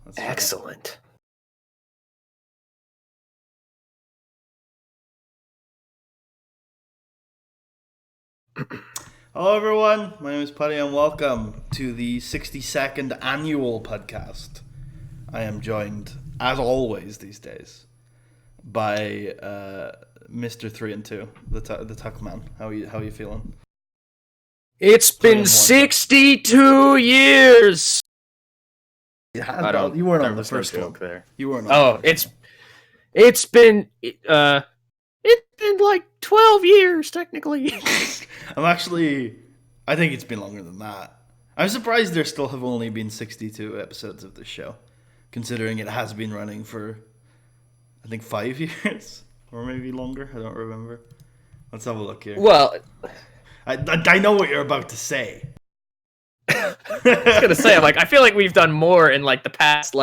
That's fair. Excellent. Hello, everyone. My name is Putty, and welcome to the 62nd annual podcast. I am joined, as always these days, by Mr. 3 and 2, the Tuck Man. How are you feeling? It's been 62 years. You weren't on the first one. There. You weren't. On the first it's been like 12 years technically. I think it's been longer than that. I'm surprised there still have only been 62 episodes of this show, considering it has been running for, I think, 5 years or maybe longer. I don't remember. Let's have a look here. Well, I know what you're about to say. I was gonna say, I feel like we've done more in the past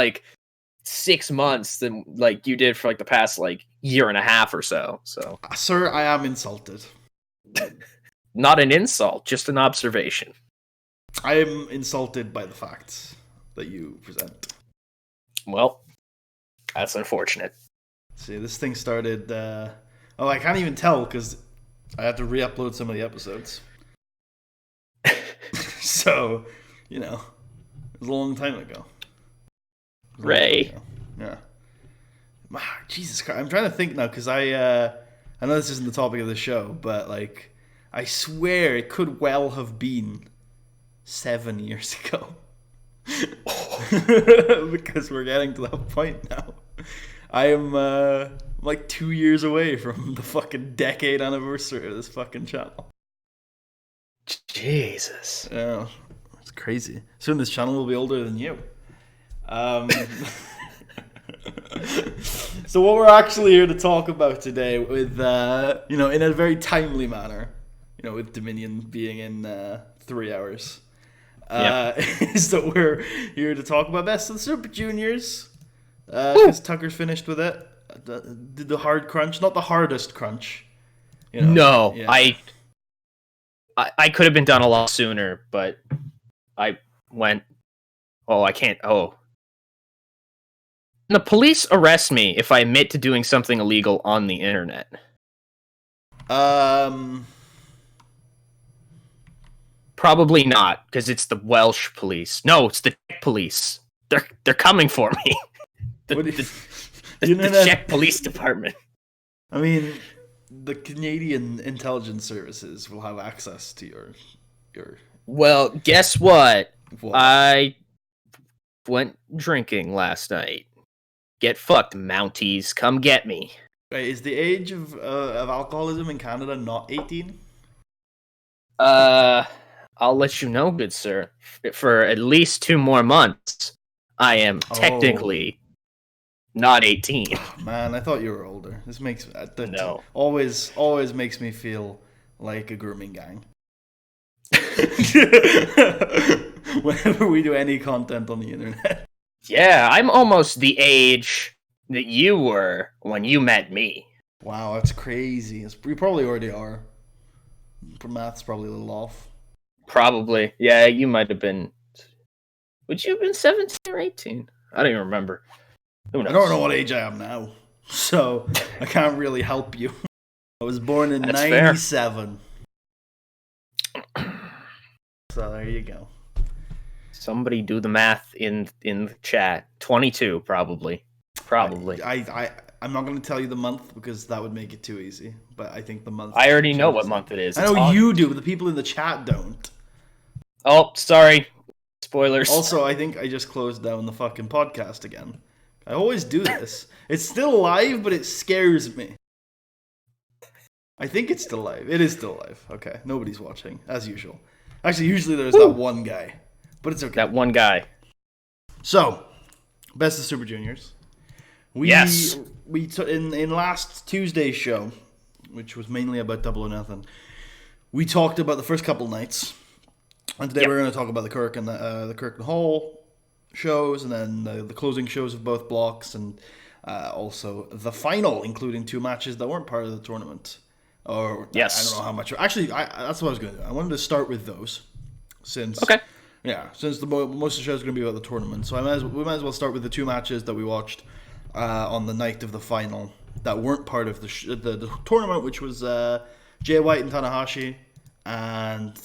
6 months than you did for the past year and a half or so. So, sir, I am insulted. Not an insult, just an observation. I am insulted by the facts that you present. Well, that's unfortunate. See, this thing started. I can't even tell because I had to re-upload some of the episodes. So, it was a long time ago. Ray. Yeah. Jesus Christ. I'm trying to think now because I know this isn't the topic of the show, but I swear it could well have been 7 years ago. Because we're getting to that point now. I am 2 years away from the fucking decade anniversary of this fucking channel. Jesus. Yeah, it's crazy. Soon this channel will be older than you. So what we're actually here to talk about today with, in a very timely manner, with Dominion being in 3 hours, is that we're here to talk about Best of the Super Juniors, because Tucker's finished with it. Did the hard crunch, not the hardest crunch. No, yeah. I could have been done a lot sooner, but I went, I can't, The police arrest me if I admit to doing something illegal on the internet. Probably not, because it's the Welsh police. No, it's the Czech police. They're coming for me. The Czech police department. I mean, the Canadian intelligence services will have access to your. Well, guess what? I went drinking last night. Get fucked, Mounties. Come get me. Wait, is the age of alcoholism in Canada not 18? I'll let you know, good sir. For at least 2 more months, I am technically not 18. Man, I thought you were older. This makes no. always makes me feel like a grooming gang. Whenever we do any content on the internet. Yeah, I'm almost the age that you were when you met me. Wow, that's crazy. You probably already are. Math's probably a little off. Probably. Yeah, you might have been. Would you have been 17 or 18? I don't even remember. Who knows? I don't know what age I am now, so I can't really help you. I was born in 97. So there you go. Somebody do the math in the chat. 22, probably. Probably. I'm not going to tell you the month because that would make it too easy. But I think the month. I already know what month it is. I know you do, but the people in the chat don't. Oh, sorry. Spoilers. Also, I think I just closed down the fucking podcast again. I always do this. It's still live, but it scares me. I think it's still live. It is still live. Okay, nobody's watching, as usual. Actually, usually there's that one guy. But it's okay. That one guy. So, Best of Super Juniors. Yes. In last Tuesday's show, which was mainly about Double or Nothing, we talked about the first couple nights, and today we're going to talk about the Kirk and Hall shows, and then the closing shows of both blocks, and also the final, including 2 matches that weren't part of the tournament. Or yes, I don't know how much. Actually, that's what I was going to do. I wanted to start with those, since Yeah, since most of the show is going to be about the tournament, so we might as well start with the two matches that we watched on the night of the final that weren't part of the tournament, which was Jay White and Tanahashi, and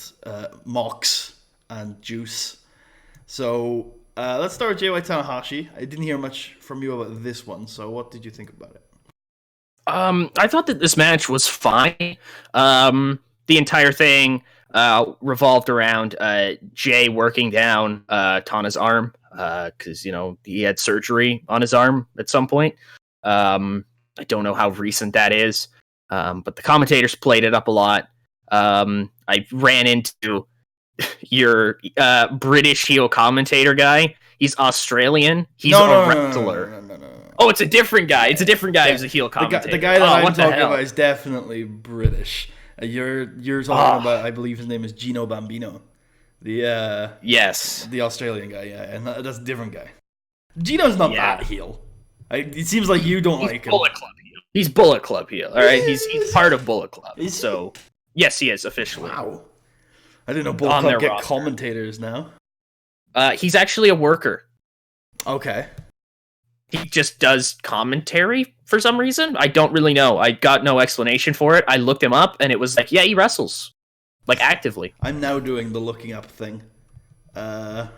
Mox and Juice. So let's start with Jay White Tanahashi. I didn't hear much from you about this one, so what did you think about it? I thought that this match was fine. The entire thing revolved around Jay working down Tana's arm because he had surgery on his arm at some point. I don't know how recent that is, but the commentators played it up a lot. I ran into your British heel commentator guy. He's Australian. He's a wrestler. No. Oh, it's a different guy. It's a different guy who's a heel commentator. The guy that I'm talking about is definitely British. You're talking about, I believe his name is Gino Bambino. Yes. The Australian guy, yeah. And that's a different guy. Gino's not that heel. It seems like you don't like him. Bullet Club heel. He's Bullet Club heel, alright? He's part of Bullet Club. So, yes, he is, officially. Wow. I didn't know Bullet Club get commentators now. He's actually a worker. Okay. He just does commentary for some reason. I don't really know. I got no explanation for it. I looked him up, and it was like, yeah, he wrestles. Like, actively. I'm now doing the looking up thing. So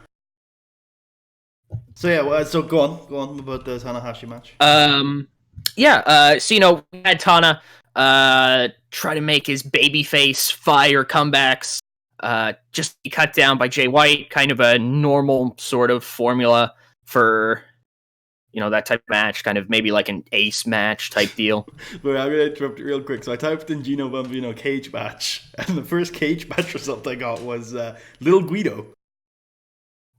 go on about the Tanahashi match. We had Tana try to make his babyface fire comebacks. Just be cut down by Jay White, kind of a normal sort of formula for that type of match, kind of maybe like an ace match type deal. Wait, I'm going to interrupt you real quick. So I typed in Gino Bambino cage match, and the first cage match result I got was Little Guido.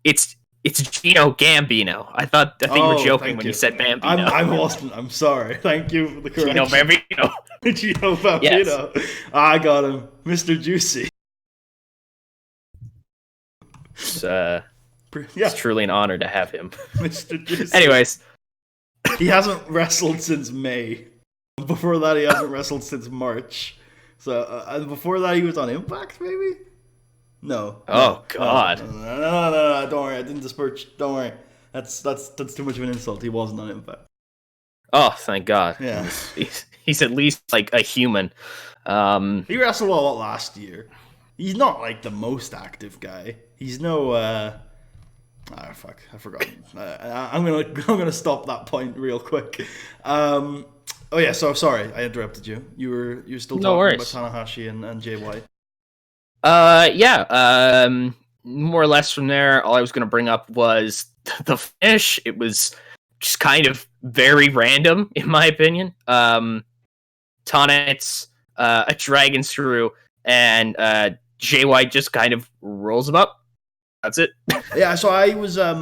It's Gino Gambino. I think you were joking when you said Bambino. I'm Austin. I'm sorry. Thank you for the correction. Gino Bambino. Gino Bambino. Yes. I got him. Mr. Juicy. It's truly an honor to have him. Mr. Juicy. Anyways. He hasn't wrestled since May. Before that, he hasn't wrestled since March. So, before that, he was on Impact, maybe? No. Oh, God. No. Don't worry. I didn't disperse. Don't worry. That's too much of an insult. He wasn't on Impact. Oh, thank God. Yeah. He's at least, like, a human. He wrestled a lot last year. He's not, like, the most active guy. He's no, fuck, I forgot. I'm gonna stop that point real quick. So sorry, I interrupted you. You were still talking about Tanahashi and Jay White. More or less from there, all I was gonna bring up was the finish. It was just kind of very random, in my opinion. Tana hits a dragon screw, and Jay White just kind of rolls him up. That's it. Yeah, so I was I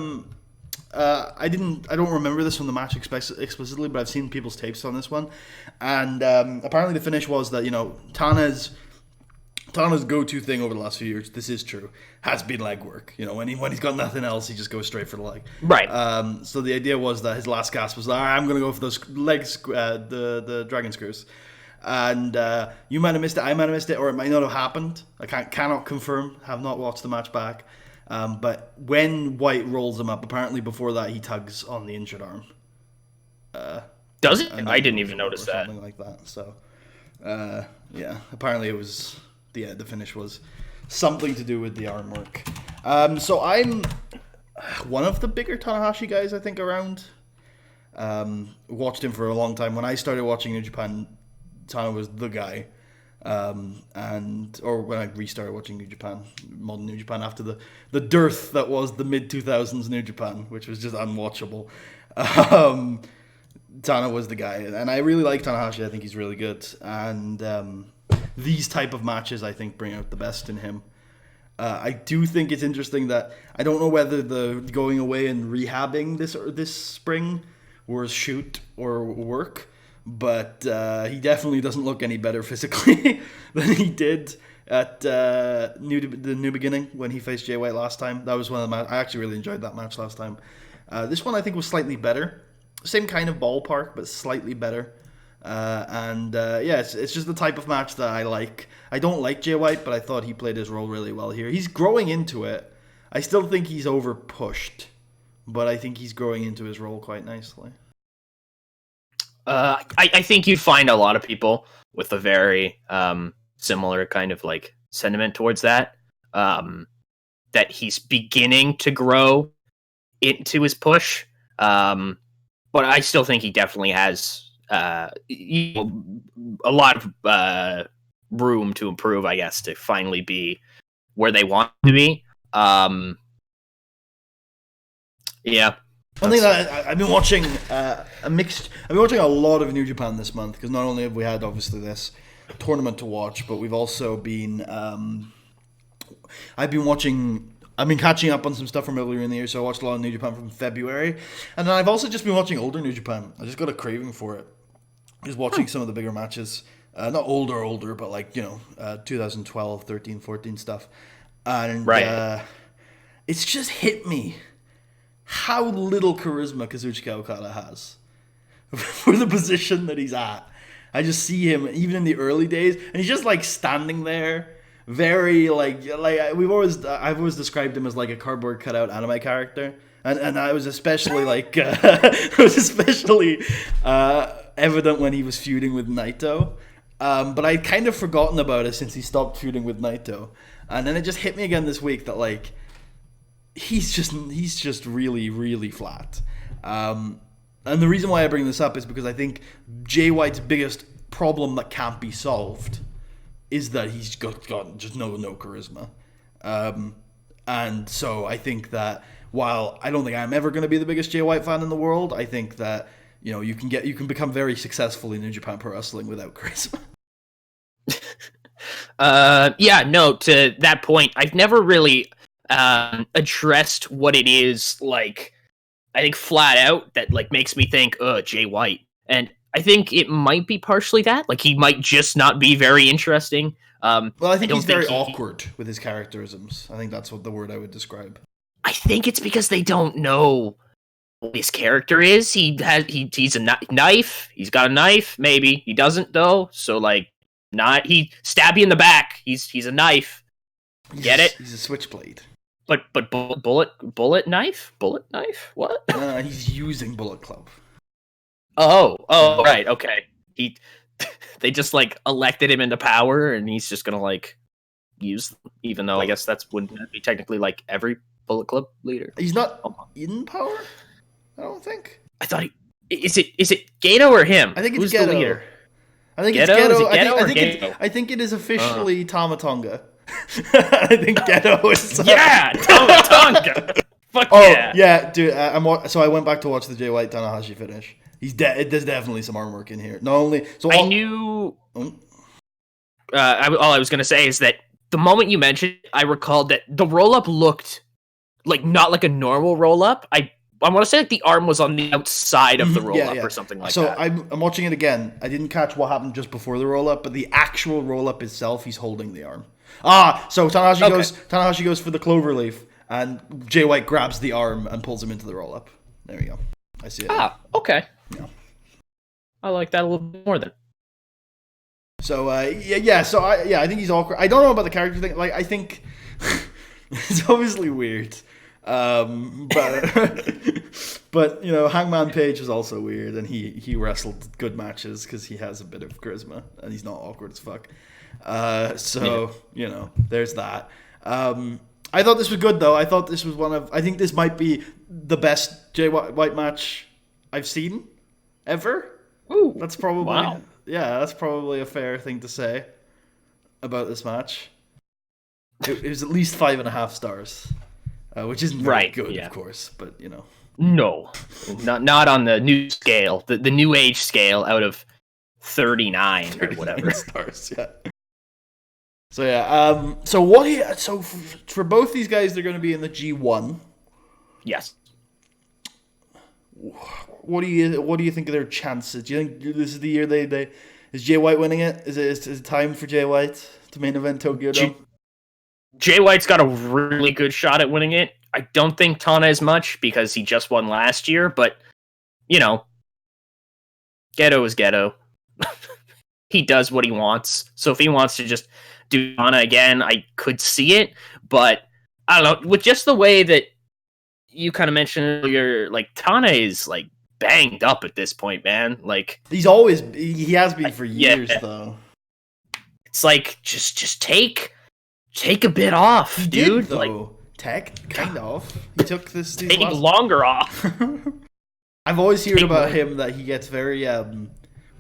don't remember this from the match explicitly, but I've seen people's tapes on this one, and apparently the finish was that Tana's go-to thing over the last few years, this is true, has been leg work. When he's got nothing else, he just goes straight for the leg. Right. So the idea was that his last gasp was, I'm going to go for those legs, the dragon screws. And you might have missed it, I might have missed it, or it might not have happened. I cannot confirm, have not watched the match back. But when White rolls him up, apparently before that he tugs on the injured arm. Does he? I didn't even notice that. Something like that. So, apparently it was the finish was something to do with the arm work. So I'm one of the bigger Tanahashi guys I think around. Watched him for a long time. When I started watching New Japan, Tana was the guy. Or when I restarted watching New Japan, modern New Japan, after the dearth that was the mid-2000s New Japan, which was just unwatchable. Tana was the guy, and I really like Tanahashi. I think he's really good, and these type of matches I think bring out the best in him. I do think it's interesting that I don't know whether the going away and rehabbing this spring was shoot or work. But he definitely doesn't look any better physically than he did at the New Beginning when he faced Jay White last time. That was one of the I actually really enjoyed that match last time. This one I think was slightly better. Same kind of ballpark, but slightly better. It's just the type of match that I like. I don't like Jay White, but I thought he played his role really well here. He's growing into it. I still think he's over pushed, but I think he's growing into his role quite nicely. I think you find a lot of people with a very similar kind of like sentiment towards that. That he's beginning to grow into his push. But I still think he definitely has a lot of room to improve, I guess, to finally be where they want to be. Yeah. One thing that I've been watching I've been watching a lot of New Japan this month, because not only have we had obviously this tournament to watch, but we've also been I've been catching up on some stuff from earlier in the year, so I watched a lot of New Japan from February. And then I've also just been watching older New Japan. I just got a craving for it. Just watching some of the bigger matches. Not older, but like, 2012, 13, 14 stuff. And it's just hit me how little charisma Kazuchika Okada has for the position that he's at. I just see him, even in the early days, and he's just like standing there, very I've always described him as like a cardboard cutout anime character, and I was especially evident when he was feuding with Naito, but I'd kind of forgotten about it since he stopped feuding with Naito, and then it just hit me again this week that like he's just really, really flat. And the reason why I bring this up is because I think Jay White's biggest problem that can't be solved is that he's got just no charisma. And so I think that while I don't think I'm ever going to be the biggest Jay White fan in the world, I think that you can become very successful in New Japan Pro Wrestling without charisma. To that point, I've never really addressed what it is, like, I think flat out that like makes me think, Jay White. And I think it might be partially that. Like, he might just not be very interesting. Well, I think he's very awkward with his characterisms. I think that's what the word I would describe. I think it's because they don't know what his character is. He's a knife. He's got a knife, maybe. He doesn't, though. So, like, he stab you in the back. He's a knife. Get it? He's a switchblade. But bullet knife? Bullet knife? What? He's using Bullet Club. Oh, right, okay. They just like elected him into power, and he's just gonna like use them, even though I guess wouldn't be technically like every Bullet Club leader. He's not in power? I don't think. I thought is it Gato or him? I think it's Who's Geto. the leader? I think Geto? it's Geto. Is it Geto or Gato? I think it is officially Tamatonga. I think Geto is. Yeah, Tamatonga. Fuck yeah. Yeah, dude. So I went back to watch the Jay White Tanahashi finish. There's definitely some arm work in here. Not only I knew. All I was gonna say is that the moment you mentioned, I recalled that the roll up looked like not like a normal roll up. I want to say like the arm was on the outside of the roll up or something like that. So I'm watching it again. I didn't catch what happened just before the roll up, but the actual roll up itself, he's holding the arm. So Tanahashi goes for the cloverleaf, and Jay White grabs the arm and pulls him into the roll up. There we go. I see it. Okay. Yeah. I like that a little bit more then. So I think he's awkward. I don't know about the character thing. Like, I think it's obviously weird. But Hangman Page is also weird, and he wrestled good matches because he has a bit of charisma and he's not awkward as fuck. There's that. I thought this was good though. I thought this was I think this might be the best Jay White match I've seen ever. Ooh, that's probably wow. Yeah, that's probably a fair thing to say about this match. It was at least 5.5 stars, which isn't very good, of course, but No, not on the new scale, the new age scale out of 39 or whatever stars. Yeah. So yeah, so for both these guys, they're going to be in the G1. Yes. What do you think of their chances? Do you think this is the year they is Jay White winning it? Is it time for Jay White to main event Tokyo Dome? Jay White's got a really good shot at winning it. I don't think Tana as much because he just won last year, but Geto is Geto. He does what he wants. So if he wants to just do Tana again, I could see it, but I don't know, with just the way that you kind of mentioned earlier, like Tana is like banged up at this point, man. Like he has been for years though. It's like just take a bit off, he dude. Did, though. Like kind of. He took this taking longer off. I've always heard about him that he gets very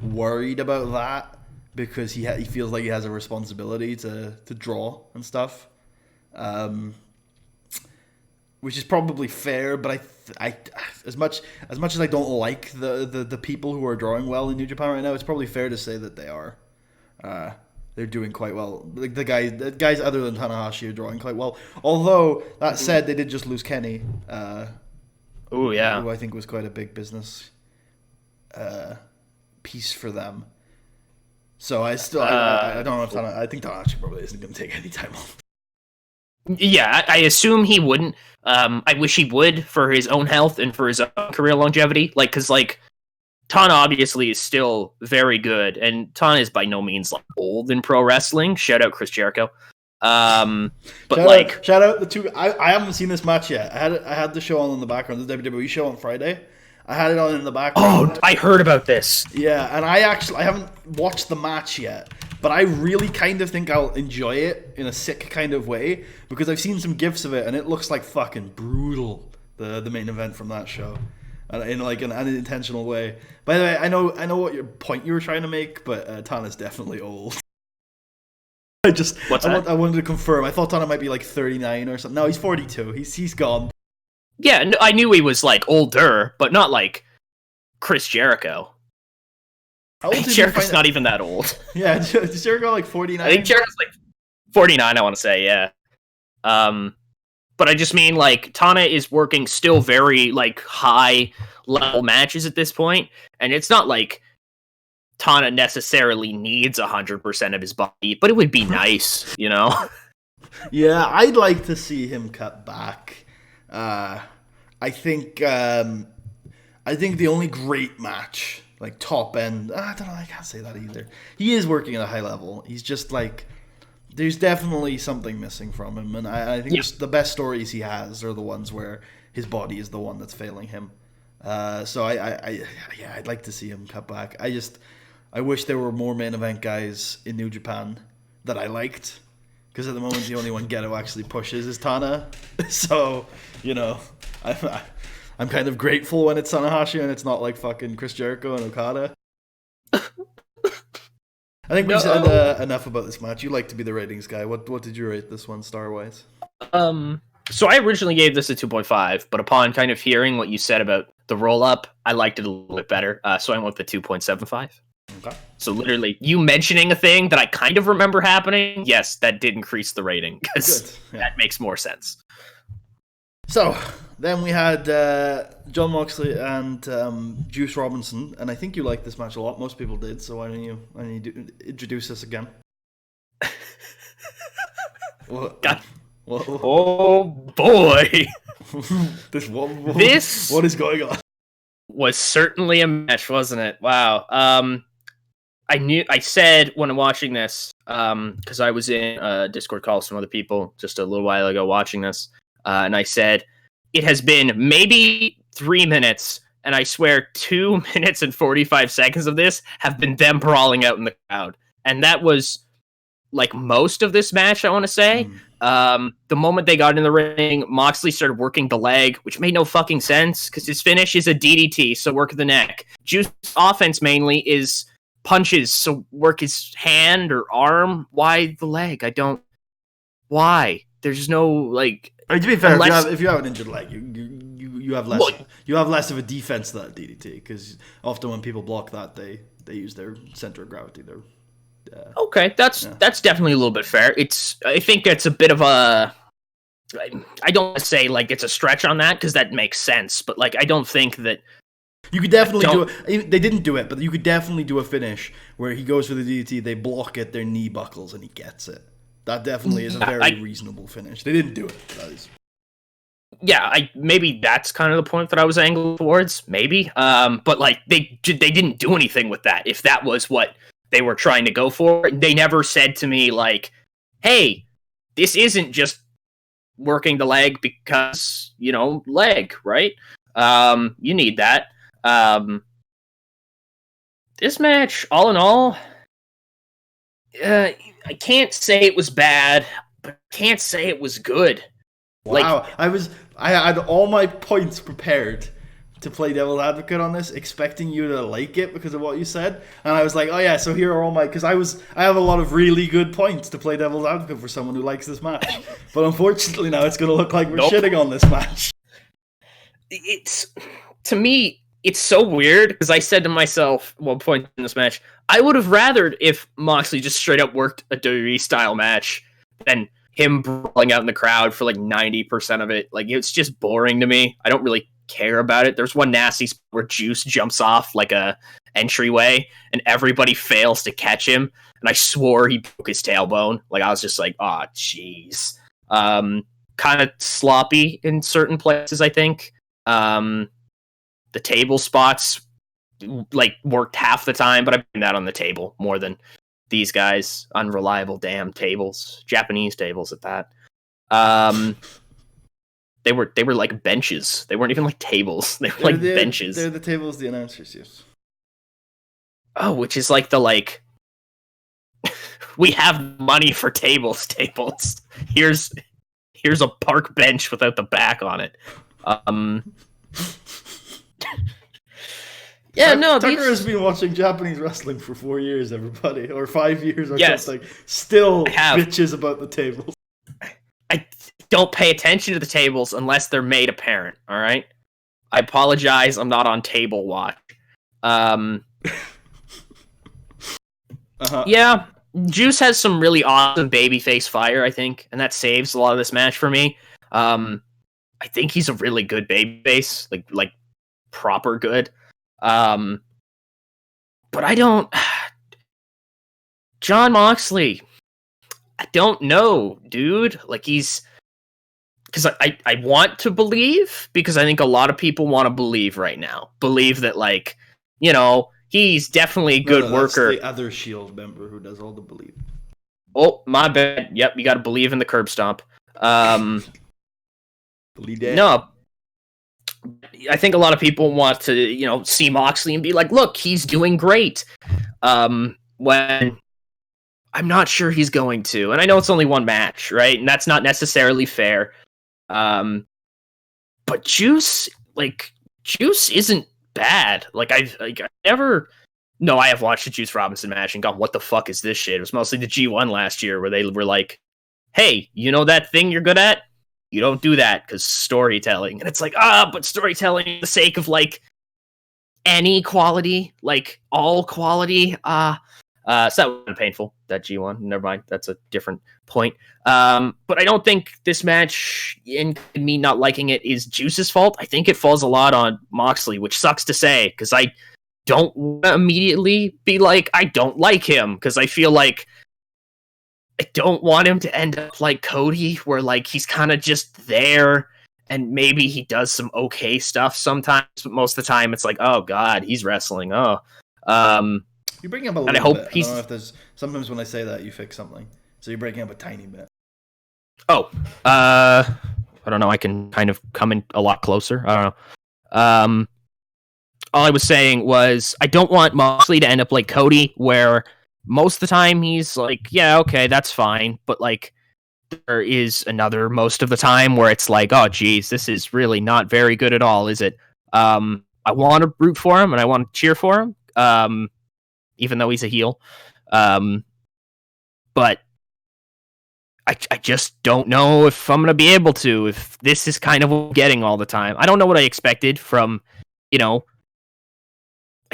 worried about that because he feels like he has a responsibility to draw and stuff. Which is probably fair, but I as much as I don't like the people who are drawing well in New Japan right now, it's probably fair to say that they are. They're doing quite well. Like the guys other than Tanahashi are drawing quite well. Although that said, they did just lose Kenny. Who I think was quite a big business piece for them. So I don't know if I think Tanahashi probably isn't going to take any time off. Yeah, I assume he wouldn't. I wish he would for his own health and for his own career longevity. Like, because like Tana obviously is still very good, and Tana is by no means like old in pro wrestling. Shout out Chris Jericho. But shout out the two. I haven't seen this match yet. I had the show on in the background. The WWE show on Friday. I had it on in the background. Oh, I heard about this. Yeah, and I haven't watched the match yet. But I really kind of think I'll enjoy it in a sick kind of way because I've seen some gifs of it and it looks like fucking brutal. The main event from that show, in like an unintentional way. By the way, I know what your point you were trying to make, but Tana's definitely old. I wanted to confirm. I thought Tana might be like 39 or something. No, he's 42. He's gone. Yeah, I knew he was like older, but not like Chris Jericho. Jericho's not even that old. Yeah, is Jericho like 49? I think Jericho's like 49, I want to say, yeah. But I just mean, like, Tana is working still very, like, high-level matches at this point, and it's not like Tana necessarily needs 100% of his body, but it would be nice, you know? Yeah, I'd like to see him cut back. I think the only great match... like top end, I don't know, I can't say that either. He is working at a high level. He's just like, there's definitely something missing from him, and I think the best stories he has are the ones where his body is the one that's failing him. So I'd like to see him cut back. I wish there were more main event guys in New Japan that I liked, because at the moment the only one Geto actually pushes is Tana. So, you know, I'm kind of grateful when it's Tanahashi and it's not like fucking Chris Jericho and Okada. I think we said enough about this match. You like to be the ratings guy. What did you rate this one star-wise? So I originally gave this a 2.5, but upon kind of hearing what you said about the roll-up, I liked it a little bit better. So I went with the 2.75. Okay. So literally, you mentioning a thing that I kind of remember happening, yes, that did increase the rating, because that makes more sense. So, then we had Jon Moxley and Juice Robinson, and I think you liked this match a lot. Most people did, so why don't you introduce us again? God. Oh boy! What is going on? Was certainly a match, wasn't it? Wow. I said when I'm watching this, because I was in a Discord call with some other people just a little while ago watching this. And I said, it has been maybe 3 minutes, and I swear 2 minutes and 45 seconds of this have been them brawling out in the crowd. And that was, like, most of this match, I want to say. The moment they got in the ring, Moxley started working the leg, which made no fucking sense, because his finish is a DDT, so work the neck. Juice's offense mainly is punches, so work his hand or arm. Why the leg? Why? There's no, like... I mean, to be fair, if you have an injured leg, you have less. Well, you have less of a defense to that DDT, because often when people block that, they use their center of gravity. Okay, that's definitely a little bit fair. I think it's a bit of a. I don't want to say like it's a stretch on that, because that makes sense, but like I don't think that. You could definitely do it. They didn't do it, but you could definitely do a finish where he goes for the DDT, they block it, their knee buckles, and he gets it. That definitely is a very reasonable finish. They didn't do it. Yeah, maybe that's kind of the point that I was angling towards. Maybe, but like they didn't do anything with that. If that was what they were trying to go for, they never said to me like, "Hey, this isn't just working the leg because, leg, right? You need that. This match, all in all, I can't say it was bad, but I can't say it was good. Wow, I had all my points prepared to play devil's advocate on this, expecting you to like it because of what you said, and I was like, oh yeah, so here are all my, because I have a lot of really good points to play devil's advocate for someone who likes this match, but unfortunately now it's going to look like we're shitting on this match. It's, to me, it's so weird because I said to myself at one point in this match, I would have rathered if Moxley just straight up worked a WWE style match than him brawling out in the crowd for like 90% of it. Like, it's just boring to me. I don't really care about it. There's one nasty spot where Juice jumps off like a entryway and everybody fails to catch him, and I swore he broke his tailbone. Like, I was just like, oh jeez. Kind of sloppy in certain places, I think. The table spots like worked half the time, but I blame that on the table more than these guys. Unreliable damn tables, Japanese tables at that. They were like benches. They weren't even like tables. They were benches. They're the tables the announcers use. Oh, which is like the like we have money for tables. Here's a park bench without the back on it. Yeah, no. Tucker has been watching Japanese wrestling for 4 years, everybody, or 5 years, or something. Still bitches about the tables. I don't pay attention to the tables unless they're made apparent. All right. I apologize. I'm not on table watch. Yeah, Juice has some really awesome babyface fire, I think, and that saves a lot of this match for me. I think he's a really good babyface, like proper good. But I don't. Jon Moxley, I don't know, dude. Like, he's, because I want to believe, because I think a lot of people want to believe right now. Believe that, like, he's definitely a good worker. That's the other Shield member who does all the believe. Oh, my bad. Yep, you got to believe in the curb stomp. Believe it. No, I think a lot of people want to, see Moxley and be like, look, he's doing great. When I'm not sure he's going to. And I know it's only one match, right? And that's not necessarily fair. But Juice isn't bad. I have watched the Juice Robinson match and gone, what the fuck is this shit? It was mostly the G1 last year where they were like, hey, you know that thing you're good at? You don't do that because storytelling. And it's like, but storytelling for the sake of, like, any quality, like, all quality. So that was painful, that G1. Never mind. That's a different point. But I don't think this match, and me not liking it, is Juice's fault. I think it falls a lot on Moxley, which sucks to say, because I don't immediately be like, I don't like him, because I feel like I don't want him to end up like Cody, where, like, he's kind of just there, and maybe he does some okay stuff sometimes, but most of the time it's like, oh god, he's wrestling. You bring up a little bit. I don't know if there's, sometimes when I say that, you fix something. So you're breaking up a tiny bit. Oh, I don't know. I can kind of come in a lot closer. I don't know. All I was saying was I don't want Moxley to end up like Cody, where most of the time he's like, yeah, okay, that's fine. But, like, there is another most of the time where it's like, oh, geez, this is really not very good at all, is it? I want to root for him and I want to cheer for him, even though he's a heel. But I just don't know if I'm going to be able to, if this is kind of what I'm getting all the time. I don't know what I expected from, I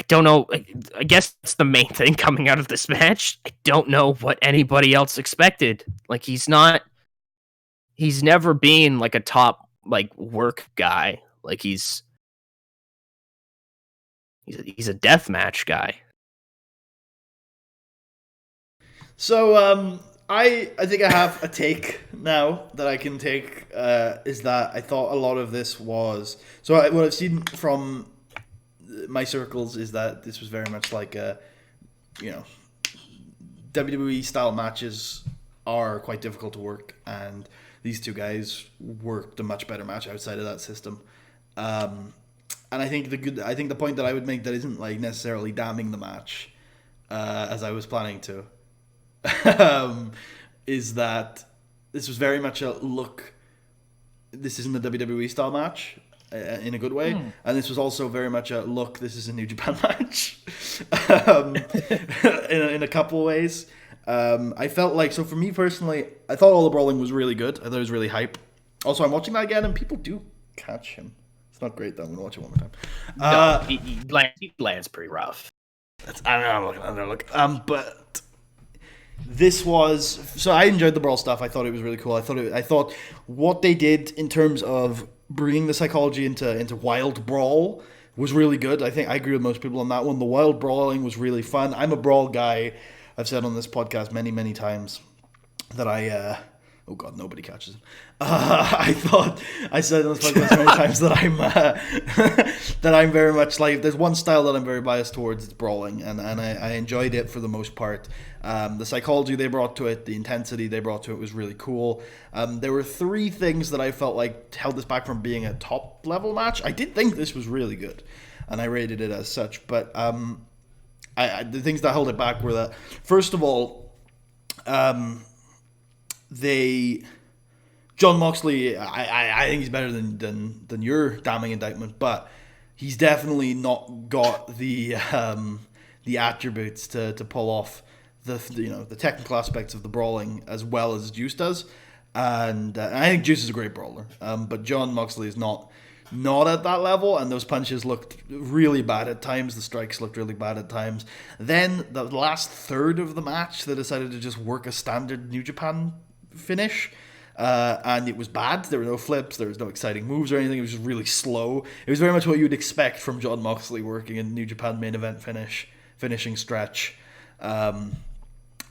don't know. I guess that's the main thing coming out of this match. I don't know what anybody else expected. Like, he's never been like a top, like, work guy. Like, he's a deathmatch guy. So, I think I have a take now that I can take, is that I thought a lot of this was, so what I've seen from my circles is that this was very much like WWE style matches are quite difficult to work, and these two guys worked a much better match outside of that system. And I think the point that I would make that isn't like necessarily damning the match, as I was planning to, is that this was very much a look. This isn't a WWE style match in a good way, and this was also very much a look. This is a New Japan match, in a couple of ways. I felt like, so for me personally, I thought all the brawling was really good. I thought it was really hype. Also, I'm watching that again, and people do catch him. It's not great though. I'm gonna watch it one more time. No, he lands pretty rough. I don't know. I'm looking at it. Look, but this was, so I enjoyed the brawl stuff. I thought it was really cool. I thought what they did in terms of bringing the psychology into wild brawl was really good. I think I agree with most people on that one. The wild brawling was really fun. I'm a brawl guy. I've said on this podcast many times that oh god, nobody catches him. I said on this podcast many times that I'm very much like, there's one style that I'm very biased towards, it's brawling, and I enjoyed it for the most part. The psychology they brought to it, the intensity they brought to it was really cool. There were three things that I felt like held this back from being a top level match. I did think this was really good, and I rated it as such, but the things that held it back were that, first of all, Jon Moxley, I think he's better than your damning indictment, but he's definitely not got the attributes to pull off the technical aspects of the brawling as well as Juice does, and I think Juice is a great brawler, but Jon Moxley is not at that level, and those punches looked really bad at times. The strikes looked really bad at times. Then the last third of the match, they decided to just work a standard New Japan finish, and it was bad. There were no flips, there was no exciting moves or anything. It was just really slow. It was very much what you'd expect from Jon Moxley working in New Japan main event finishing stretch, and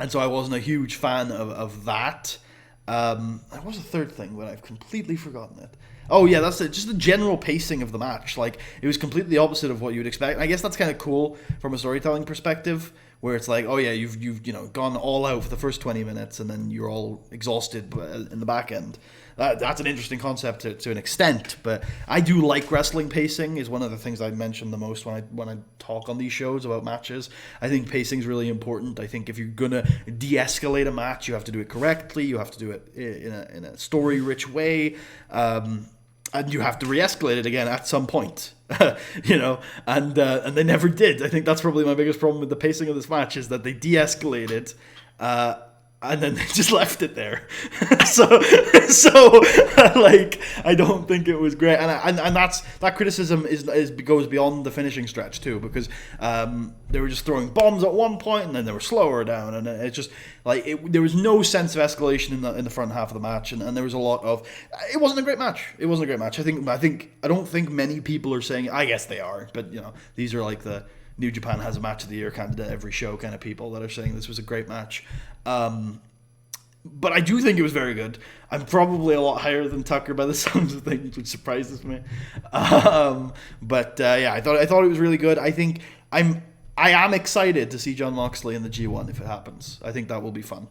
so I wasn't a huge fan of that. There was a third thing, but I've completely forgotten it. Oh yeah, that's it. Just the general pacing of the match. Like, it was completely the opposite of what you would expect. And I guess that's kind of cool from a storytelling perspective, where it's like, oh yeah, you've gone all out for the first 20 minutes, and then you're all exhausted in the back end. That's an interesting concept to an extent, but I do like wrestling pacing. Is one of the things I mention the most when I talk on these shows about matches. I think pacing is really important. I think if you're gonna de-escalate a match, you have to do it correctly. You have to do it in a story-rich way. And you have to re-escalate it again at some point, and they never did. I think that's probably my biggest problem with the pacing of this match, is that they de-escalated, and then they just left it there. so like, I don't think it was great, and that criticism goes beyond the finishing stretch too, because they were just throwing bombs at one point, and then they were slower down, and it's just like there was no sense of escalation in the front half of the match, and there was a lot of, it wasn't a great match. I don't think many people are saying, I guess they are, but these are like the New Japan has a match of the year candidate every show kind of people that are saying this was a great match. But I do think it was very good. I'm probably a lot higher than Tucker by the sounds of things, which surprises me. But I thought it was really good. I think I am excited to see Jon Moxley in the G1 if it happens. I think that will be fun.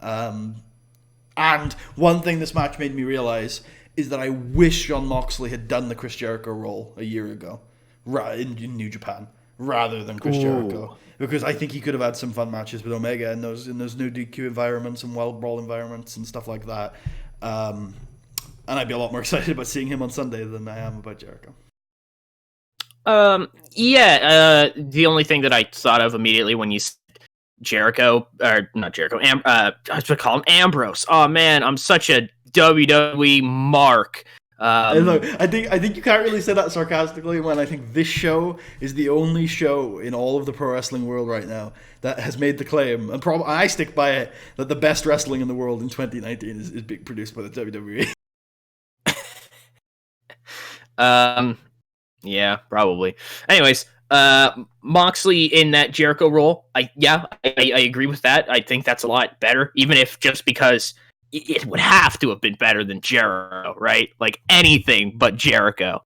And one thing this match made me realize is that I wish Jon Moxley had done the Chris Jericho role a year ago in New Japan, rather than Chris Jericho, because I think he could have had some fun matches with Omega in those new DQ environments and wild brawl environments and stuff like that. And I'd be a lot more excited about seeing him on Sunday than I am about Jericho. The only thing that I thought of immediately when you said Jericho, or not Jericho, I was going to call him Ambrose. Oh man, I'm such a WWE mark. Look, I think you can't really say that sarcastically, when I think this show is the only show in all of the pro wrestling world right now that has made the claim, and I stick by it, that the best wrestling in the world in 2019 is being produced by the WWE. Yeah, probably. Anyways, Moxley in that Jericho role, I agree with that. I think that's a lot better, even if just because it would have to have been better than Jericho, right? Like anything but Jericho.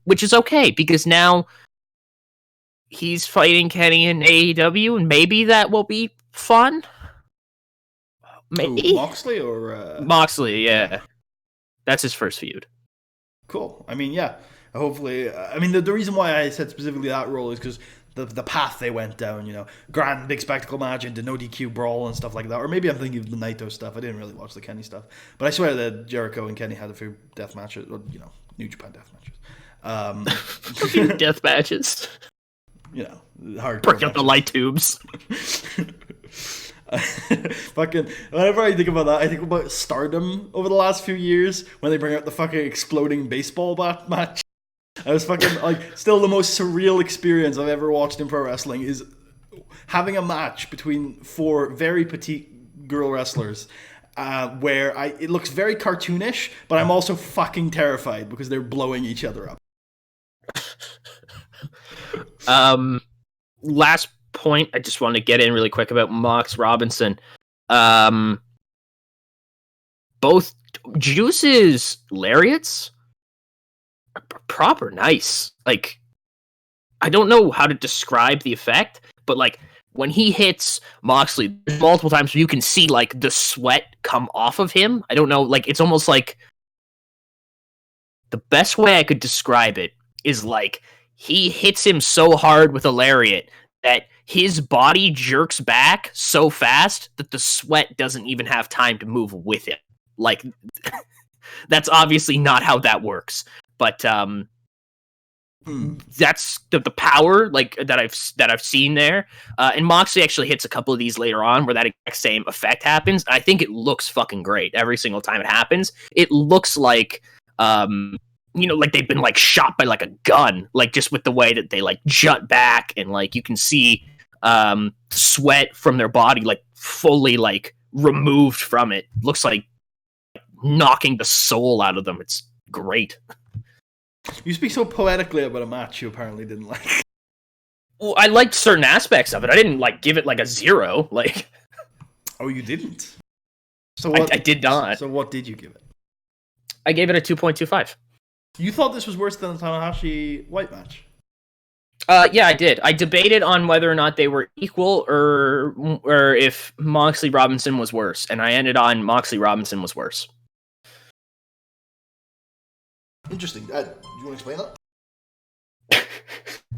Which is okay, because now he's fighting Kenny in AEW, and maybe that will be fun. Maybe Moxley or Moxley, yeah. That's his first feud. Cool. I mean, yeah. Hopefully, I mean the reason why I said specifically that role is because the path they went down, grand big spectacle match into no DQ brawl and stuff like that. Or maybe I'm thinking of the Naito stuff. I didn't really watch the Kenny stuff, but I swear that Jericho and Kenny had a few death matches, or New Japan death matches. A few death matches. Hard. Break up the light tubes. Fucking whenever I think about that, I think about Stardom over the last few years when they bring out the fucking exploding baseball bat match. I was fucking still the most surreal experience I've ever watched in pro wrestling is having a match between 4 very petite girl wrestlers where it looks very cartoonish, but I'm also fucking terrified because they're blowing each other up. Last point I just wanted to get in really quick about Mox Robinson. Both Juice's lariats are proper nice. Like, I don't know how to describe the effect, but when he hits Moxley, there's multiple times where you can see the sweat come off of him. I don't know, it's almost like the best way I could describe it is he hits him so hard with a lariat that his body jerks back so fast that the sweat doesn't even have time to move with it. That's obviously not how that works, but that's the power that I've seen there. And Moxley actually hits a couple of these later on where that exact same effect happens. I think it looks fucking great every single time it happens. It looks like they've been shot by a gun, just with the way that they jut back and you can see sweat from their body fully removed from it. Looks like knocking the soul out of them. It's great. You speak so poetically about a match you apparently didn't like. Well, I liked certain aspects of it. I didn't give it a 0. Oh, you didn't? So what? I did not. So what did you give it? I gave it a 2.25. You thought this was worse than the Tanahashi White match? Yeah, I did. I debated on whether or not they were equal or if Moxley Robinson was worse, and I ended on Moxley Robinson was worse. Interesting. Do you want to explain that?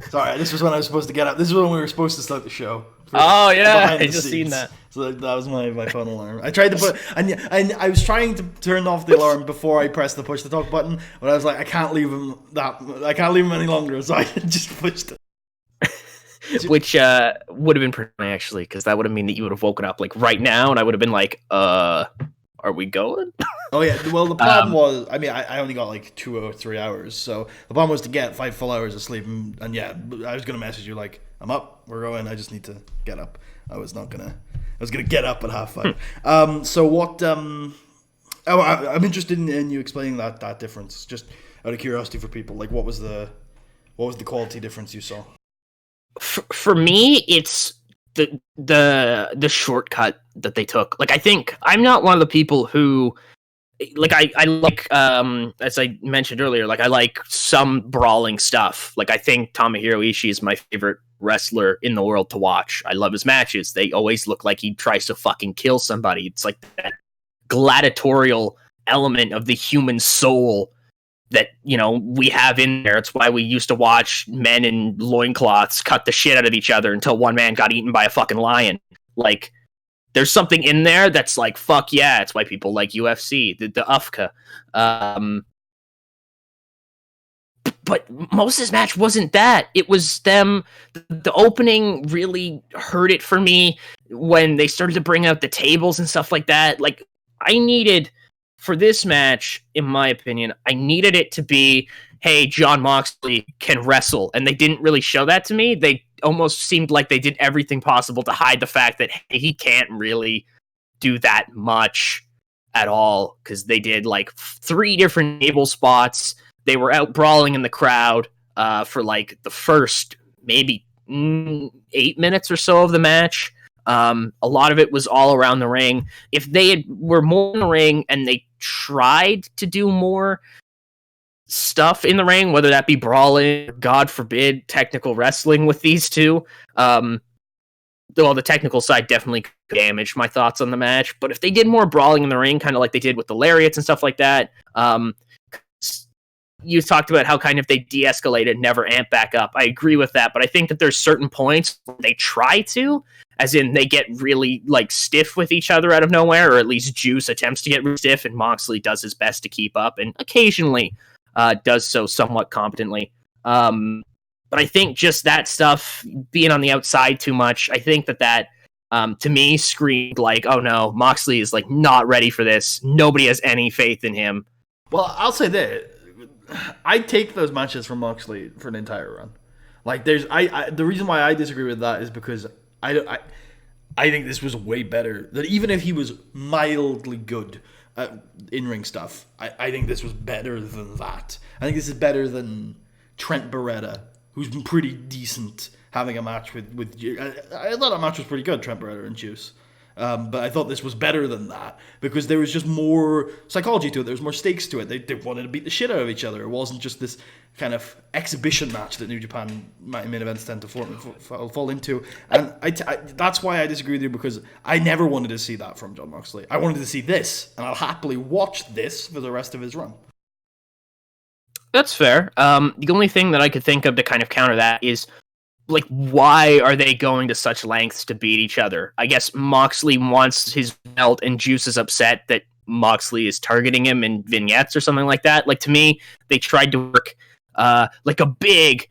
Sorry, this was when I was supposed to get up. This is when we were supposed to start the show. Oh yeah, I just seen that. So that was my phone alarm. I tried to put, and I was trying to turn off the alarm before I pressed the push to talk button, but I was like, I can't leave him any longer, so I just pushed it. Which would have been pretty funny, actually, because that would have meant that you would have woken up right now, and I would have been like, are we going? Oh yeah. Well, the problem was, I only got 2 or 3 hours, so the problem was to get 5 full hours of sleep, and yeah, I was gonna message you I'm up, we're going. I just need to get up. I was gonna get up at 5:30. So what? I'm interested in you explaining that difference, just out of curiosity for people. What was the quality difference you saw? For me, it's the shortcut that they took. I think I'm not one of the people who I like as I mentioned earlier, I like some brawling stuff. I think Tomohiro Ishii is my favorite wrestler in the world to watch. I love his matches. They always look like he tries to fucking kill somebody. It's that gladiatorial element of the human soul that, we have in there. It's why we used to watch men in loincloths cut the shit out of each other until one man got eaten by a fucking lion. There's something in there that's fuck yeah. It's why people like UFC, the UFCA. But most of this match wasn't that. It was them. The opening really hurt it for me when they started to bring out the tables and stuff like that. I needed, for this match, in my opinion, I needed it to be, hey, Jon Moxley can wrestle. And they didn't really show that to me. They almost seemed like they did everything possible to hide the fact that, hey, he can't really do that much at all. Because they did 3 different table spots. They were out brawling in the crowd for the first maybe 8 minutes or so of the match. A lot of it was all around the ring. If they were more in the ring and they tried to do more stuff in the ring, whether that be brawling, God forbid, technical wrestling with these two, well, the technical side definitely damaged my thoughts on the match. But if they did more brawling in the ring, kind of like they did with the lariats and stuff like that, you talked about how kind of they de-escalated, never amp back up. I agree with that, but I think that there's certain points where they try to, as in they get really like stiff with each other out of nowhere, or at least Juice attempts to get really stiff, and Moxley does his best to keep up, and occasionally does so somewhat competently. But I think just that stuff, being on the outside too much, I think that to me screamed like, oh no, Moxley is like not ready for this. Nobody has any faith in him. Well, I'll say that I take those matches from Moxley for an entire run. Like, the reason why I disagree with that is because I think this was way better. That even if he was mildly good at in-ring stuff, I think this was better than that. I think this is better than Trent Beretta, who's been pretty decent having a match with I thought that match was pretty good, Trent Beretta and Juice. But I thought this was better than that because there was just more psychology to it. There was more stakes to it. They wanted to beat the shit out of each other. It wasn't just this kind of exhibition match that New Japan main events tend to fall into. And that's why I disagree with you, because I never wanted to see that from Jon Moxley. I wanted to see this, and I'll happily watch this for the rest of his run. That's fair. The only thing that I could think of to kind of counter that is, like, why are they going to such lengths to beat each other? I guess Moxley wants his belt and Juice is upset that Moxley is targeting him in vignettes or something like that. Like, to me, they tried to work like a big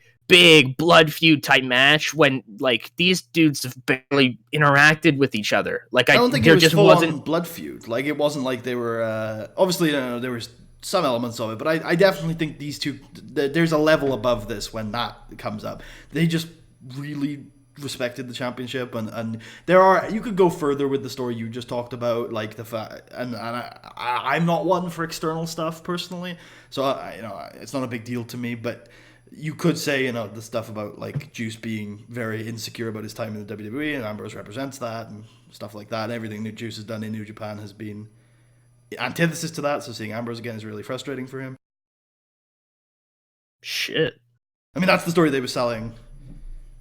blood feud type match when, like, these dudes have barely interacted with each other. Like, I don't think it was full-on blood feud. Like, it wasn't like they were obviously there was some elements of it, but I definitely think these two, there's a level above this when that comes up. They just really respected the championship, and there are, you could go further with the story you just talked about, like the fact, and I'm not one for external stuff personally, so it's not a big deal to me, but you could say, the stuff about like Juice being very insecure about his time in the WWE, and Ambrose represents that and stuff like that, and everything that Juice has done in New Japan has been antithesis to that, so seeing Ambrose again is really frustrating for him. Shit. I mean, that's the story they were selling.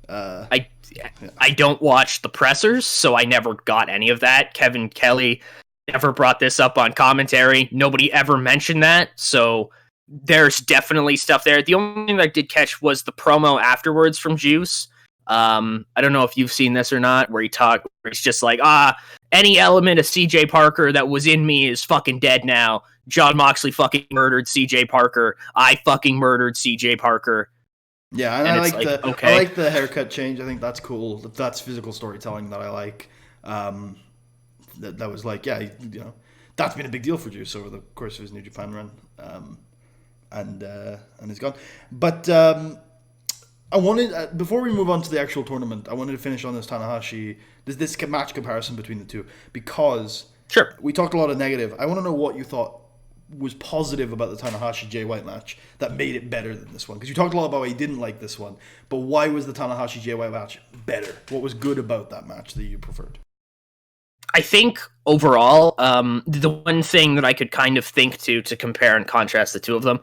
I don't watch the pressers, so I never got any of that. Kevin Kelly never brought this up on commentary. Nobody ever mentioned that, so there's definitely stuff there. The only thing that I did catch was the promo afterwards from Juice. I don't know if you've seen this or not, where he's just like, any element of CJ Parker that was in me is fucking dead now. Jon Moxley fucking murdered CJ Parker. I fucking murdered CJ Parker. Yeah, and I like the haircut change. I think that's cool. That's physical storytelling that I like. That was like, that's been a big deal for Juice over the course of his New Japan run, and he's gone. But I wanted, before we move on to the actual tournament, I wanted to finish on this Tanahashi, this match comparison between the two, because we talked a lot of negative. I want to know what you thought was positive about the Tanahashi Jay White match that made it better than this one, because you talked a lot about why you didn't like this one, but why was the Tanahashi Jay White match better? What was good about that match that you preferred? I think overall, the one thing that I could kind of think to compare and contrast the two of them,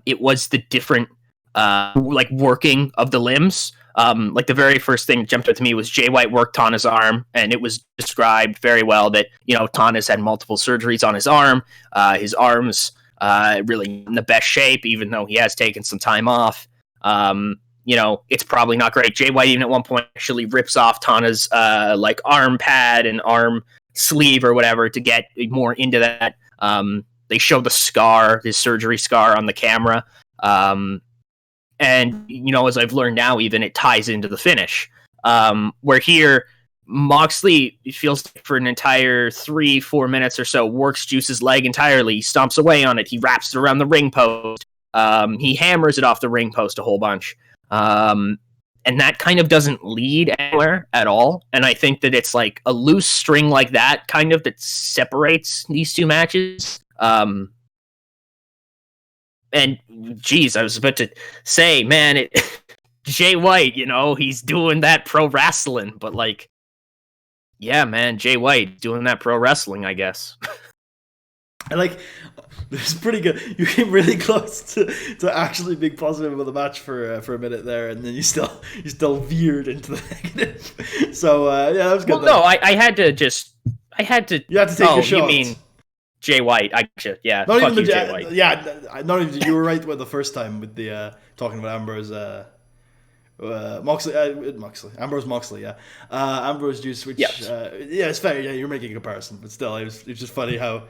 it was the different like working of the limbs. Like the very first thing that jumped out to me was Jay White worked Tana's arm, and it was described very well that, Tana's had multiple surgeries on his arm. His arm's really in the best shape, even though he has taken some time off. It's probably not great. Jay White even at one point actually rips off Tana's like arm pad and arm sleeve or whatever to get more into that. They show the scar, his surgery scar, on the camera. And, as I've learned now, even it ties into the finish. Where here, Moxley feels like for an entire 3-4 minutes or so, works Juice's leg entirely. He stomps away on it. He wraps it around the ring post. He hammers it off the ring post a whole bunch. And that kind of doesn't lead anywhere at all. And I think that it's like a loose string like that, kind of, that separates these two matches. And geez, I was about to say, man, Jay White, he's doing that pro wrestling, but like, yeah, man, Jay White doing that pro wrestling, I guess. I like. This is pretty good. You came really close to actually being positive about the match for a minute there, and then you still veered into the negative. So yeah, that was good. Well, no, I had to just I had to. You had to take your shot. You mean Jay White? I should, yeah. Not Fuck even you, Jay White. Yeah, not even. You were right with the first time with the talking about Ambrose. Ambrose Moxley, yeah. Ambrose Juice, which, Yes. yeah, it's fair, yeah, you're making a comparison, but still, it was just funny how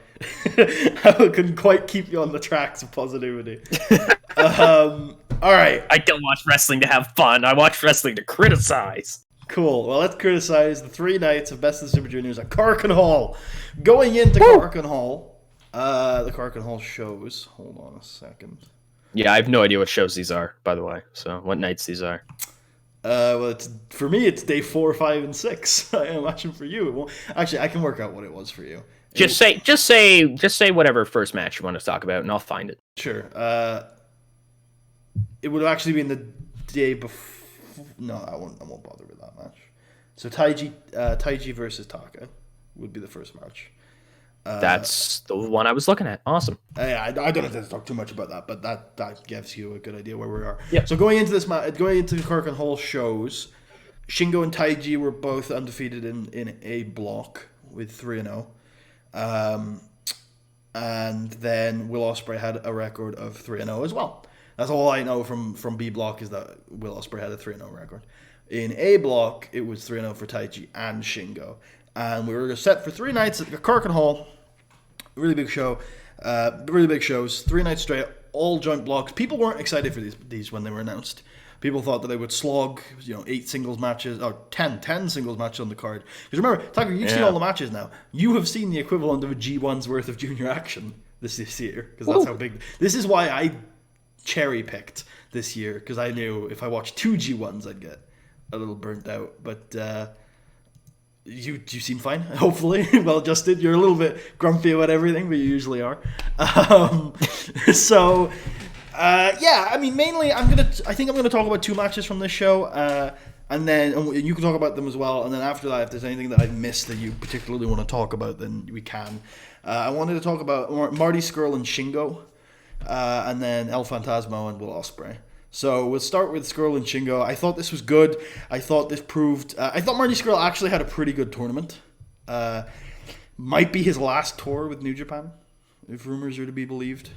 it couldn't quite keep you on the tracks of positivity. Alright. I don't watch wrestling to have fun. I watch wrestling to criticize. Cool. Well, let's criticize the 3 nights of Best of the Super Juniors at Cork and Hall. Going into Cork and Hall, the Cork and Hall shows. Hold on a second. Yeah, I have no idea what shows these are, by the way. So, what nights these are? Well, for me, it's day 4, 5, and 6. I imagine for you, well, actually, I can work out what it was for you. Just say whatever first match you want to talk about, and I'll find it. Sure. It would have actually been the day before. No, I won't bother with that match. So Taiji versus Taka would be the first match. That's the one I was looking at. Awesome. I don't have to talk too much about that, but that gives you a good idea where we are. Yeah. So going into the Cork and Hall shows, Shingo and Taiji were both undefeated in a block with 3-0. And then Will Ospreay had a record of 3-0 as well. That's all I know from B block is that Will Ospreay had a 3-0 record. In A block, it was 3-0 for Taiji and Shingo. And we were set for 3 nights at Cork and Hall. Really big show. Really big shows. 3 nights straight, all joint blocks. People weren't excited for these when they were announced. People thought that they would slog, 8 singles matches, or 10 singles matches on the card. Because remember, Tucker, you've seen all the matches now. You have seen the equivalent of a G1's worth of junior action this year. Because that's how big. This is why I cherry picked this year. Because I knew if I watched 2 G1s, I'd get a little burnt out. But you seem fine, hopefully. Well adjusted. You're a little bit grumpy about everything, but you usually are. So... yeah, I mean, mainly I think I'm gonna talk about 2 matches from this show, and then you can talk about them as well. And then after that, if there's anything that I've missed that you particularly want to talk about, then we can. I wanted to talk about Marty Scurll and Shingo, and then El Fantasmo and Will Ospreay. So we'll start with Scurll and Shingo. I thought this was good. I thought this proved. I thought Marty Scurll actually had a pretty good tournament. Might be his last tour with New Japan, if rumors are to be believed.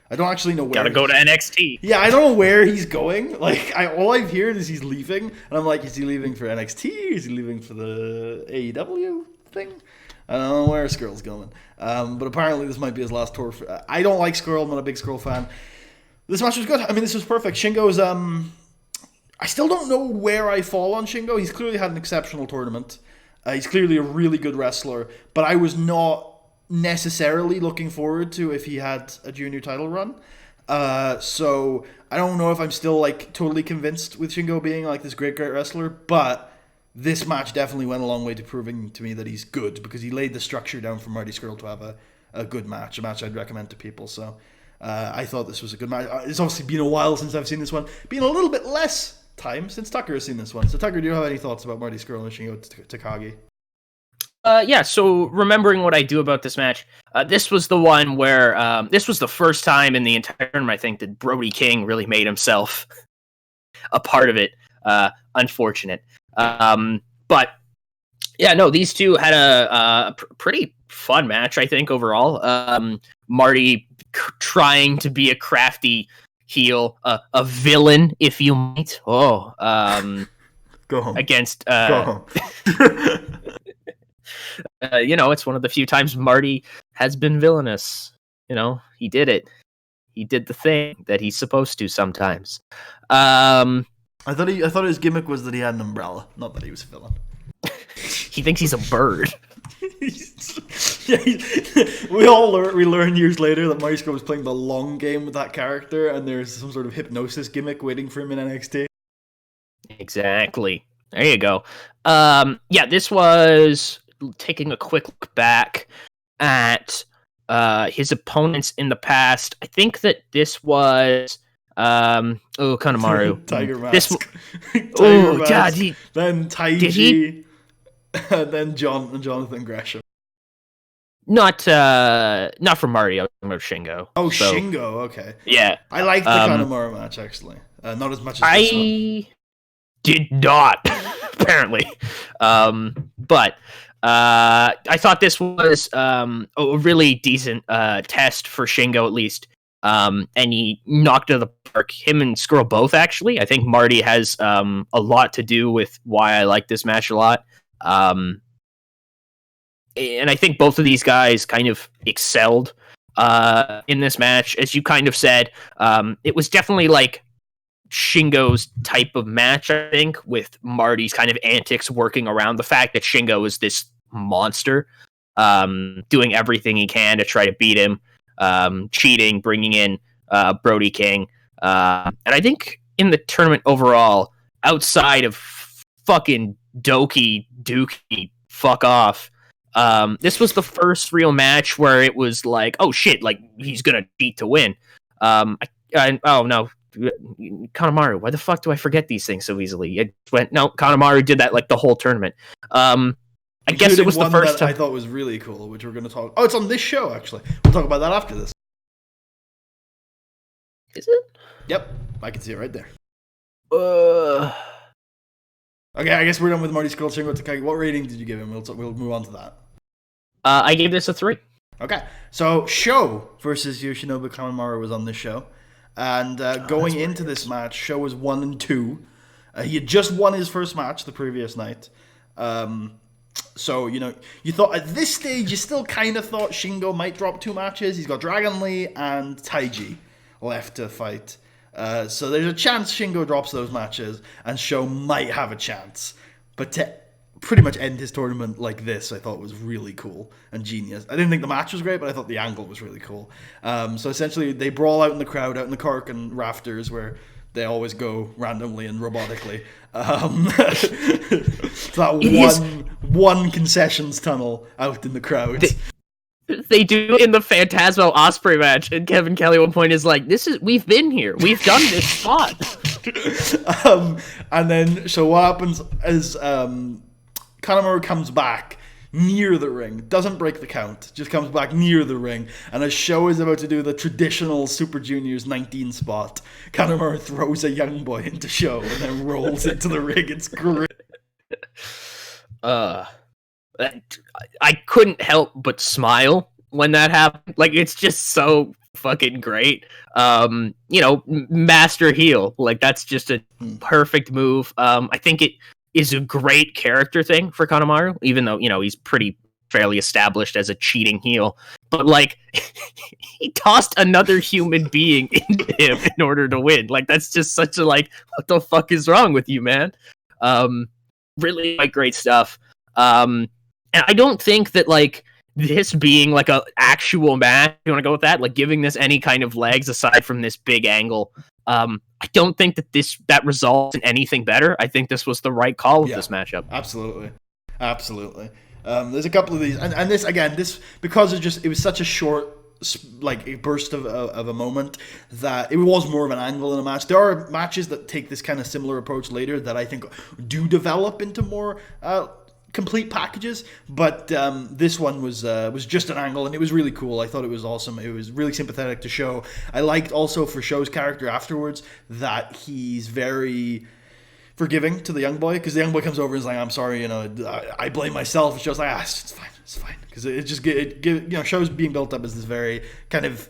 I don't actually know where. Gotta go to NXT. Yeah, I don't know where he's going. Like, all I've heard is he's leaving, and I'm like, is he leaving for NXT? Is he leaving for the AEW thing? I don't know where Scurll's going. But apparently this might be his last tour. I don't like Scurll. I'm not a big Scurll fan. This match was good. I mean, this was perfect. Shingo's. I still don't know where I fall on Shingo. He's clearly had an exceptional tournament. He's clearly a really good wrestler, but I was not necessarily looking forward to if he had a junior title run. So I don't know if I'm still like totally convinced with Shingo being like this great wrestler, but this match definitely went a long way to proving to me that he's good, because he laid the structure down for Marty Scurll to have a good match, a match I'd recommend to people. So I thought this was a good match. It's obviously been a while since I've seen this one. Been a little bit less time since Tucker has seen this one. So Tucker, do you have any thoughts about Marty Scurll and Shingo Takagi? Yeah, so remembering what I do about this match, this was the one where this was the first time in the entire tournament, I think, that Brody King really made himself a part of it. Unfortunate. But, yeah, no, these two had a pretty fun match, I think, overall. Marty trying to be a crafty heel, a villain, if you might. Go home. Against... Go home. It's one of the few times Marty has been villainous. He did it. He did the thing that he's supposed to sometimes. I thought his gimmick was that he had an umbrella, not that he was a villain. He thinks he's a bird. We learn years later that Marty Scurll was playing the long game with that character, and there's some sort of hypnosis gimmick waiting for him in NXT. Exactly. There you go. This was taking a quick look back at his opponents in the past. I think that this was Kanemaru. Tiger Mask. Tiger Mask. God, then Taiji, and then Jonathan Gresham. Not from Marty. I was talking about Shingo. Oh, So, Shingo. Okay. Yeah. I liked the Kanemaru match, actually. Not as much as this one. I did not, apparently. But I thought this was a really decent test for Shingo, at least. And he knocked it out of the park. Him and Skrull both, actually. I think Marty has a lot to do with why I like this match a lot. And I think both of these guys kind of excelled in this match. As you kind of said, it was definitely like Shingo's type of match, I think, with Marty's kind of antics working around the fact that Shingo is this monster, doing everything he can to try to beat him, cheating, bringing in Brody King. And I think in the tournament overall, outside of fucking Dookie, fuck off, this was the first real match where it was like, oh shit, like he's gonna cheat to win. Oh no, Kanemaru, why the fuck do I forget these things so easily? It went, no, Kanemaru did that like the whole tournament. I guess it was the first time I thought was really cool, which we're going to talk. Oh, it's on this show actually. We'll talk about that after this. Is it? Yep, I can see it right there. Okay, I guess we're done with Marty Skrull, Shingo Takagi. What rating did you give him? We'll move on to that. I gave this a 3. Okay, so Sho versus Yoshinobu Kanemaru was on this show. And going into this match, Sho was 1-2. He had just won his first match the previous night. So, you thought at this stage, you still kind of thought Shingo might drop 2 matches. He's got Dragon Lee and Taiji left to fight. So there's a chance Shingo drops those matches, and Sho might have a chance. But to pretty much end his tournament like this, I thought was really cool and genius. I didn't think the match was great, but I thought the angle was really cool. So essentially, they brawl out in the crowd, out in the Cork and rafters, where they always go randomly and robotically. That one concessions tunnel out in the crowd. They do it in the Phantasmo Osprey match, and Kevin Kelly at one point is like, we've been here. We've done this spot. And then, so what happens is Kanemaru comes back near the ring, doesn't break the count, just comes back near the ring, and as Sho is about to do the traditional Super Juniors 19 spot, Kanemaru throws a young boy into Sho and then rolls into the ring. It's great. I couldn't help but smile when that happened. Like, it's just so fucking great. Master heel. Like, that's just a perfect move. I think it is a great character thing for Kanemaru, even though, he's pretty fairly established as a cheating heel. But, like, he tossed another human being into him in order to win. Like, that's just such a, like, what the fuck is wrong with you, man? Really, like, great stuff. And I don't think that, like, this being, like, a actual match, you want to go with that? Like, giving this any kind of legs aside from this big angle, I don't think that that results in anything better. I think this was the right call with this matchup. Absolutely. There's a couple of these, and this because it was such a short, like, a burst of a moment, that it was more of an angle in a match. There are matches that take this kind of similar approach later that I think do develop into more complete packages, but this one was just an angle, and it was really cool. I thought it was awesome. It was really sympathetic to Sho. I liked also for Sho's character afterwards that he's very forgiving to the young boy, because the young boy comes over and is like, I'm sorry, I blame myself. And Sho's like, it's fine, because Sho's being built up as this very kind of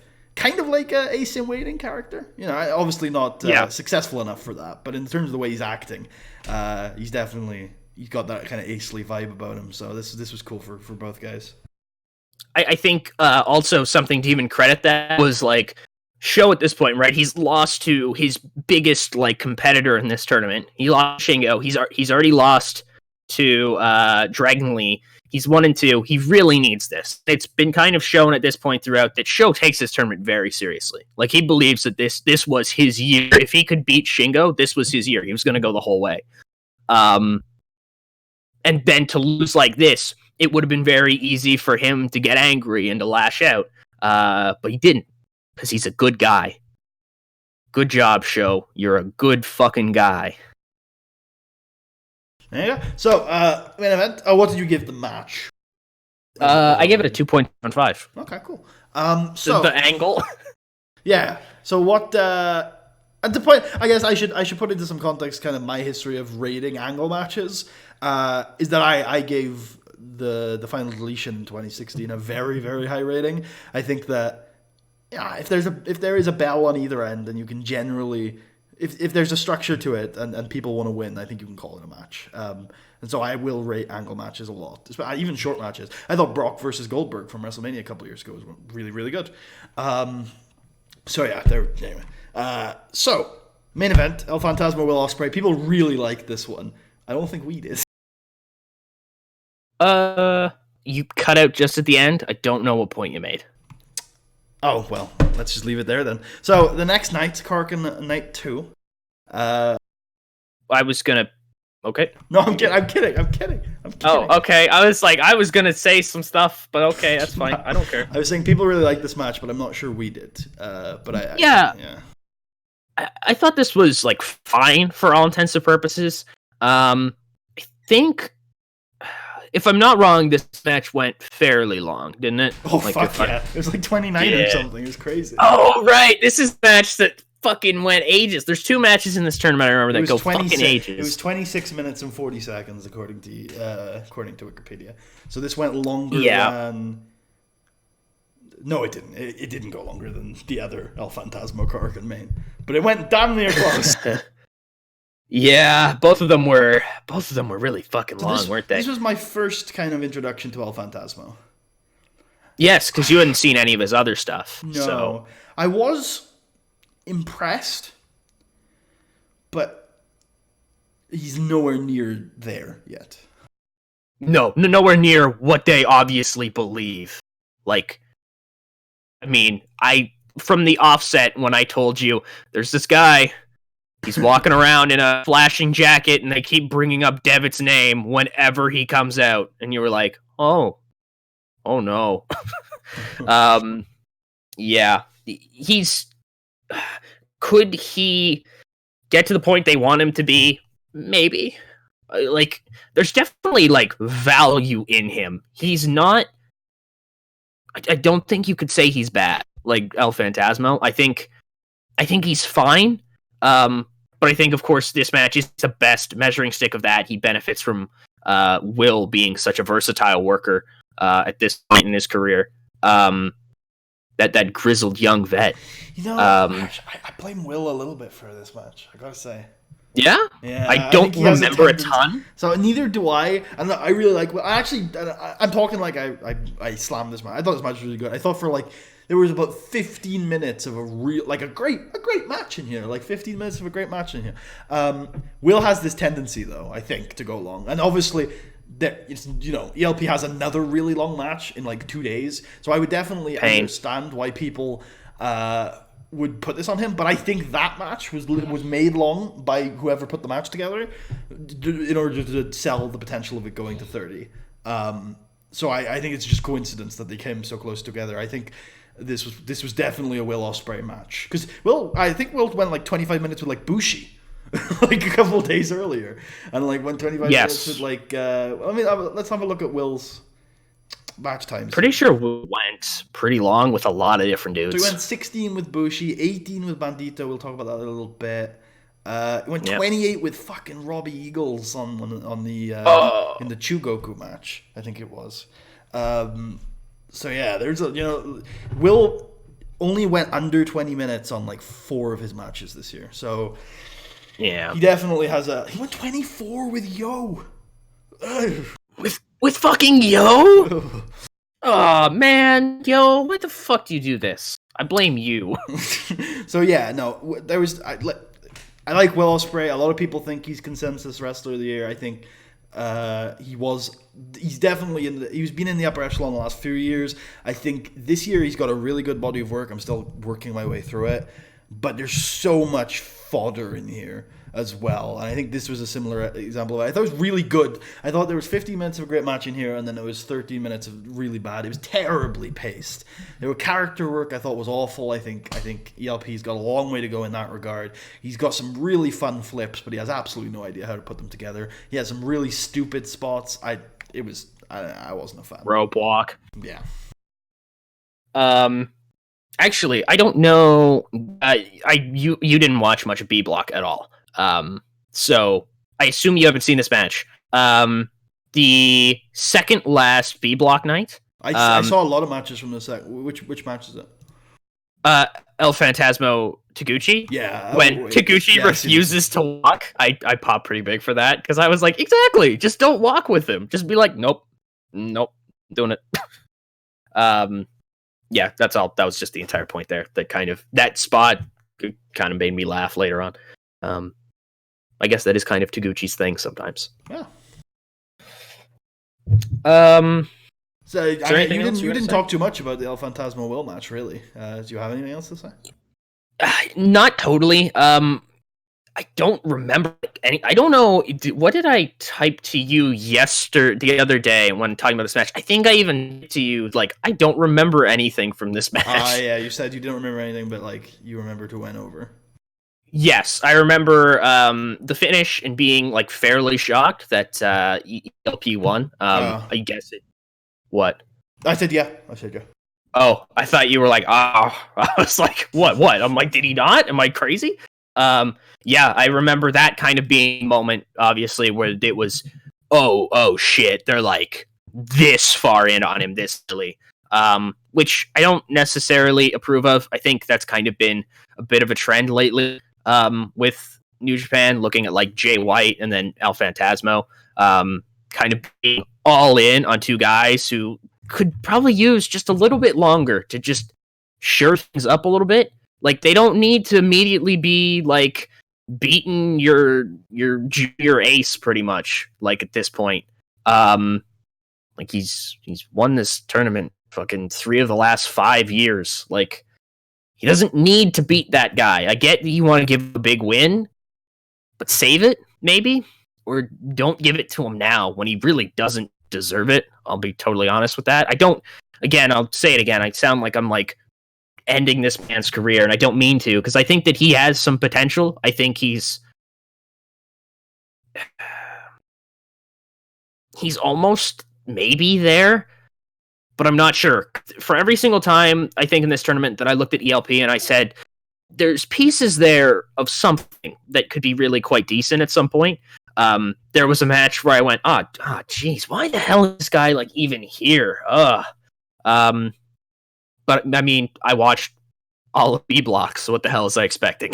like a Ace in Waiting character. Obviously not successful enough for that, but in terms of the way he's acting, he's got that kind of Ace-ly vibe about him. So this was cool for both guys. I think also something to even credit that was, like, Sho at this point, right? He's lost to his biggest, like, competitor in this tournament. He lost Shingo. He's already lost to Dragon Lee. He's 1-2. He really needs this. It's been kind of shown at this point throughout that Sho takes this tournament very seriously. Like, he believes that this was his year. If he could beat Shingo, this was his year. He was going to go the whole way. And then to lose like this, it would have been very easy for him to get angry and to lash out. But he didn't, because he's a good guy. Good job, Sho. You're a good fucking guy. There you go. So, main event. What did you give the match? I gave it a 2.75. Okay, cool. So the angle. Yeah. So what? At the point, I guess I should put into some context, kind of my history of rating angle matches. Is that I gave the Final Deletion in 2016 a very, very high rating. I think that if there is a bell on either end, and you can generally, if there's a structure to it and people want to win, I think you can call it a match. And so I will rate angle matches a lot, even short matches. I thought Brock versus Goldberg from WrestleMania a couple of years ago was really, really good. So yeah, anyway. So main event: El Fantasma, Will Ospreay. People really like this one. I don't think we did. You cut out just at the end. I don't know what point you made. Oh well, let's just leave it there then. So the next night's Karkin Night 2. I was gonna. Okay. No, I'm kidding. Oh, okay. I was gonna say some stuff, but okay, that's fine. I don't care. I was saying people really like this match, but I'm not sure we did. But I thought this was like fine for all intents and purposes. I think, if I'm not wrong, this match went fairly long, didn't it? Oh, fuck yeah. It was like 29 or something. It was crazy. Oh, right. This is a match that fucking went ages. There's 2 matches in this tournament, I remember, that go fucking ages. It was 26 minutes and 40 seconds, according to Wikipedia. So this went longer than... No, it didn't. It didn't go longer than the other El Fantasma Karkin main. But it went damn near close. Yeah, both of them were really fucking long, weren't they? This was my first kind of introduction to El Fantasma. Yes, because you hadn't seen any of his other stuff. No. So. I was impressed, but he's nowhere near there yet. No, nowhere near what they obviously believe. Like, I mean, from the offset, when I told you, there's this guy... He's walking around in a flashing jacket, and they keep bringing up Devitt's name whenever he comes out. And you were like, oh no. Yeah. Could he get to the point they want him to be? Maybe. Like, there's definitely, like, value in him. He's not... I don't think you could say he's bad, like El Fantasma. I think he's fine. But I think, of course, this match is the best measuring stick of that. He benefits from Will being such a versatile worker at this point in his career. That grizzled young vet. You know, I blame Will a little bit for this match, I gotta say. Yeah? I don't remember a ton. So neither do I. And I really like... I'm talking like I slammed this match. I thought this match was really good. I thought there was about 15 minutes of a great match in here. Like 15 minutes of a great match in here. Will has this tendency, though, I think, to go long. And obviously, ELP has another really long match in like 2 days. So I would definitely understand why people would put this on him. But I think that match was made long by whoever put the match together in order to sell the potential of it going to 30. So I think it's just coincidence that they came so close together. I think... This was definitely a Will Ospreay match, because I think Will went like 25 minutes with like Bushi, like a couple of days earlier, and like went 25 minutes with like. Let's have a look at Will's match times. Pretty sure Will went pretty long with a lot of different dudes. So he went 16 with Bushi, 18 with Bandito. We'll talk about that in a little bit. He went 28 with fucking Robbie Eagles on the in the Chugoku match, I think it was. So yeah, Will only went under 20 minutes on like 4 of his matches this year. So yeah, he definitely has he went 24 with Yo. Ugh. With fucking Yo? Oh man, Yo, why the fuck do you do this? I blame you. So yeah, no, I like Will Ospreay. A lot of people think he's consensus wrestler of the year. I think he's definitely he's been in the upper echelon the last few years. I think this year he's got a really good body of work. I'm still working my way through it, but there's so much fodder in here as well. And I think this was a similar example of it. I thought it was really good. I thought there was 15 minutes of a great match in here, and then there was 13 minutes of really bad. It was terribly paced. There were character work I thought was awful. I think ELP's got a long way to go in that regard. He's got some really fun flips, but he has absolutely no idea how to put them together. He has some really stupid spots. It was I wasn't a fan. Rope walk. Yeah. Actually, I don't know. You didn't watch much of B Block at all. So I assume you haven't seen this match. The second last B Block night. I saw a lot of matches from the set. Which match is it? El Phantasmo Taguchi. Yeah. When Taguchi refuses to walk, I pop pretty big for that because I was like, exactly, just don't walk with him. Just be like, nope, doing it. Yeah, that's all. That was just the entire point there. That spot kind of made me laugh later on. I guess that is kind of Taguchi's thing sometimes. Yeah. So you didn't talk too much about the El Phantasmo Will match, really. Do you have anything else to say? Not totally. I don't remember any. I don't know. What did I type to you the other day when talking about this match? I think I even to you I don't remember anything from this match. Yeah, you said you didn't remember anything, but you remember to went over. Yes, I remember the finish and being fairly shocked that ELP won. I guess it. What? I said yeah. Oh, I thought you were like, I was like, what? I'm like, did he not? Am I crazy? Yeah, I remember that kind of being a moment, obviously, where it was, oh shit, they're this far in on him this early. Which I don't necessarily approve of. I think that's kind of been a bit of a trend lately, with New Japan, looking at Jay White and then El Phantasmo, kind of being all in on two guys who could probably use just a little bit longer to just shore things up a little bit. They don't need to immediately be beating your junior ace pretty much at this point. He's won this tournament fucking 3 of the last 5 years. He doesn't need to beat that guy. I get that you want to give a big win, but save it maybe, or don't give it to him now when he really doesn't deserve it. I'll be totally honest with that. I'll say it again. I sound like I'm ending this man's career, and I don't mean to, because I think that he has some potential. I think he's almost maybe there, but I'm not sure. For every single time I think in this tournament that I looked at ELP and I said, there's pieces there of something that could be really quite decent at some point. There was a match where I went, geez, why the hell is this guy even here? But I mean, I watched all of B Blocks, so what the hell was I expecting?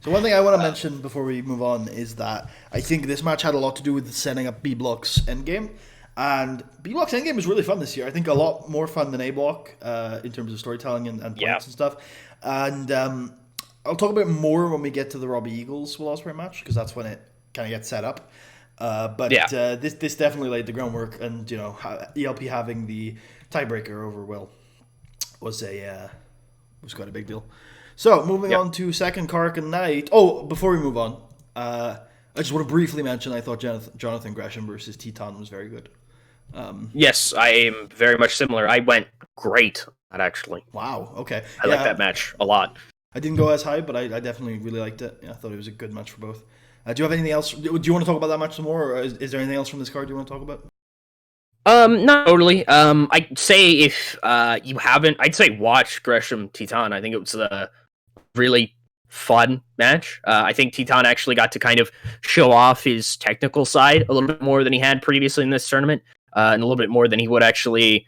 So one thing I want to mention before we move on is that I think this match had a lot to do with setting up B Block's endgame. And B Block's endgame was really fun this year. I think a lot more fun than A Block in terms of storytelling and points and stuff. And I'll talk about it more when we get to the Robbie Eagles Will Ospreay match, because that's when it kind of gets set up. This definitely laid the groundwork, and ELP having the tiebreaker over Will was quite a big deal. So moving on to second Karkin night. Oh, before we move on, I just want to briefly mention I thought Jonathan Gresham versus Teton was very good. Yes, I am very much similar. I went great at actually. Wow. Okay. I like that match a lot. I didn't go as high, but I definitely really liked it. Yeah, I thought it was a good match for both. Do you have anything else? Do you want to talk about that match some more, or is there anything else from this card you want to talk about? Not totally. I'd say if you haven't, I'd say watch Gresham Teton. I think it was a really fun match. I think Teton actually got to kind of show off his technical side a little bit more than he had previously in this tournament, and a little bit more than he would actually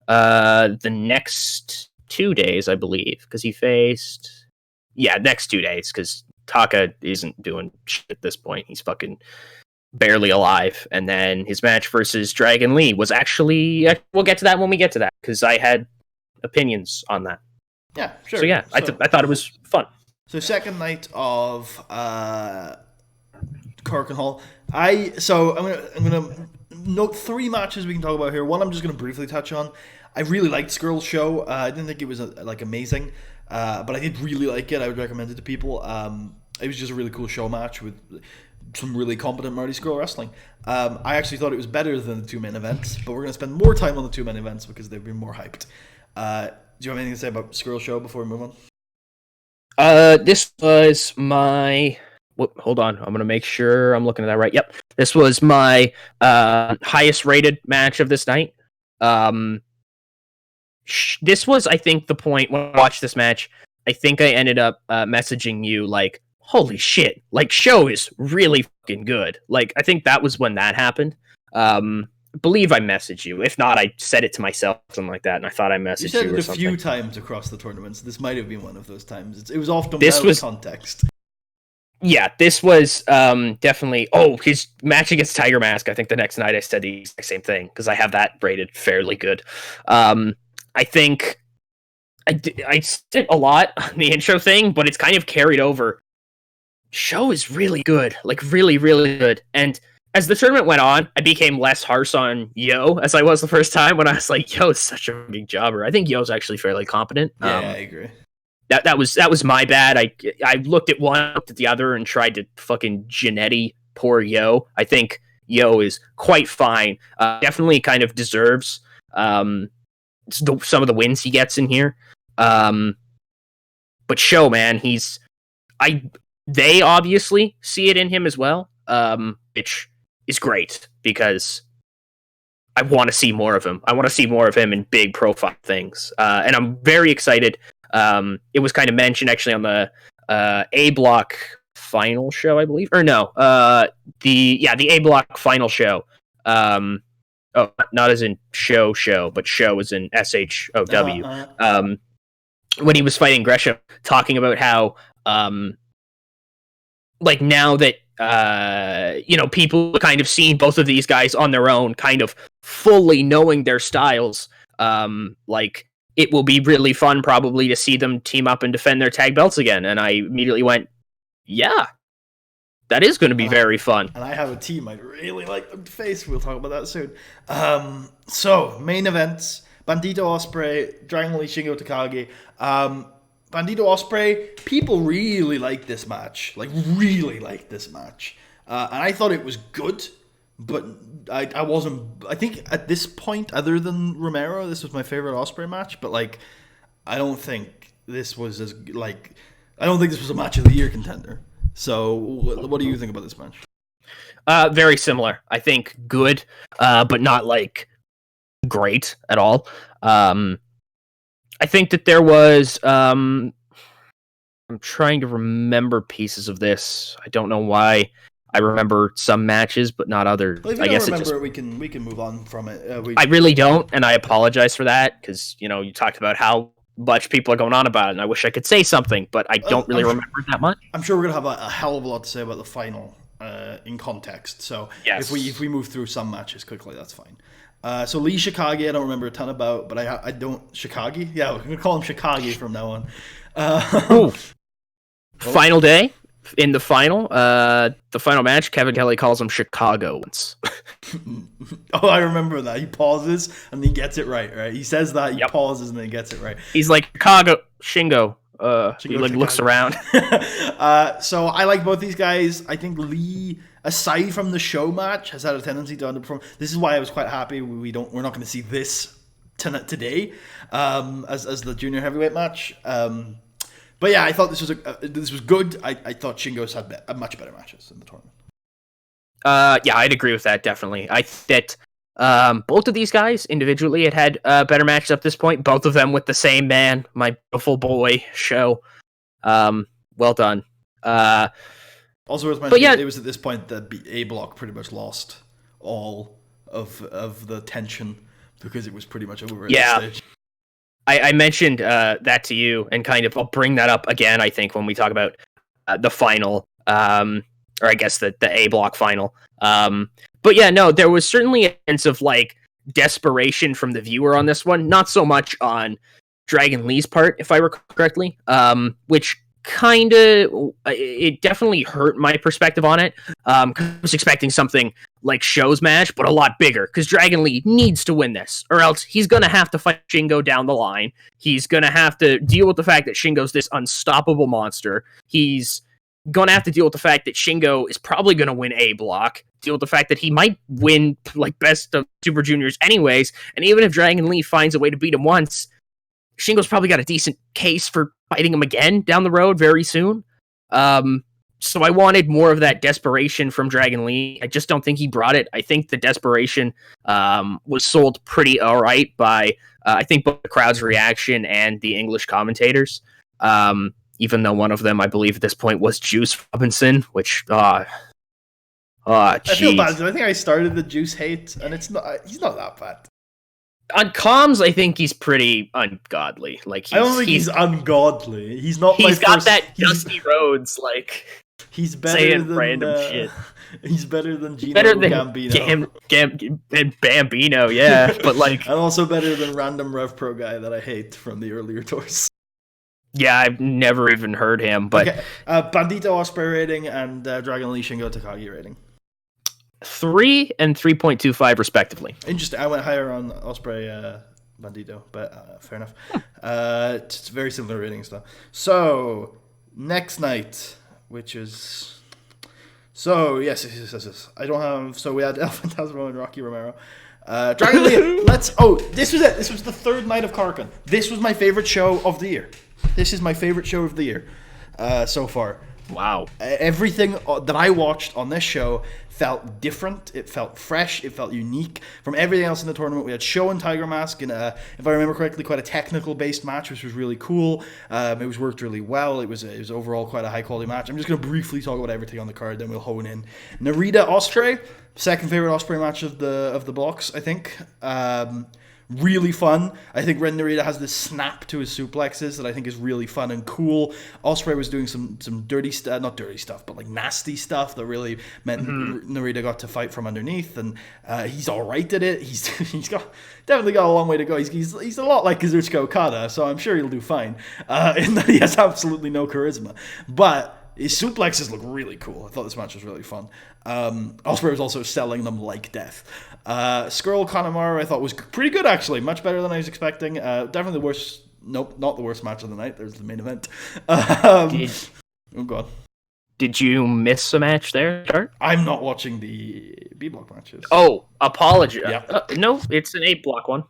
the next 2 days, I believe, because he faced next 2 days, because Taka isn't doing shit at this point. He's fucking barely alive. And then his match versus Dragon Lee was actually, we'll get to that when we get to that, because I had opinions on that. Yeah, sure. So yeah, I thought it was fun. So second night of Cork and Hall. I'm gonna note 3 matches we can talk about here. One I'm just gonna briefly touch on. I really liked Skrull's show. I didn't think it was amazing, but I did really like it. I would recommend it to people. It was just a really cool show match with some really competent Marty Skrull wrestling. I actually thought it was better than the 2 main events, but we're going to spend more time on the 2 main events because they've been more hyped. Do you have anything to say about Skrull's show before we move on? This was my hold on. I'm going to make sure I'm looking at that right. Yep. This was my highest rated match of this night. This was, I think, the point when I watched this match. I think I ended up messaging you like, holy shit, like, show is really fucking good. Like, I think that was when that happened. Believe I messaged you. If not, I said it to myself, something like that, and I thought I messaged you. You said it a few times across the tournaments. This might have been one of those times. It was often without context. Yeah, this was definitely... Oh, his match against Tiger Mask. I think the next night I said the exact same thing, because I have that rated fairly good. I think I said a lot on the intro thing, but it's kind of carried over. Show is really good. Like, really, really good. And as the tournament went on, I became less harsh on Yo as I was the first time when I was like, Yo is such a big jobber. I think Yo's actually fairly competent. Yeah, I agree. That was my bad. I looked at one, looked at the other, and tried to fucking Genetti poor Yo. I think Yo is quite fine. Definitely kind of deserves some of the wins he gets in here. But Show, man, they obviously see it in him as well, which is great because I want to see more of him. I want to see more of him in big profile things. And I'm very excited. It was kind of mentioned actually on the A Block final show, I believe. Or no, the A Block final show. Oh, not as in show, but show as in SHOW. When he was fighting Gresham, talking about how like now that people kind of seeing both of these guys on their own, kind of fully knowing their styles, like it will be really fun probably to see them team up and defend their tag belts again. And I immediately went, yeah, that is going to be very fun. And I have a team I'd really like them to face. We'll talk about that soon. So main events: Bandito Ospreay, Dragon Lee, Shingo Takagi. Bandito Ospreay, people really like this match. Like, really like this match. And I thought it was good, but I wasn't... I think at this point, other than Romero, this was my favorite Ospreay match, but, like, I don't think this was as... Like, I don't think this was a match of the year contender. So, what do you think about this match? Very similar. I think good, but not, like, great at all. I think that there was... I'm trying to remember pieces of this. I don't know why I remember some matches, but not others. Well, if you I don't guess remember we can move on from it. I really don't, and I apologize for that, because, you talked about how much people are going on about it, and I wish I could say something, but I don't really remember that much. I'm sure we're going to have a hell of a lot to say about the final in context, so yes. if we move through some matches quickly, that's fine. So Lee Shikagi, I don't remember a ton about, but I don't... Shikagi? Yeah, we're going to call him Shikagi from now on. Final day in the final match, Kevin Kelly calls him Chicagoans. Oh, I remember that. He pauses and he gets it right? He says that, he pauses and then he gets it right. He's like, Chicago, Shingo. He like looks around. So I like both these guys. I think Lee, aside from the show match, has had a tendency to underperform. This is why I was quite happy we're not going to see this today as the junior heavyweight match. But yeah, I thought this was good. I thought Shingo's had much better matches in the tournament. Yeah, I'd agree with that, definitely. I think that both of these guys individually had better matches up to this point. Both of them with the same man, my beautiful boy, Show. Well done. Also worth mentioning, it was at this point that A Block pretty much lost all of the tension because it was pretty much over at this stage. I mentioned that to you, and kind of I'll bring that up again, I think, when we talk about the final, or I guess the A Block final. But yeah, no, there was certainly a sense of like desperation from the viewer on this one, not so much on Dragon Lee's part, if I recall correctly, which kind of, it definitely hurt my perspective on it. I was expecting something like Show's match, but a lot bigger, because Dragon Lee needs to win this, or else he's going to have to fight Shingo down the line. He's going to have to deal with the fact that Shingo's this unstoppable monster. He's going to have to deal with the fact that Shingo is probably going to win A Block, deal with the fact that he might win like best of Super Juniors anyways, and even if Dragon Lee finds a way to beat him once, Shingo's probably got a decent case for fighting him again down the road very soon. So I wanted more of that desperation from Dragon Lee. I just don't think he brought it. I think the desperation was sold pretty all right by, I think, both the crowd's reaction and the English commentators. Even though one of them, I believe at this point, was Juice Robinson, which, I feel bad. I think I started the Juice hate, and he's not that bad. On comms, I think he's pretty ungodly. Like I don't think he's ungodly. He's not. He's got that Dusty Rhodes like. He's better saying than random shit. He's better than Gino better than Gambino. Bambino, yeah, but like, and also better than random Rev Pro guy that I hate from the earlier tours. Yeah, I've never even heard him. But okay. Bandito Osprey rating and Dragon Lee Shingo Takagi rating. 3 and 3.25 respectively. Interesting. I went higher on Osprey Bandito, but fair enough. It's very similar ratings though. So next night, which is yes. I don't have. So we had El Fantasma and Rocky Romero. Dragon Lee. This was it. This was the third night of Korakuen. This was my favorite show of the year. This is my favorite show of the year so far. Wow. Everything that I watched on this show felt different. It felt fresh. It felt unique from everything else in the tournament. We had Show and Tiger Mask in if I remember correctly, quite a technical-based match, which was really cool. It was worked really well. It was overall quite a high-quality match. I'm just going to briefly talk about everything on the card, then we'll hone in. Narita Osprey, second favorite Osprey match of the blocks, I think. Really fun. I think Ren Narita has this snap to his suplexes that I think is really fun and cool. Osprey was doing some dirty stuff, not dirty stuff, but like nasty stuff that really meant Narita got to fight from underneath, and he's all right at it. He's definitely got a long way to go. He's a lot like Kazuchika Okada, so I'm sure he'll do fine. In that he has absolutely no charisma, but his suplexes look really cool. I thought this match was really fun. Osprey was also selling them like death. Skrull Kanemaru I thought was pretty good, actually. Much better than I was expecting. Definitely the worst. Nope, not the worst match of the night. There's the main event. Oh, God. Did you miss a match there, Tart? I'm not watching the B-block matches. Oh, apology. Yeah. No, it's an A-block one.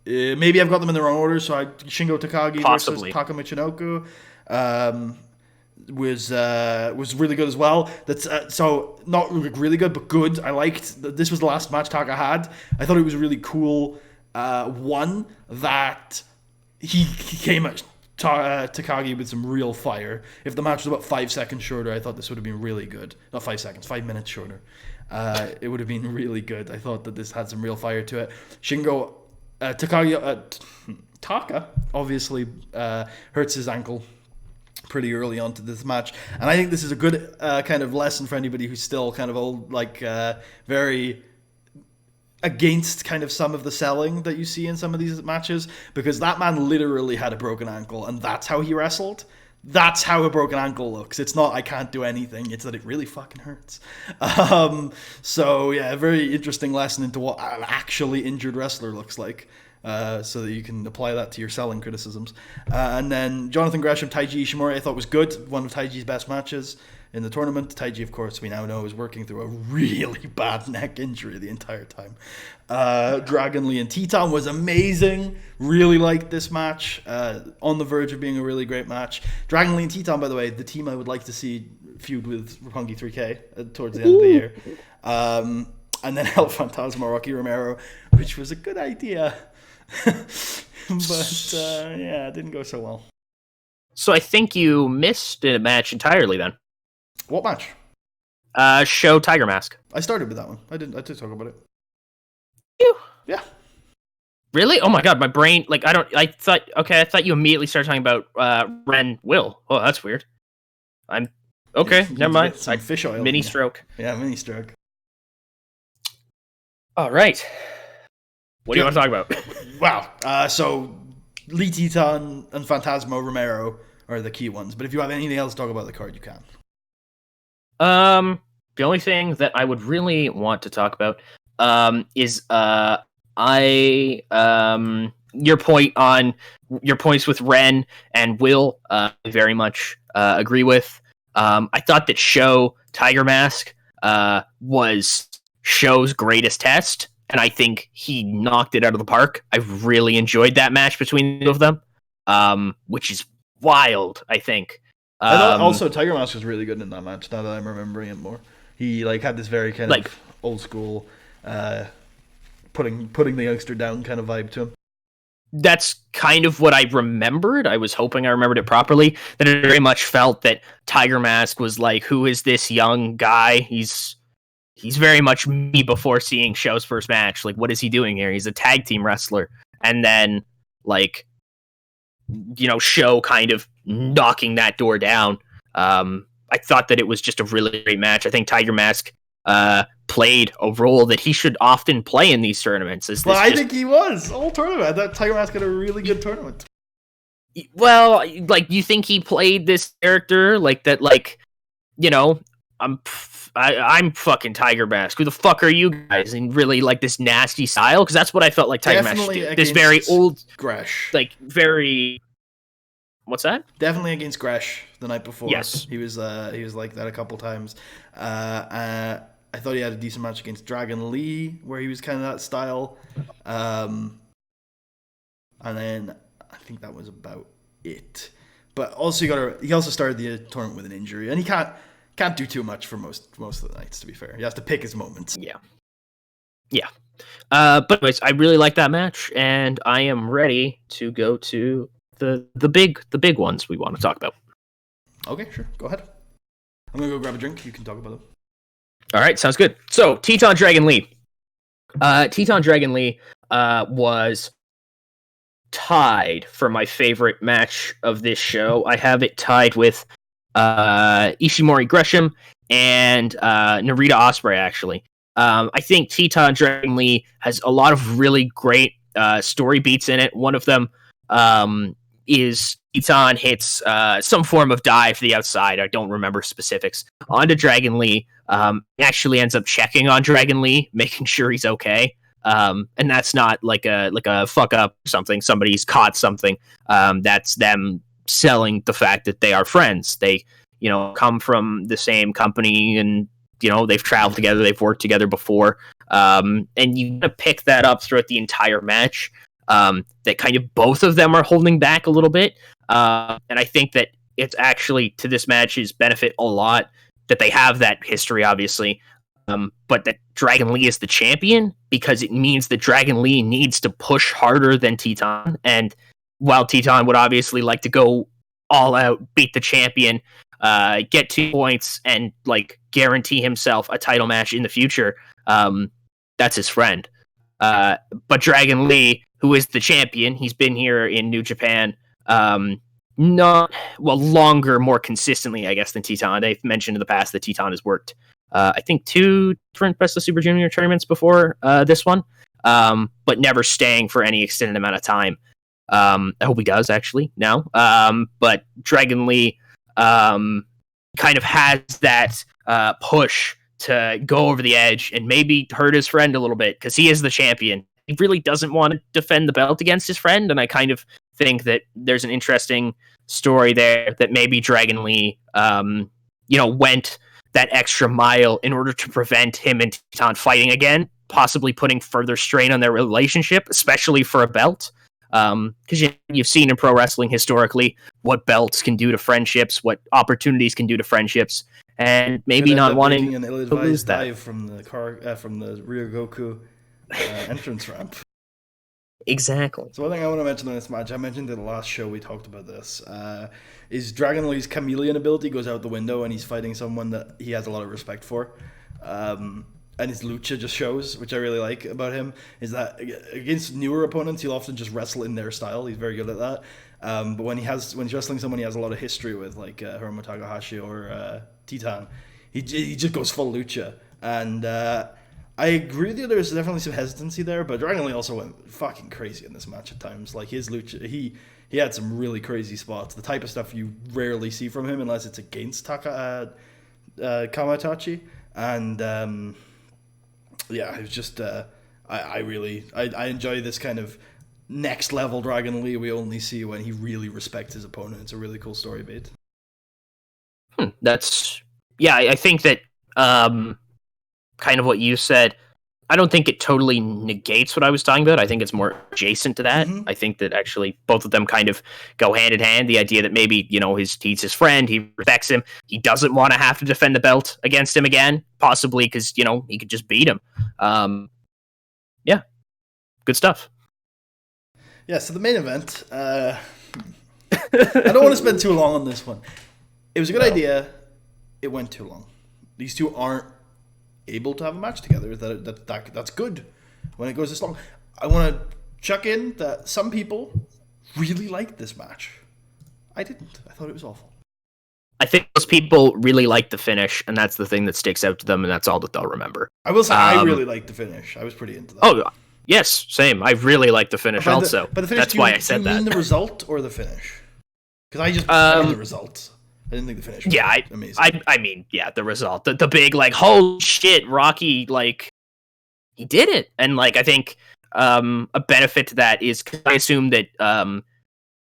Maybe I've got them in the wrong order. So Shingo Takagi Possibly. versus Taka Michinoku. Was really good as well. That's so not really good, but good. I liked this was the last match Taka had. I thought it was really cool. One that he came at Takagi with some real fire. If the match was about 5 seconds shorter, I thought this would have been really good. Not 5 seconds, 5 minutes shorter. It would have been really good. I thought that this had some real fire to it. Shingo Taka obviously hurts his ankle pretty early on to this match, and I think this is a good kind of lesson for anybody who's still kind of old, like very against kind of some of the selling that you see in some of these matches, because that man literally had a broken ankle, and that's how he wrestled. That's how a broken ankle looks. It's not I can't do anything, it's that it really fucking hurts. So yeah, a very interesting lesson into what an actually injured wrestler looks like. So that you can apply that to your selling criticisms. And then Jonathan Gresham, Taiji Ishimori, I thought was good. One of Taiji's best matches in the tournament. Taiji, of course, we now know is working through a really bad neck injury the entire time. Dragon Lee and Teton was amazing. Really liked this match. On the verge of being a really great match. Dragon Lee and Teton, by the way, the team I would like to see feud with Roppongi 3K towards the end of the year. And then El Fantasma, Rocky Romero, which was a good idea. But yeah, it didn't go so well. So I think you missed a match entirely then. What match? Show Tiger Mask. I started with that one. I did talk about it. You? Yeah. Really? Oh my god, my brain, like, I thought you immediately started talking about Ren Will. Oh, that's weird. Okay, never mind. Fish oil. Mini stroke. Yeah, mini stroke. All right. What do you want to talk about? Wow. So Lee Teton and Fantasma Romero are the key ones. But if you have anything else to talk about the card, you can. The only thing that I would really want to talk about is your points with Ren and Will. I very much agree with. I thought that Show Tiger Mask was Show's greatest test. And I think he knocked it out of the park. I really enjoyed that match between the two of them, which is wild, I think. I thought also Tiger Mask was really good in that match. Now that I'm remembering it more, he like had this very kind Like, of old school, putting the youngster down kind of vibe to him. that's kind of what I remembered. I was hoping I remembered it properly. That it very much felt that Tiger Mask was like, who is this young guy? He's very much me before seeing Show's first match. Like, what is he doing here? He's a tag team wrestler. And then, like, Show kind of knocking that door down. I thought that it was just a really great match. I think Tiger Mask played a role that he should often play in these tournaments. I think he was all tournament. I thought Tiger Mask had a really good tournament. Well, like, you think he played this character like that? Like, I'm fucking Tiger Mask. Who the fuck are you guys? And really like this nasty style, because that's what I felt like Tiger Mask did. This very old Gresh, like very. What's that? Definitely against Gresh the night before. Yes, he was like that a couple times. I thought he had a decent match against Dragon Lee, where he was kind of that style. And then I think that was about it. But also he also started the tournament with an injury, and he can't do too much for most of the nights. To be fair, he has to pick his moments. Yeah. But anyways, I really like that match, and I am ready to go to the big ones we want to talk about. Okay, sure. Go ahead. I'm gonna go grab a drink. You can talk about them. All right, sounds good. So, Teton Dragon Lee. Teton Dragon Lee was tied for my favorite match of this show. I have it tied with Ishimori Gresham and Narita Osprey, actually. I think Teton Dragon Lee has a lot of really great story beats in it. One of them is Teton hits some form of dive to the outside. I don't remember specifics. Onto Dragon Lee. Actually ends up checking on Dragon Lee, making sure he's okay. And that's not like a fuck up or something. Somebody's caught something. That's them selling the fact that they are friends. They, come from the same company, and they've traveled together, they've worked together before. And you gotta pick that up throughout the entire match. That kind of both of them are holding back a little bit. And I think that it's actually to this match's benefit a lot that they have that history, obviously. But that Dragon Lee is the champion, because it means that Dragon Lee needs to push harder than Teton. And while Teton would obviously like to go all out, beat the champion, get 2 points, and like guarantee himself a title match in the future, that's his friend. But Dragon Lee, who is the champion, he's been here in New Japan longer, more consistently, I guess, than Teton. They've mentioned in the past that Teton has worked, I think, 2 different Best of Super Junior tournaments before this one, but never staying for any extended amount of time. I hope he does, actually, now. But Dragon Lee kind of has that push to go over the edge and maybe hurt his friend a little bit, because he is the champion. He really doesn't want to defend the belt against his friend, and I kind of think that there's an interesting story there that maybe Dragon Lee, went that extra mile in order to prevent him and Teton fighting again, possibly putting further strain on their relationship, especially for a belt. Because you've seen in pro wrestling historically what belts can do to friendships, what opportunities can do to friendships, and maybe not wanting an ill-advised to lose that. dive from the Ryogoku entrance ramp. Exactly. So one thing I want to mention in this match, I mentioned in the last show we talked about this, is Dragon Lee's chameleon ability goes out the window and he's fighting someone that he has a lot of respect for. And his lucha just shows, which I really like about him, is that against newer opponents, he'll often just wrestle in their style. He's very good at that. But when he's wrestling someone he has a lot of history with, like Hiromu Takahashi or Titan, he just goes full lucha. And I agree with you, there's definitely some hesitancy there, but Dragon Lee also went fucking crazy in this match at times. Like his lucha, he had some really crazy spots, the type of stuff you rarely see from him unless it's against Kamatachi. And yeah, it was just I enjoy this kind of next level Dragon Lee we only see when he really respects his opponent. It's a really cool story beat. I think that kind of what you said I don't think it totally negates what I was talking about. I think it's more adjacent to that. I think that actually both of them kind of go hand in hand. The idea that maybe, he's his friend, he respects him, he doesn't want to have to defend the belt against him again, possibly because, he could just beat him. Yeah, good stuff. Yeah, so the main event, I don't want to spend too long on this one. It was a good idea. It went too long. These two aren't able to have a match together. That's good when it goes this long. I want to chuck in that some people really liked this match. I didn't. I thought it was awful. I think those people really liked the finish, and that's the thing that sticks out to them, and that's all that they'll remember. I will say I really liked the finish. I was pretty into that. Oh, yes, same. I really liked the finish also. But the finish, that's why I said that. Do you mean the result or the finish? Because I just mean the results. I didn't think the finish was amazing. I mean, the result. The big, holy shit, Rocky, he did it. And, I think a benefit to that is, I assume that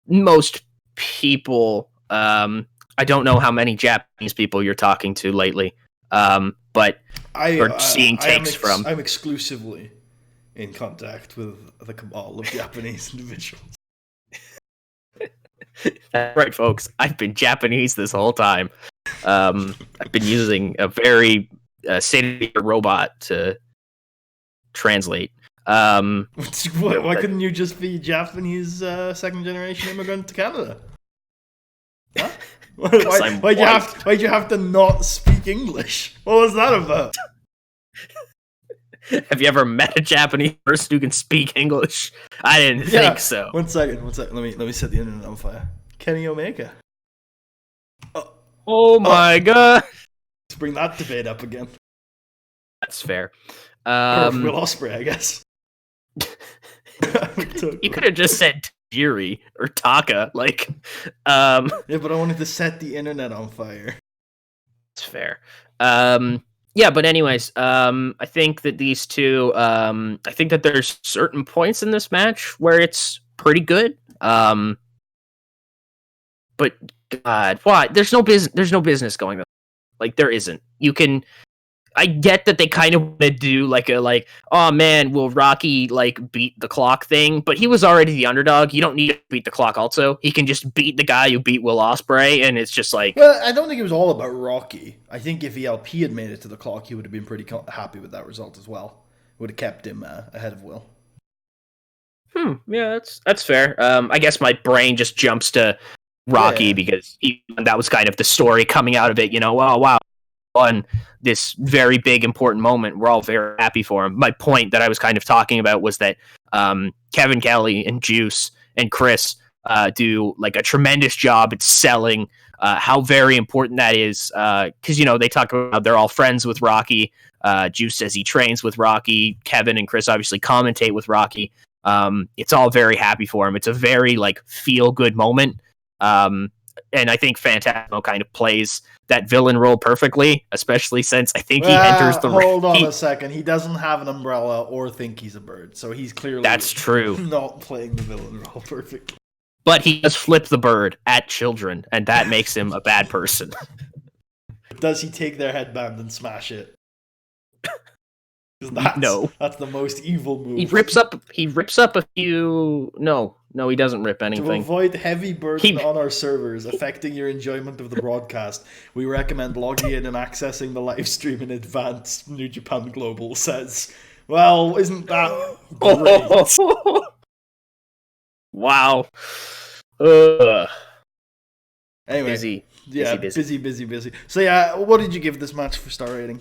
most people, I don't know how many Japanese people you're talking to lately, but we're seeing takes from. I'm exclusively in contact with the cabal of Japanese individuals. That's right, folks. I've been Japanese this whole time. I've been using a very state-of-the-art robot to translate. Why couldn't you just be Japanese second-generation immigrant to Canada? Huh? Why'd you have to not speak English? What was that about? Have you ever met a Japanese person who can speak English? I didn't think so. One second. Let me set the internet on fire. Kenny Omega. Oh my god! Let's bring that debate up again. That's fair. Or Will Ospreay, I guess. You could have just said Tajiri or Taka, Yeah, but I wanted to set the internet on fire. That's fair. Yeah, but anyways, I think that these two, I think that there's certain points in this match where it's pretty good. But God, why? There's no business going on. There isn't. I get that they kind of want to do oh man, will Rocky beat the clock thing, but he was already the underdog. You don't need to beat the clock also. He can just beat the guy who beat Will Ospreay, and it's just Well, I don't think it was all about Rocky. I think if ELP had made it to the clock, he would have been pretty happy with that result as well. Would have kept him ahead of Will. Yeah, that's fair. I guess my brain just jumps to Rocky because that was kind of the story coming out of it. Oh wow. On this very big important moment, we're all very happy for him. My point that I was kind of talking about was that Kevin Kelly and Juice and Chris do a tremendous job at selling how very important that is, because they talk about how they're all friends with Rocky. Juice says he trains with Rocky. Kevin and Chris obviously commentate with Rocky. It's all very happy for him. It's a very feel good moment, and I think Phantasmo kind of plays that villain role perfectly, especially since I think he enters the ring. Hold on a second. He doesn't have an umbrella or think he's a bird, so he's clearly that's true. Not playing the villain role perfectly. But he does flip the bird at children, and that makes him a bad person. Does he take their headband and smash it? No. That's the most evil move. He rips up a few... No, he doesn't rip anything. To avoid heavy burden on our servers affecting your enjoyment of the broadcast, we recommend logging in and accessing the live stream in advance. New Japan Global says. Well, isn't that great? Wow. Anyway, busy. Busy. So yeah, what did you give this match for star rating?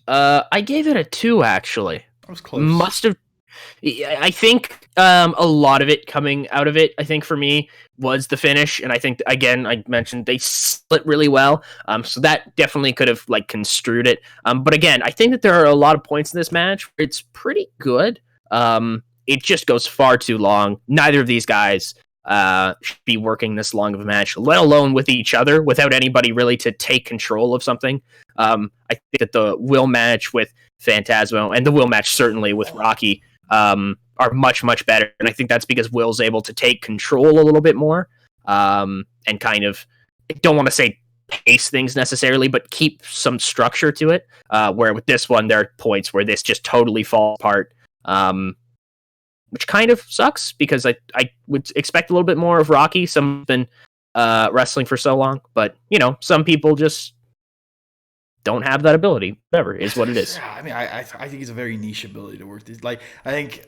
I gave it a 2, actually. That was close. Must have. I think a lot of it coming out of it, I think for me, was the finish, and I think again I mentioned they split really well. So that definitely could have construed it. But again, I think that there are a lot of points in this match where it's pretty good. It just goes far too long. Neither of these guys should be working this long of a match, let alone with each other, without anybody really to take control of something. I think that the Will match with Phantasmo and the Will match certainly with Rocky are much, much better. And I think that's because Will's able to take control a little bit more and kind of, I don't want to say pace things necessarily, but keep some structure to it. Where with this one, there are points where this just totally falls apart, which kind of sucks because I would expect a little bit more of Rocky. Someone's been wrestling for so long, but some people just don't have that ability. Whatever is what it is. Yeah, I mean, I think it's a very niche ability to work. Like, I think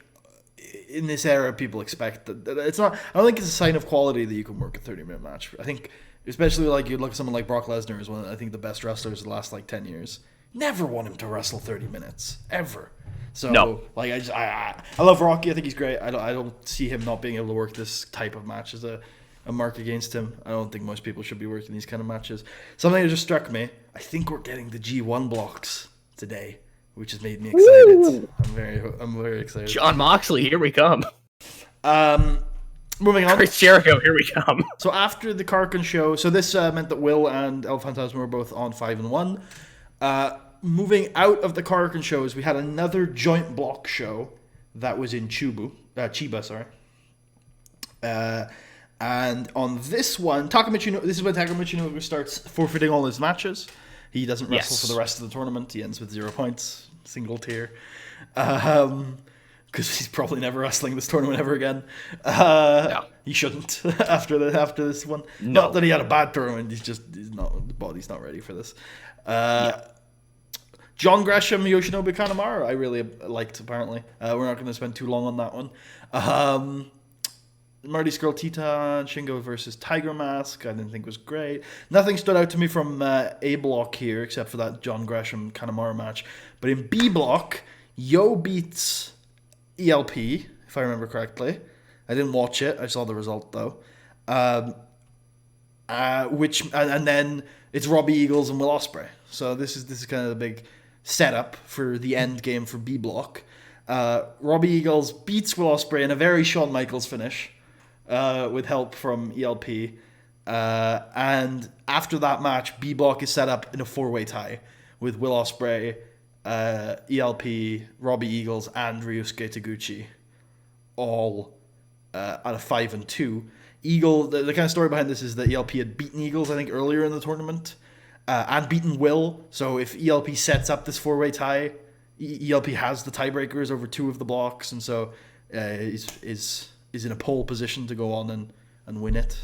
in this era, people expect that it's not. I don't think it's a sign of quality that you can work a 30-minute match. I think, especially like you look at someone like Brock Lesnar, is one of, I think, the best wrestlers of the last 10 years. Never want him to wrestle 30 minutes ever. So no. Like I love Rocky. I think he's great. I don't see him not being able to work this type of match as a mark against him. I don't think most people should be working these kind of matches. Something that just struck me. I think we're getting the G1 blocks today, which has made me excited. Woo! I'm very excited. John Moxley, here we come. Moving on. Chris Jericho, here we come. So after the Karkin show, so this meant that Will and El Fantasma were both on 5-1. Moving out of the Karkin shows, we had another joint block show that was in Chiba, sorry. And on this one, this is when Taka Michinoku starts forfeiting all his matches. He doesn't wrestle for the rest of the tournament. He ends with 0 points, single tier. Because he's probably never wrestling this tournament ever again. No. He shouldn't after this one. No. Not that he had a bad tournament. The body's not ready for this. John Gresham, Yoshinobu Kanemaru, I really liked, apparently. We're not going to spend too long on that one. Marty's Girl Titan, Shingo versus Tiger Mask, I didn't think was great. Nothing stood out to me from A block here, except for that John Gresham Kanemaru match. But in B block, Yo beats ELP, if I remember correctly. I didn't watch it, I saw the result though. And then it's Robbie Eagles and Will Ospreay. So this is kind of the big setup for the end game for B block. Robbie Eagles beats Will Ospreay in a very Shawn Michaels finish. With help from ELP. And after that match, B block is set up in a 4-way tie with Will Ospreay, ELP, Robbie Eagles, and Ryusuke Taguchi, all at a 5-2. Eagle. The kind of story behind this is that ELP had beaten Eagles, I think, earlier in the tournament, and beaten Will. So if ELP sets up this 4-way tie, ELP has the tiebreakers over 2 of the blocks, and so is in a pole position to go on and win it.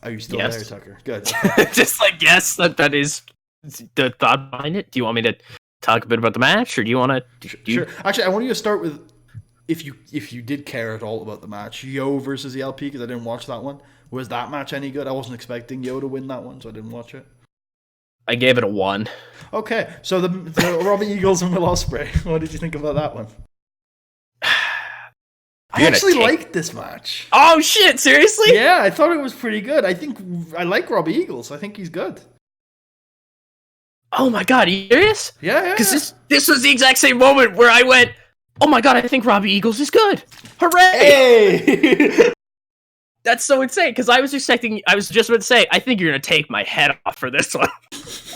Are you still there, Tucker? Good. Just like, yes, that is the thought behind it. Do you want me to talk a bit about the match, or do you want to... Sure. Actually, I want you to start with, if you did care at all about the match, Yo versus ELP, because I didn't watch that one. Was that match any good? I wasn't expecting Yo to win that one, so I didn't watch it. I gave it a 1. Okay, so the Robbie Eagles and Will Ospreay. What did you think about that one? I actually liked this match. Oh shit, seriously? Yeah, I thought it was pretty good. I like Robbie Eagles. I think he's good. Oh my god, are you serious? Yeah. Because this was the exact same moment where I went, oh my god, I think Robbie Eagles is good. Hooray! Hey! That's so insane, because I was just about to say, I think you're going to take my head off for this one.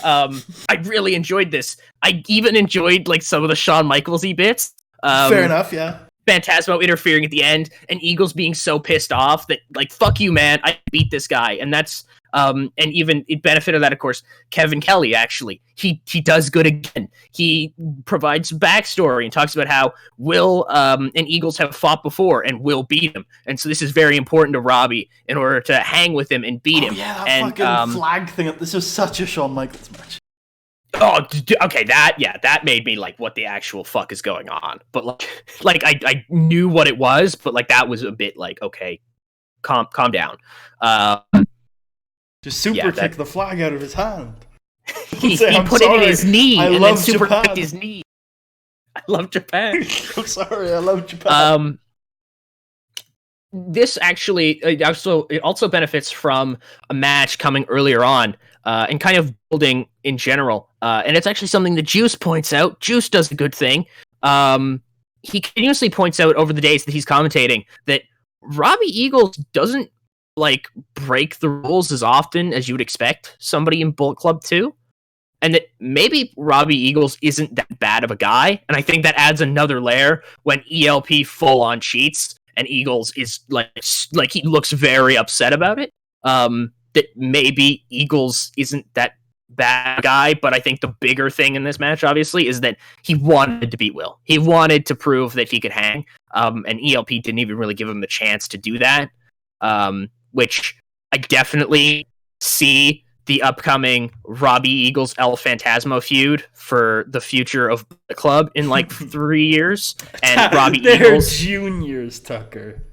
I really enjoyed this. I even enjoyed like some of the Shawn Michaels-y bits. Fair enough, yeah. Phantasmo interfering at the end, and Eagles being so pissed off that, like, fuck you, man, I beat this guy. And that's, and even it benefited that, of course, Kevin Kelly, actually. He does good again. He provides backstory and talks about how Will and Eagles have fought before, and Will beat him. And so this is very important to Robbie in order to hang with him and beat him. Yeah, that fucking flag thing. This was such a Shawn Michaels match. Oh, okay, that made me like, what the actual fuck is going on? But like I knew what it was, but like that was a bit like, okay, calm down. Just super kick the flag out of his hand. He put it in his knee and then super kicked his knee. I love Japan. I'm sorry, I love Japan. This actually it also benefits from a match coming earlier on, and kind of building in general. And it's actually something that Juice points out. Juice does a good thing. He continuously points out over the days that he's commentating that Robbie Eagles doesn't like break the rules as often as you would expect somebody in Bullet Club to. And that maybe Robbie Eagles isn't that bad of a guy. And I think that adds another layer when ELP full on cheats and Eagles is like he looks very upset about it. that maybe Eagles isn't that bad guy, but I think the bigger thing in this match, obviously, is that he wanted to beat Will. He wanted to prove that he could hang, and ELP didn't even really give him the chance to do that, which I definitely see the upcoming Robbie Eagles El Phantasmo feud for the future of the club in like 3 years. And Robbie Eagles juniors, Tucker.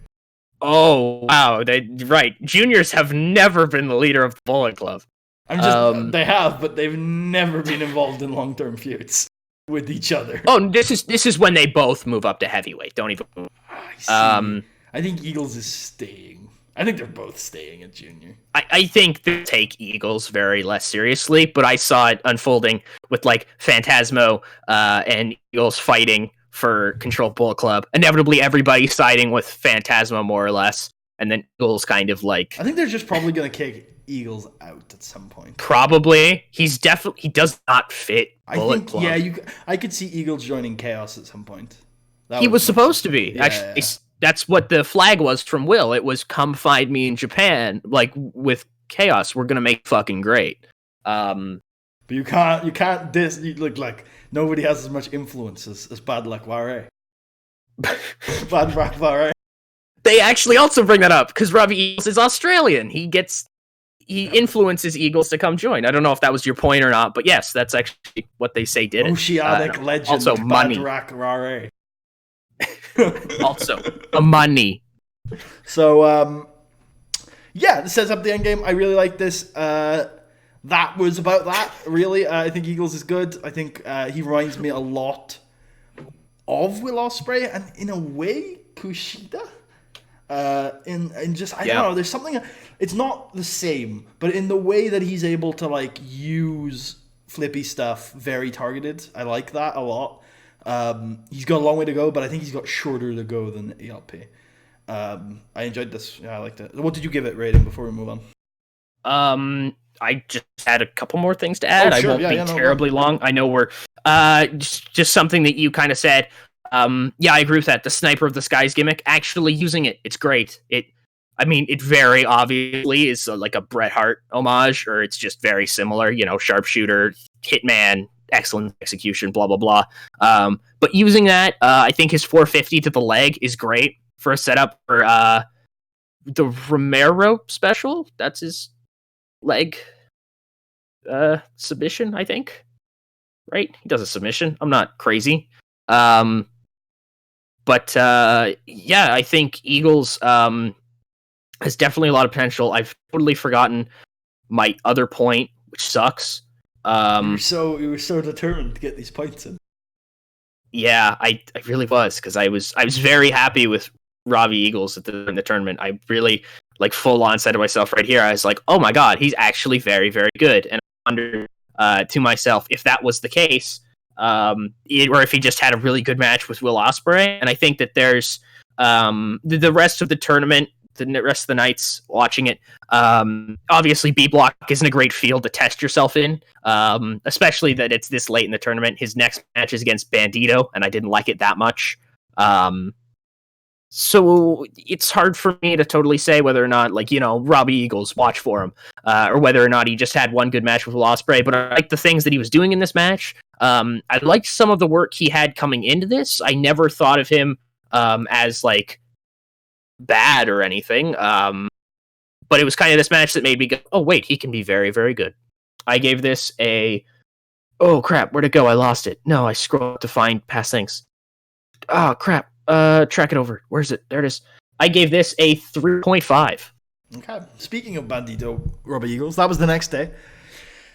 Oh wow, right. Juniors have never been the leader of the Bullet Club. They have, but they've never been involved in long-term feuds with each other. Oh, this is when they both move up to heavyweight. Don't even. I think Eagles is staying. I think they're both staying at junior. I think they take Eagles very less seriously, but I saw it unfolding with like Phantasmo and Eagles fighting for control Bullet Club. Inevitably, everybody siding with Phantasmo more or less, and then Eagles kind of like. I think they're just probably gonna kick Eagles out at some point. Probably, he does not fit Bullet Club. Yeah, I could see Eagles joining Chaos at some point. He was supposed to be. Actually, that's what the flag was from Will. It was "Come find me in Japan." Like with Chaos, we're gonna make fucking great. But you can't. You look like nobody has as much influence as Bad Luck Ware. Bad Luck Ware. They actually also bring that up because Robbie Eagles is Australian. He influences Eagles to come join. I don't know if that was your point or not, but yes, that's actually what they say did it. Oceanic legend. Also, money. Bad Luck Ware. Also, a money. So, this sets up the end game. I really like this. That was about that, really. I think Eagles is good. I think he reminds me a lot of Will Ospreay, and in a way, Kushida. In just, I don't know, there's something, it's not the same, but in the way that he's able to, like, use flippy stuff very targeted. I like that a lot. He's got a long way to go, but I think he's got shorter to go than ELP. I enjoyed this. Yeah, I liked it. What did you give it rating before we move on? I just had a couple more things to add. Sure. I won't be terribly long. I know we're just something that you kind of said. I agree with that. The Sniper of the Skies gimmick, actually using it's great. It very obviously is like a Bret Hart homage, or it's just very similar. Sharpshooter, Hitman, excellent execution, blah blah blah. But using that, I think his 450 to the leg is great for a setup for the Romero special. That's his leg submission, I think. Right? He does a submission. I'm not crazy. I think Eagles has definitely a lot of potential. I've totally forgotten my other point, which sucks. You were so determined to get these points in. Yeah, I really was, because I was very happy with Robbie Eagles in the tournament. I really full on said to myself right here, I was like, oh my god, he's actually very, very good. And I wondered to myself if that was the case, or if he just had a really good match with Will Ospreay. And I think that there's the rest of the tournament, the rest of the nights watching it, obviously B Block isn't a great field to test yourself in, especially that it's this late in the tournament. His next match is against Bandito, and I didn't like it that much. So it's hard for me to totally say whether or not, Robbie Eagles, watch for him, or whether or not he just had one good match with Will Ospreay. But I like the things that he was doing in this match. I liked some of the work he had coming into this. I never thought of him as bad or anything. But it was kind of this match that made me go, oh wait, he can be very, very good. I gave this oh crap, where'd it go? I lost it. No, I scrolled up to find past things. Oh crap. Track it over. Where's it? There it is. I gave this a 3.5. Okay. Speaking of Bandito, Robbie Eagles, that was the next day.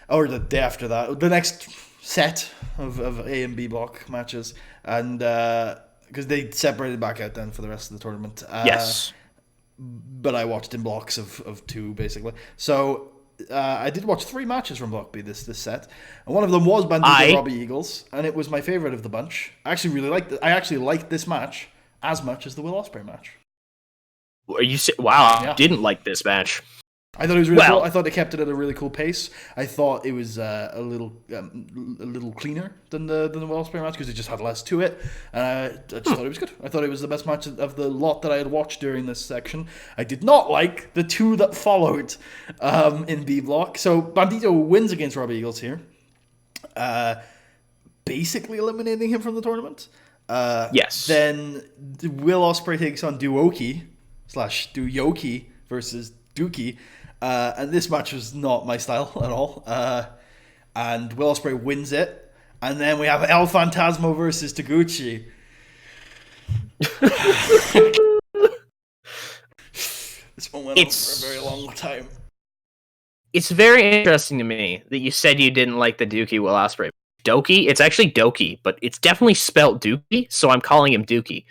Or the day after that. The next set of A and B block matches. And because they separated back out then for the rest of the tournament. Yes. But I watched in blocks of two, basically. So I did watch 3 matches from Block B this set. And one of them was Bandito Robbie Eagles. And it was my favorite of the bunch. I actually really liked it. I actually liked this match as much as the Will Ospreay match. Wow, yeah. I didn't like this match. I thought it was really cool. I thought they kept it at a really cool pace. I thought it was a little cleaner than the Will Ospreay match because it just had less to it. I just thought it was good. I thought it was the best match of the lot that I had watched during this section. I did not like the two that followed in B block. So Bandito wins against Robbie Eagles here, basically eliminating him from the tournament. Yes. Then Will Ospreay takes on Duyoki versus Dookie. And this match was not my style at all. And Will Ospreay wins it. And then we have El Phantasmo versus Taguchi. This one went on for a very long time. It's very interesting to me that you said you didn't like the Dookie Will Ospreay. Doki? It's actually Doki, but it's definitely spelt Dookie, so I'm calling him Dookie.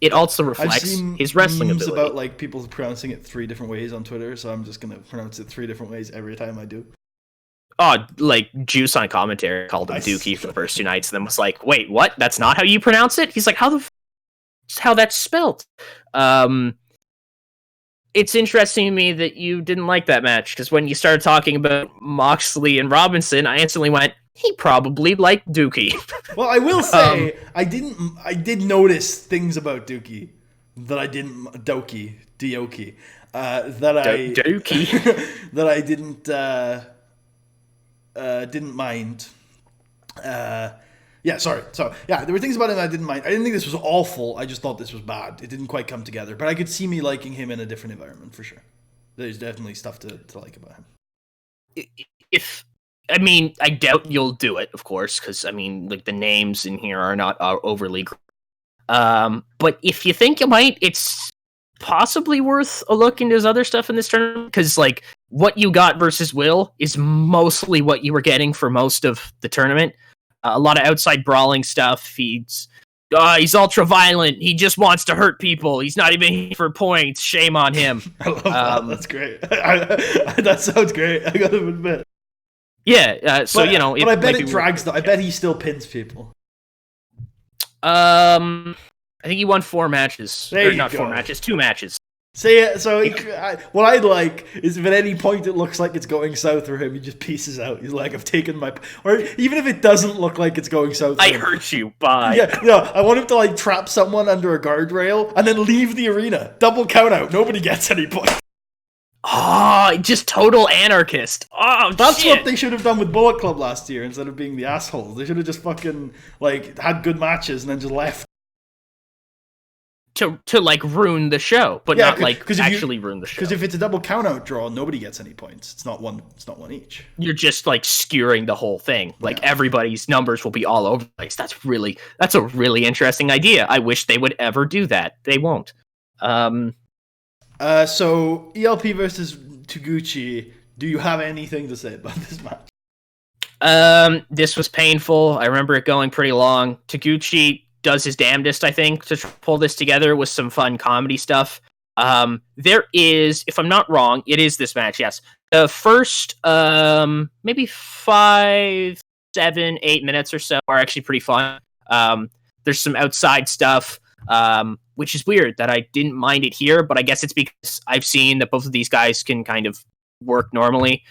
It also reflects his wrestling ability. About like people pronouncing it 3 different ways on Twitter, so I'm just gonna pronounce it 3 different ways every time I do. Oh, like Juice on commentary called him Dookie for the first 2 nights, and then was like, "Wait, what? That's not how you pronounce it?" He's like, "How how that's spelled?" It's interesting to me that you didn't like that match because when you started talking about Moxley and Robinson, I instantly went, he probably liked Dookie. Well, I will say I did notice things about Dookie that I didn't Doki that I didn't mind. Sorry. So there were things about him I didn't mind. I didn't think this was awful. I just thought this was bad. It didn't quite come together. But I could see me liking him in a different environment for sure. There's definitely stuff to like about him. I doubt you'll do it, of course, because, like, the names in here are not overly... but if you think you might, it's possibly worth a look into his other stuff in this tournament, because, like, what you got versus Will is mostly what you were getting for most of the tournament. A lot of outside brawling stuff. He's ultra-violent. He just wants to hurt people. He's not even here for points. Shame on him. I love that. That's great. That sounds great. I gotta admit. Yeah, but I bet it drags though. I bet he still pins people. I think he won 4 matches. There you not go. 4 matches, 2 matches. So what I'd like is if at any point it looks like it's going south for him, he just pieces out. He's like, I've taken my... Or even if it doesn't look like it's going south for him. I hurt you, bye. Yeah, I want him to like trap someone under a guardrail and then leave the arena. Double count out. Nobody gets any points. Oh, just total anarchist. Oh, that's shit. what they should have done with Bullet Club last year instead of being the assholes. They should have just fucking like had good matches and then just left. To like ruin the show, but not like actually ruin the show. Because if it's a double count out draw, nobody gets any points. It's not one each. You're just like skewering the whole thing. Like everybody's numbers will be all over the place. That's a really interesting idea. I wish they would ever do that. They won't. So ELP versus Taguchi. Do you have anything to say about this match? This was painful. I remember it going pretty long. Taguchi does his damnedest, I think, to pull this together with some fun comedy stuff. There is, if I'm not wrong, it is this match, yes. The first, maybe 5, 7, 8 minutes or so are actually pretty fun. There's some outside stuff, which is weird that I didn't mind it here, but I guess it's because I've seen that both of these guys can kind of work normally.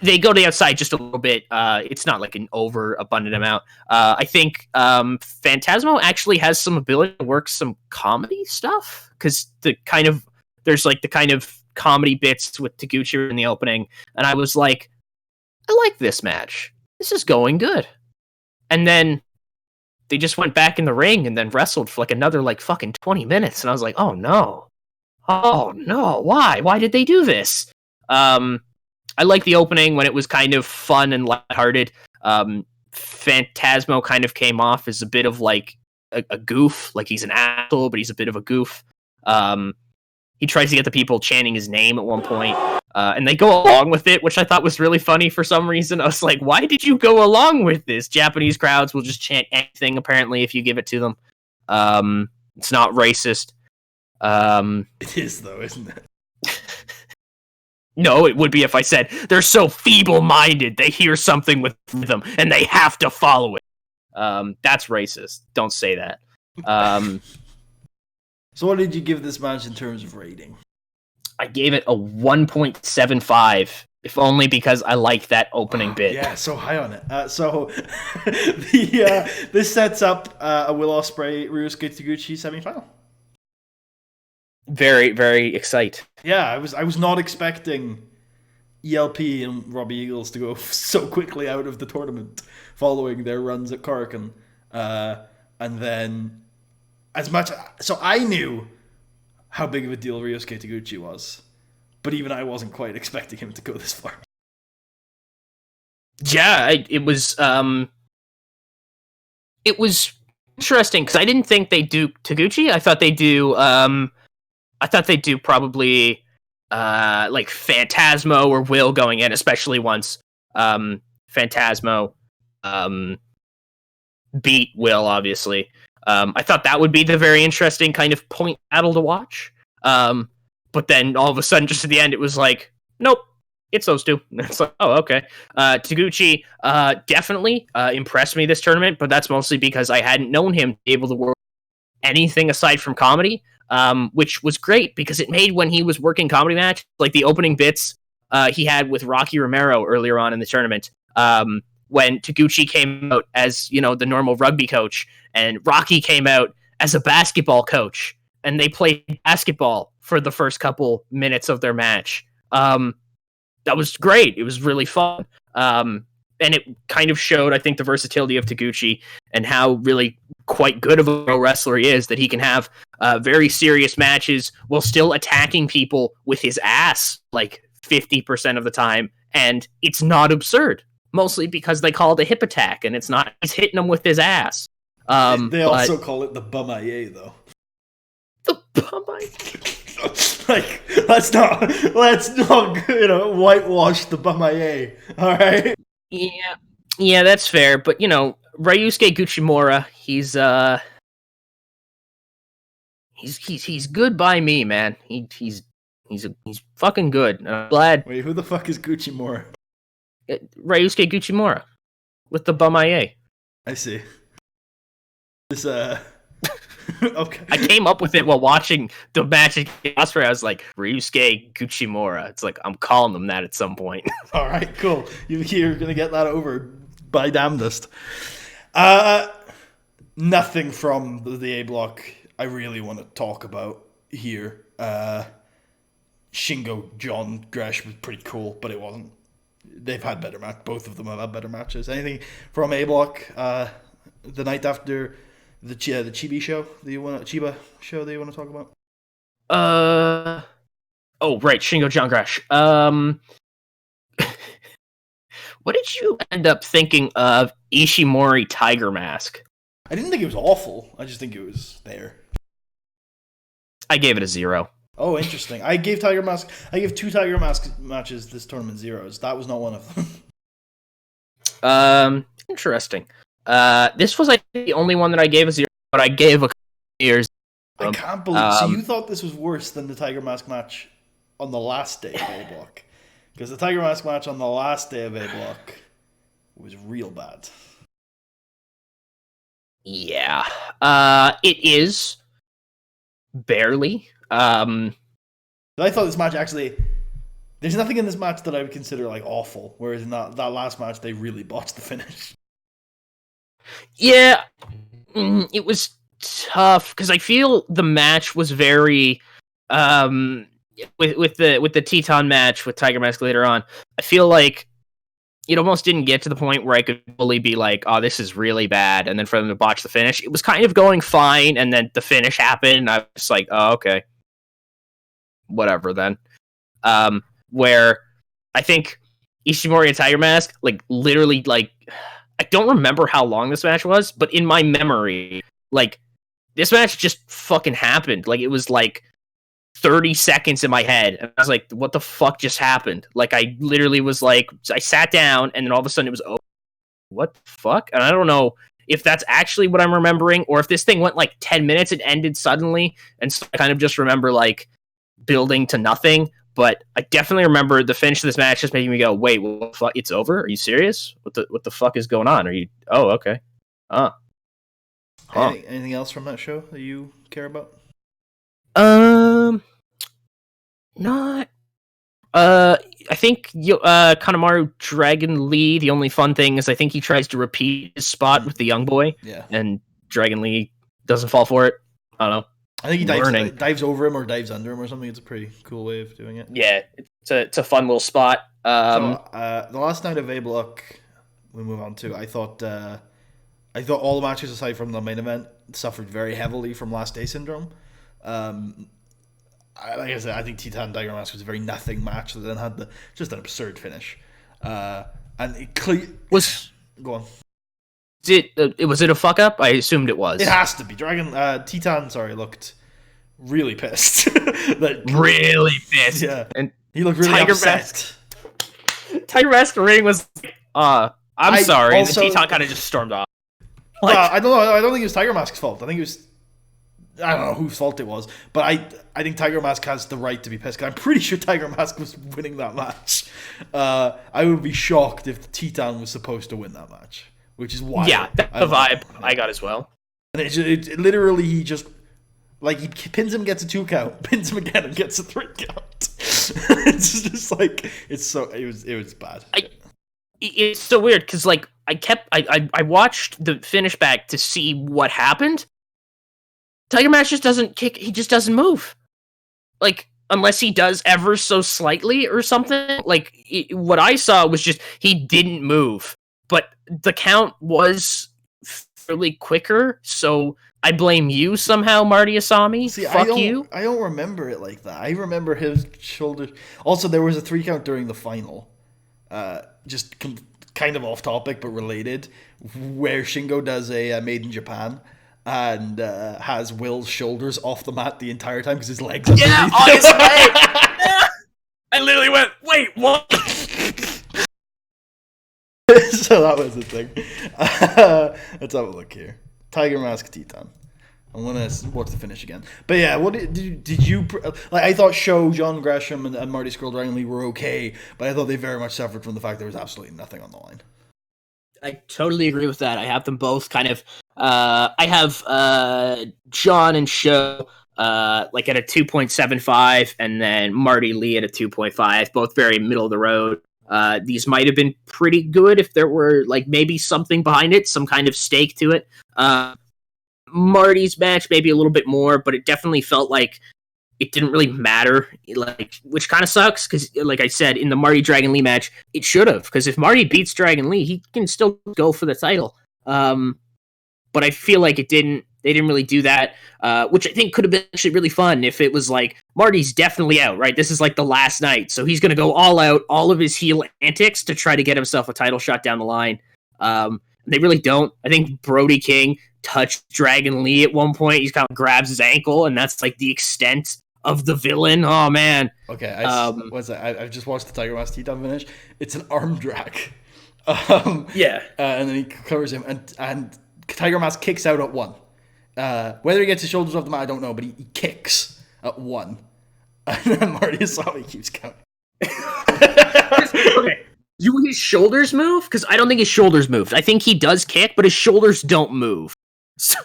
They go to the outside just a little bit. It's not like an overabundant amount. I think Phantasmo actually has some ability to work some comedy stuff because there's like the kind of comedy bits with Taguchi in the opening, and I was like, I like this match. This is going good. And then they just went back in the ring and then wrestled for like another like fucking 20 minutes, and I was like, oh no, why? Why did they do this? I like the opening when it was kind of fun and lighthearted. Phantasmo kind of came off as a bit of like a goof, like he's an asshole, but he's a bit of a goof. He tries to get the people chanting his name at one point, and they go along with it, which I thought was really funny for some reason. I was like, why did you go along with this? Japanese crowds will just chant anything, apparently, if you give it to them. It's not racist. It is, though, isn't it? No, it would be if I said, they're so feeble-minded, they hear something with them, and they have to follow it. That's racist. Don't say that. So what did you give this match in terms of rating? I gave it a 1.75, if only because I like that opening bit. Yeah, so high on it. So this sets up a Will Ospreay Ryusuke Taguchi semifinal. Very, very excited. Yeah, I was not expecting ELP and Robbie Eagles to go so quickly out of the tournament following their runs at Korakuen. And then, so I knew how big of a deal Ryusuke Taguchi was, but even I wasn't quite expecting him to go this far. Yeah, it was interesting because I didn't think they'd do Taguchi. I thought they'd do probably like Phantasmo or Will going in, especially once Phantasmo beat Will, obviously. I thought that would be the very interesting kind of point battle to watch. But then all of a sudden, just at the end, it was like, nope, it's those two. It's like, oh, okay. Taguchi definitely impressed me this tournament, but that's mostly because I hadn't known him to be able to work anything aside from comedy, which was great because it made when he was working comedy match, like the opening bits he had with Rocky Romero earlier on in the tournament, when Taguchi came out as, you know, the normal rugby coach and Rocky came out as a basketball coach, and they played basketball for the first couple minutes of their match. That was great. It was really fun. And it kind of showed, I think, the versatility of Taguchi and how really quite good of a pro wrestler he is, that he can have very serious matches while still attacking people with his ass like 50% of the time. And it's not absurd, mostly because they call it a hip attack and it's not, he's hitting them with his ass. They also call it the bumaye, though. The bumaye? Like, let's not whitewash the bumaye, all right? Yeah, that's fair. But you know, Ryusuke Guchimura, he's good by me, man. He's fucking good. I'm glad. Wait, who the fuck is Guchimura? Ryusuke Guchimura with the bumaye. I see. This okay. I came up with it while watching the match against Ospreay. I was like, Ryusuke Guchimura. It's like, I'm calling them that at some point. All right, cool. You're going to get that over by damnedest. Nothing from the A block I really want to talk about here. Shingo, John, Gresh was pretty cool, but it wasn't. They've had better matches. Both of them have had better matches. Anything from A block the night after the Chiba show that you want to talk about? Oh right, Shingo, John, Gresh. What did you end up thinking of Ishimori Tiger Mask? I didn't think it was awful. I just think it was there. I gave it a 0. Oh, interesting. I gave two Tiger Mask matches this tournament 0s. That was not one of them. Interesting. This was the only one that I gave a 0, but I gave a years. I can't believe. So you thought this was worse than the Tiger Mask match on the last day of A block? Because the Tiger Mask match on the last day of A block was real bad. Yeah. It is barely. I thought this match actually. There's nothing in this match that I would consider like awful, whereas in that last match they really botched the finish. Yeah, it was tough because I feel the match was very with the Teton match with Tiger Mask later on. I feel like it almost didn't get to the point where I could fully be like, oh, this is really bad, and then for them to botch the finish, it was kind of going fine, and then the finish happened, and I was like, oh, okay, whatever then. Where I think Ishimori and Tiger Mask, like, literally, like, I don't remember how long this match was, but in my memory, like, this match just fucking happened. Like, it was, like, 30 seconds in my head, and I was like, what the fuck just happened? Like, I literally was like, I sat down, and then all of a sudden it was, oh, what the fuck? And I don't know if that's actually what I'm remembering, or if this thing went, like, 10 minutes and ended suddenly, and so I kind of just remember, like, building to nothing. But I definitely remember the finish of this match just making me go, wait, what the fuck? It's over? Are you serious? What the fuck is going on? Are you... Oh, okay. Anything else from that show that you care about? Not. I think Kanemaru Dragon Lee. The only fun thing is I think he tries to repeat his spot with the young boy, and Dragon Lee doesn't fall for it. I don't know. I think he dives over him or dives under him or something. It's a pretty cool way of doing it. Yeah, it's a fun little spot. The last night of Abe Luck, we move on to. I thought all the matches aside from the main event suffered very heavily from Last Day Syndrome. Like I said, I think Titan Tiger Mask was a very nothing match that then had just an absurd finish. And it was go on. Was it a fuck up? I assumed it was. It has to be. Titan looked really pissed. Really pissed. Yeah, and he looked really upset. Tiger Mask ring was I'm sorry. Also, and the Titan kind of just stormed off. I don't know. I don't think it was Tiger Mask's fault. I think it was. I don't know whose fault it was, but I think Tiger Mask has the right to be pissed. I'm pretty sure Tiger Mask was winning that match. I would be shocked if Titan was supposed to win that match, which is why. Yeah, that's the vibe I got as well. And it literally he just he pins him, gets a 2 count, pins him again and gets a 3 count. It's just it was bad. It's so weird because I watched the finish back to see what happened. Tiger Mask just doesn't kick. He just doesn't move. Unless he does ever so slightly or something. What I saw was just he didn't move. But the count was fairly quicker, so I blame you somehow, Marty Asami. See, Fuck you. I don't remember it like that. I remember his shoulders. Also, there was a 3 count during the final. Just kind of off topic, but related, where Shingo does a Made in Japan. And has Will's shoulders off the mat the entire time because his legs are on his leg. I literally went, wait, what? So that was the thing. Let's have a look here. Tiger Mask Titan. I'm gonna watch the finish again. But yeah, what did you I thought John Gresham and Marty Scurll Dragon Lee were okay, but I thought they very much suffered from the fact there was absolutely nothing on the line. I totally agree with that. I have them both kind of. I have John and Show at a 2.75, and then Marty Lee at a 2.5. Both very middle of the road. These might have been pretty good if there were maybe something behind it, some kind of stake to it. Marty's match maybe a little bit more, but it definitely felt like it didn't really matter, which kind of sucks, because, like I said, in the Marty Dragon Lee match, it should have, because if Marty beats Dragon Lee, he can still go for the title. But I feel like they didn't really do that, which I think could have been actually really fun if it was Marty's definitely out, right? This is the last night, so he's going to go all out, all of his heel antics to try to get himself a title shot down the line. They really don't. I think Brody King touched Dragon Lee at one point. He kind of grabs his ankle, and that's the extent of the villain. Oh man. Okay, I've just watched the Tiger Mask Titan finish. It's an arm drag. Yeah. And then he covers him, and Tiger Mask kicks out at 1. Whether he gets his shoulders off the mat, I don't know, but he kicks at 1. And then Marty Asami keeps counting. Okay. Do his shoulders move? Because I don't think his shoulders moved. I think he does kick, but his shoulders don't move. So,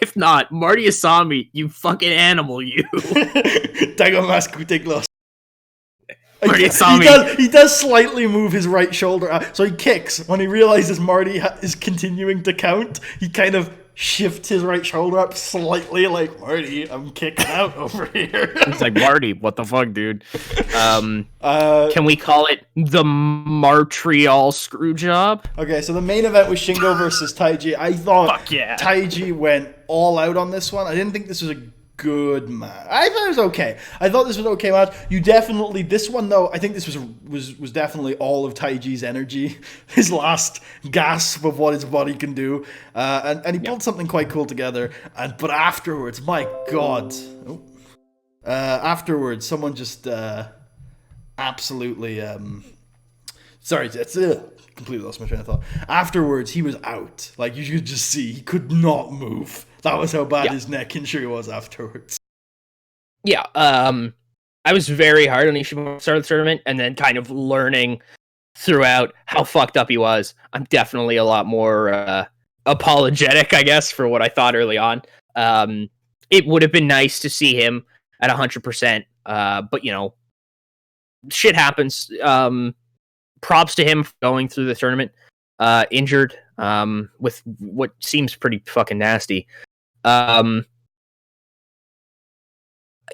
if not, Marty Asami, you fucking animal, you. Tiger Mask would take loss. Marty Asami. He does slightly move his right shoulder. So he kicks. When he realizes Marty is continuing to count, he kind of shifts his right shoulder up slightly, Marty, I'm kicking out over here. He's like, Marty, what the fuck, dude? Can we call it the Montreal screw job? Okay, so the main event was Shingo versus Taiji. I thought Taiji went all out on this one. I didn't think this was a good match. I thought it was okay. I thought this was an okay match. This one though, I think this was definitely all of Taiji's energy, his last gasp of what his body can do, and he pulled something quite cool together. But afterwards, my God, afterwards, someone just absolutely sorry, it's completely lost my train of thought. Afterwards, he was out. You could just see he could not move. That was how bad his neck injury was afterwards. Yeah, I was very hard on Ishimori at the start of the tournament, and then kind of learning throughout how fucked up he was. I'm definitely a lot more apologetic, I guess, for what I thought early on. It would have been nice to see him at 100%, But shit happens. Props to him for going through the tournament injured with what seems pretty fucking nasty.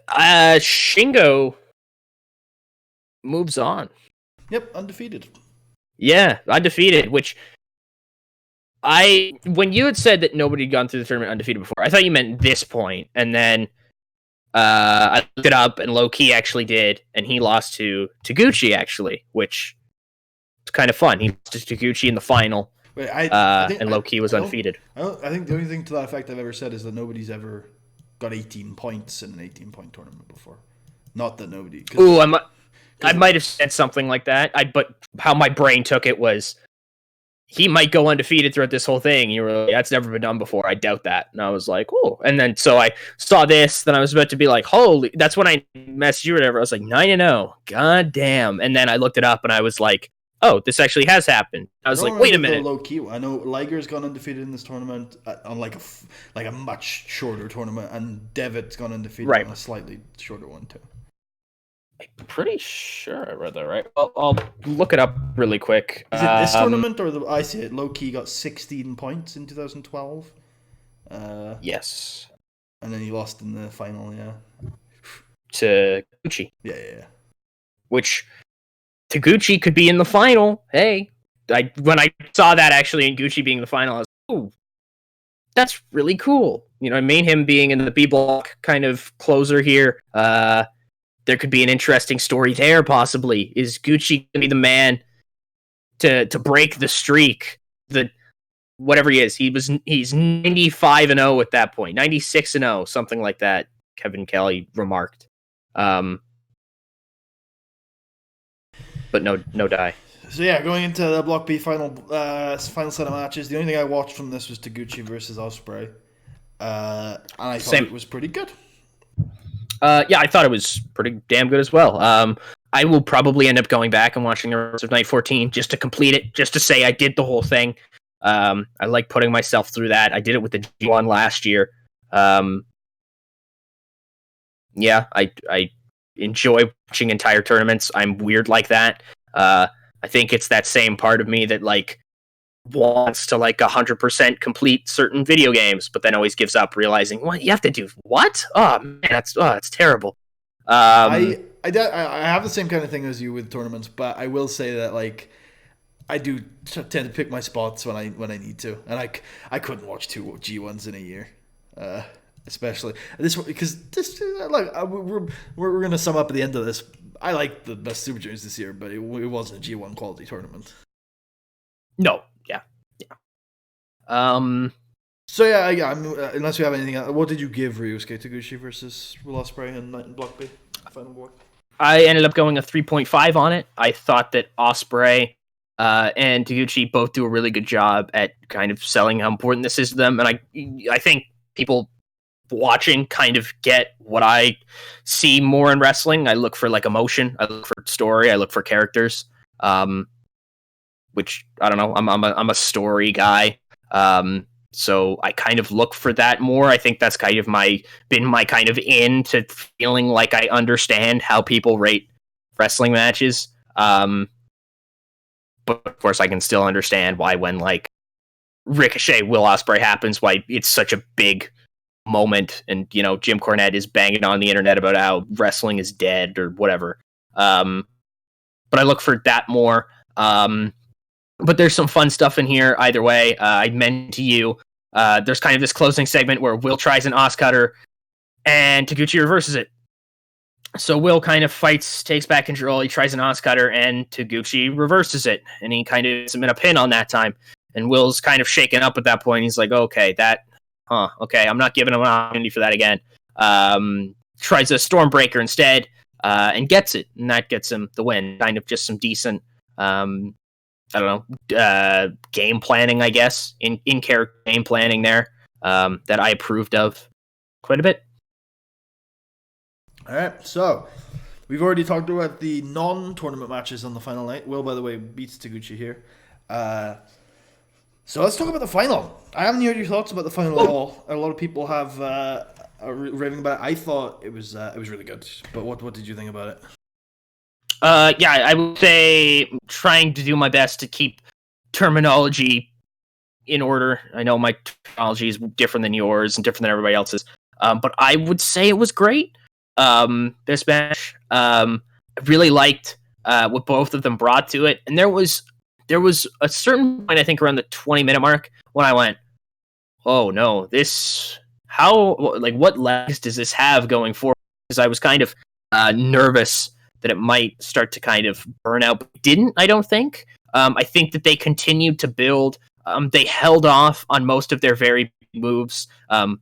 Shingo moves on. Yep, undefeated. Yeah, undefeated, which when you had said that nobody had gone through the tournament undefeated before, I thought you meant this point, and then I looked it up, and low-key actually did, and he lost to Taguchi, actually, which is kind of fun. He lost to Taguchi in the final, Wait, and low-key was undefeated. I think the only thing to that effect I've ever said is that nobody's ever got 18 points in an 18-point tournament before. Not that nobody... Ooh, I might have said something like that, but how my brain took it was, he might go undefeated throughout this whole thing. You were like, that's never been done before. I doubt that. And I was like, oh. And then so I saw this. Then I was about to be like, holy. That's when I messaged you or whatever. I was like, 9-0. God damn. And then I looked it up and I was like, oh, this actually has happened. I was like, wait a minute. Low key. I know Liger's gone undefeated in this tournament on like a much shorter tournament, and Devitt's gone undefeated on a slightly shorter one too. I'm pretty sure I read that right. I'll look it up really quick. Is it this tournament or I see it? Low-key got 16 points in 2012. Yes. And then he lost in the final, yeah. To Gucci. Yeah. Which Taguchi could be in the final. Hey, when I saw that actually in Gucci being in the final, I was like, ooh, that's really cool. I made him being in the B block kind of closer here. There could be an interesting story there, possibly. Is Gucci going to be the man to break the streak? Whatever he is, he's 95-0 at that point, 96-0, something like that. Kevin Kelly remarked. But no die. So yeah, going into the Block B final set of matches, the only thing I watched from this was Taguchi versus Ospreay, and I thought it was pretty good. Yeah, I thought it was pretty damn good as well. I will probably end up going back and watching the rest of Night 14 just to complete it, just to say I did the whole thing. I like putting myself through that. I did it with the G1 last year. Yeah, I enjoy watching entire tournaments. I'm weird like that. I think it's that same part of me that wants to 100% complete certain video games, but then always gives up, realizing what you have to do. What? Oh man, that's terrible. I have the same kind of thing as you with tournaments, but I will say that I do tend to pick my spots when I need to, and I couldn't watch 2 G1s in a year, especially this one, because this we're gonna sum up at the end of this. I like the best Super Juniors this year, but it wasn't a G1 quality tournament. No. Yeah. So yeah. Unless you have anything else, what did you give Ryusuke Taguchi versus Will Ospreay in Block B final block? I ended up going a 3.5 on it. I thought that Ospreay and Taguchi both do a really good job at kind of selling how important this is to them, and I think people watching kind of get what I see more in wrestling. I look for emotion. I look for story. I look for characters. Which I don't know. I'm a story guy. So I kind of look for that more. I think that's kind of been my kind of into feeling like I understand how people rate wrestling matches. But of course I can still understand why when Ricochet Will Ospreay happens, why it's such a big moment, and Jim Cornette is banging on the internet about how wrestling is dead or whatever. But I look for that more. But there's some fun stuff in here either way. I mentioned to you, there's kind of this closing segment where Will tries an Oscutter and Taguchi reverses it. So Will kind of takes back control. He tries an Oscutter and Taguchi reverses it. And he kind of gets him in a pin on that time. And Will's kind of shaken up at that point. He's like, okay, I'm not giving him an opportunity for that again. Tries a Stormbreaker instead and gets it. And that gets him the win. Kind of just some decent... I don't know, game planning, I guess, in character game planning there, that I approved of quite a bit. All right, so we've already talked about the non-tournament matches on the final night. Will, by the way, beats Taguchi here. So let's talk about the final. I haven't heard your thoughts about the final at all. A lot of people have raving about it. I thought it was really good. But what did you think about it? Yeah, I would say trying to do my best to keep terminology in order. I know my terminology is different than yours and different than everybody else's. But I would say it was great. This match. I really liked what both of them brought to it, and there was a certain point, I think around the 20-minute mark, when I went, "Oh no, what legs does this have going forward?" Because I was kind of nervous that it might start to kind of burn out, but it didn't. I don't think. I think that they continued to build. They held off on most of their very big moves.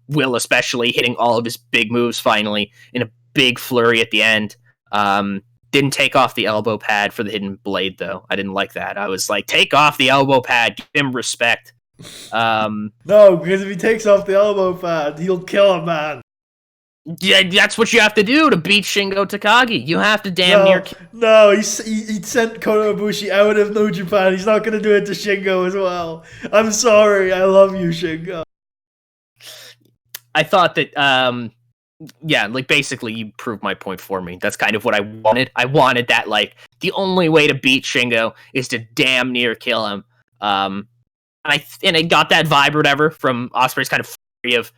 Will especially hitting all of his big moves finally in a big flurry at the end. Didn't take off the elbow pad for the hidden blade, though. I didn't like that. I was like, take off the elbow pad. Give him respect. No, because if he takes off the elbow pad, he'll kill a man. Yeah, that's what you have to do to beat Shingo Takagi. You have to near... No, he sent Kota Ibushi out of New Japan. He's not going to do it to Shingo as well. I'm sorry. I love you, Shingo. I thought that, basically you proved my point for me. That's kind of what I wanted. I wanted that, the only way to beat Shingo is to damn near kill him. And I got that vibe or whatever from Ospreay's kind of flurry of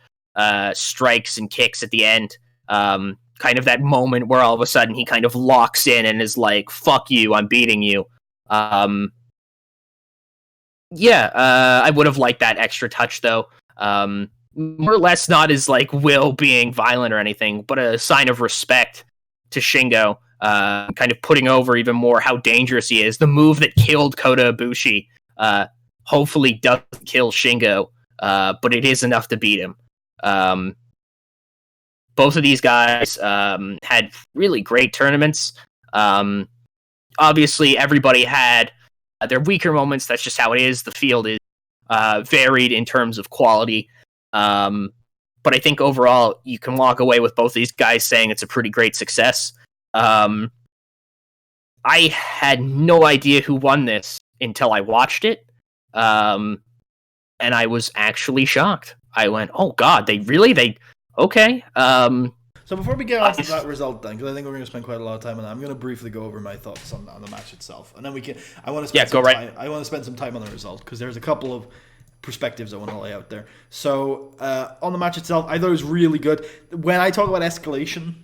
strikes and kicks at the end. Kind of that moment where all of a sudden he kind of locks in and is like, fuck you, I'm beating you. I would have liked that extra touch, though. More or less not as, Will being violent or anything, but a sign of respect to Shingo. Kind of putting over even more how dangerous he is. The move that killed Kota Ibushi hopefully doesn't kill Shingo, but it is enough to beat him. Both of these guys had really great tournaments. Obviously, everybody had their weaker moments. That's just how it is. The field is varied in terms of quality. But I think overall, you can walk away with both these guys saying it's a pretty great success. I had no idea who won this until I watched it. And I was actually shocked. I went, oh god, okay. So before we get on to that result then, because I think we're going to spend quite a lot of time on that, I'm going to briefly go over my thoughts on the match itself. And then I want to spend some time on the result, because there's a couple of perspectives I want to lay out there. So on the match itself, I thought it was really good. When I talk about escalation,